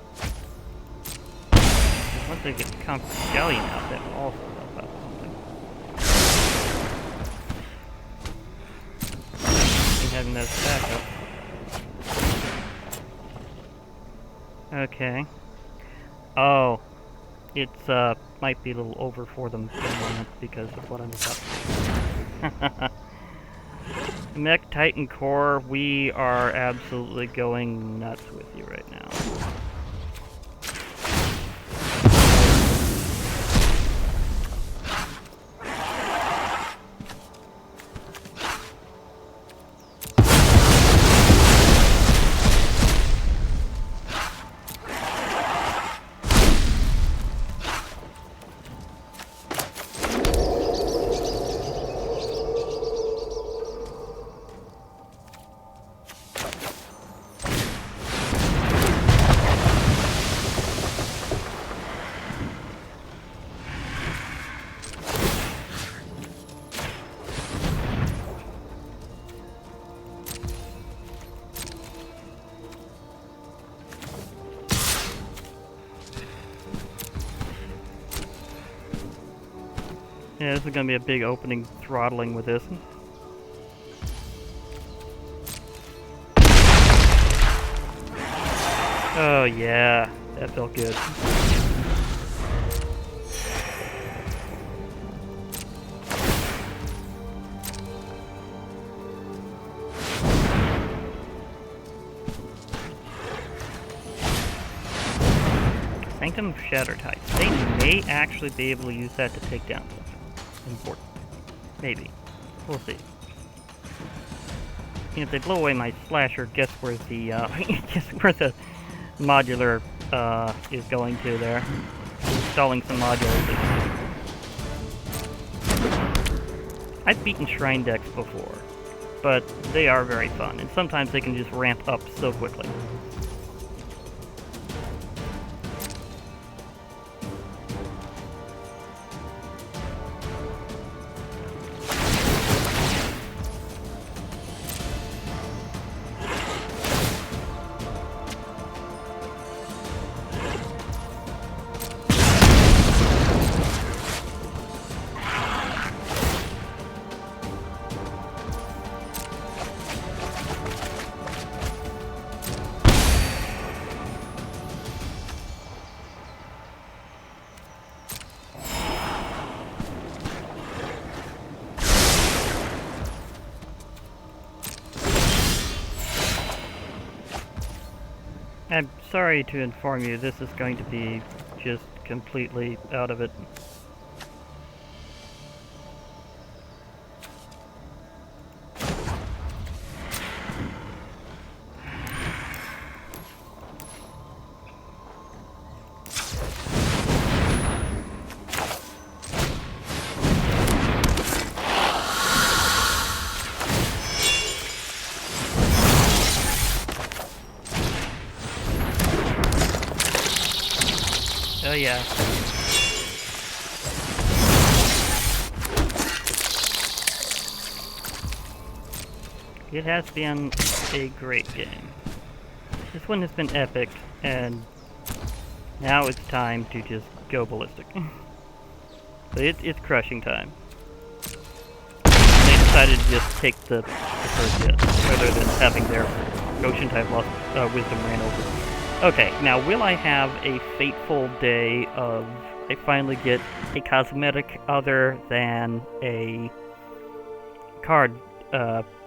Once I get the Conqueror Stallion out, that will also help out something. Having that backup. Okay. Oh, it's might be a little over for them for a moment because of what I'm about to do. Mech Titan Core, we are absolutely going nuts with you right now. Yeah, this is gonna be a big opening throttling with this. Oh yeah, that felt good. Sanctum of Shattered Heights. They may actually be able to use that to take down something important. Maybe. We'll see. And if they blow away my slasher, guess where the modular is going to there. Installing some modules. I've beaten shrine decks before, but they are very fun, and sometimes they can just ramp up so quickly. I'm sorry to inform you, this is going to be just completely out of it. yeah. It has been a great game. This one has been epic, and now it's time to just go ballistic. So it's crushing time. They decided to just take the first hit, rather than having their Goshen type lost wisdom ran over. Okay, now will I have a fateful day of I finally get a cosmetic other than a card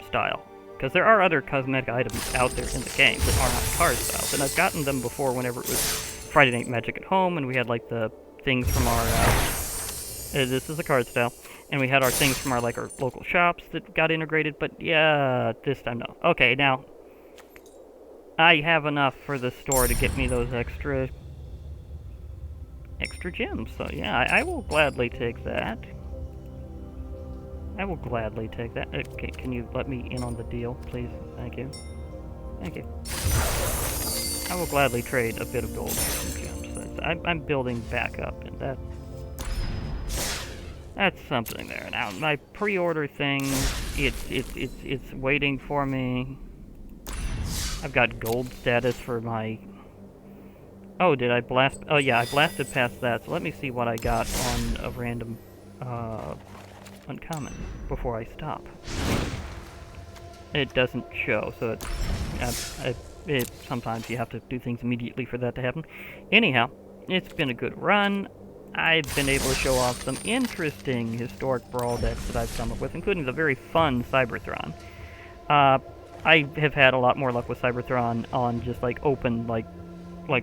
style? Because there are other cosmetic items out there in the game that are not card styles, and I've gotten them before whenever it was Friday Night Magic at home, and we had like the things from our this is a card style, and we had our things from our our local shops that got integrated. But yeah, this time no. Okay, now I have enough for the store to get me those extra gems. So yeah, I will gladly take that. I will gladly take that. Okay, can you let me in on the deal, please? Thank you. Thank you. I will gladly trade a bit of gold for some gems. I'm building back up, and that's something there. Now my pre-order thing, it's waiting for me. I've got gold status for my. Oh, did I blast? Oh yeah, I blasted past that. So let me see what I got on a random uncommon before I stop. It doesn't show, so sometimes you have to do things immediately for that to happen. Anyhow, it's been a good run. I've been able to show off some interesting Historic Brawl decks that I've come up with, including the very fun Cyberthron. I have had a lot more luck with Cyberthron on just open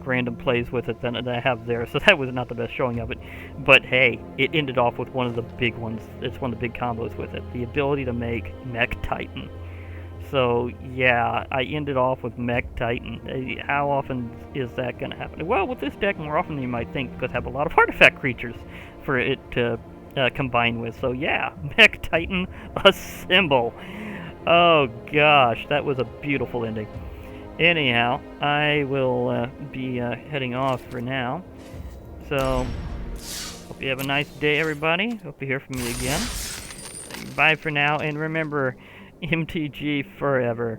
random plays with it than I have there, so that was not the best showing of it. But hey, it ended off with one of the big ones. It's one of the big combos with it. The ability to make Mech Titan. So yeah, I ended off with Mech Titan. How often is that going to happen? Well, with this deck, more often than you might think, because I have a lot of artifact creatures for it to combine with. So yeah, Mech Titan assemble. Oh gosh, that was a beautiful ending. Anyhow, I will be heading off for now. So, hope you have a nice day, everybody. Hope you hear from me again. Bye for now, and remember, MTG forever.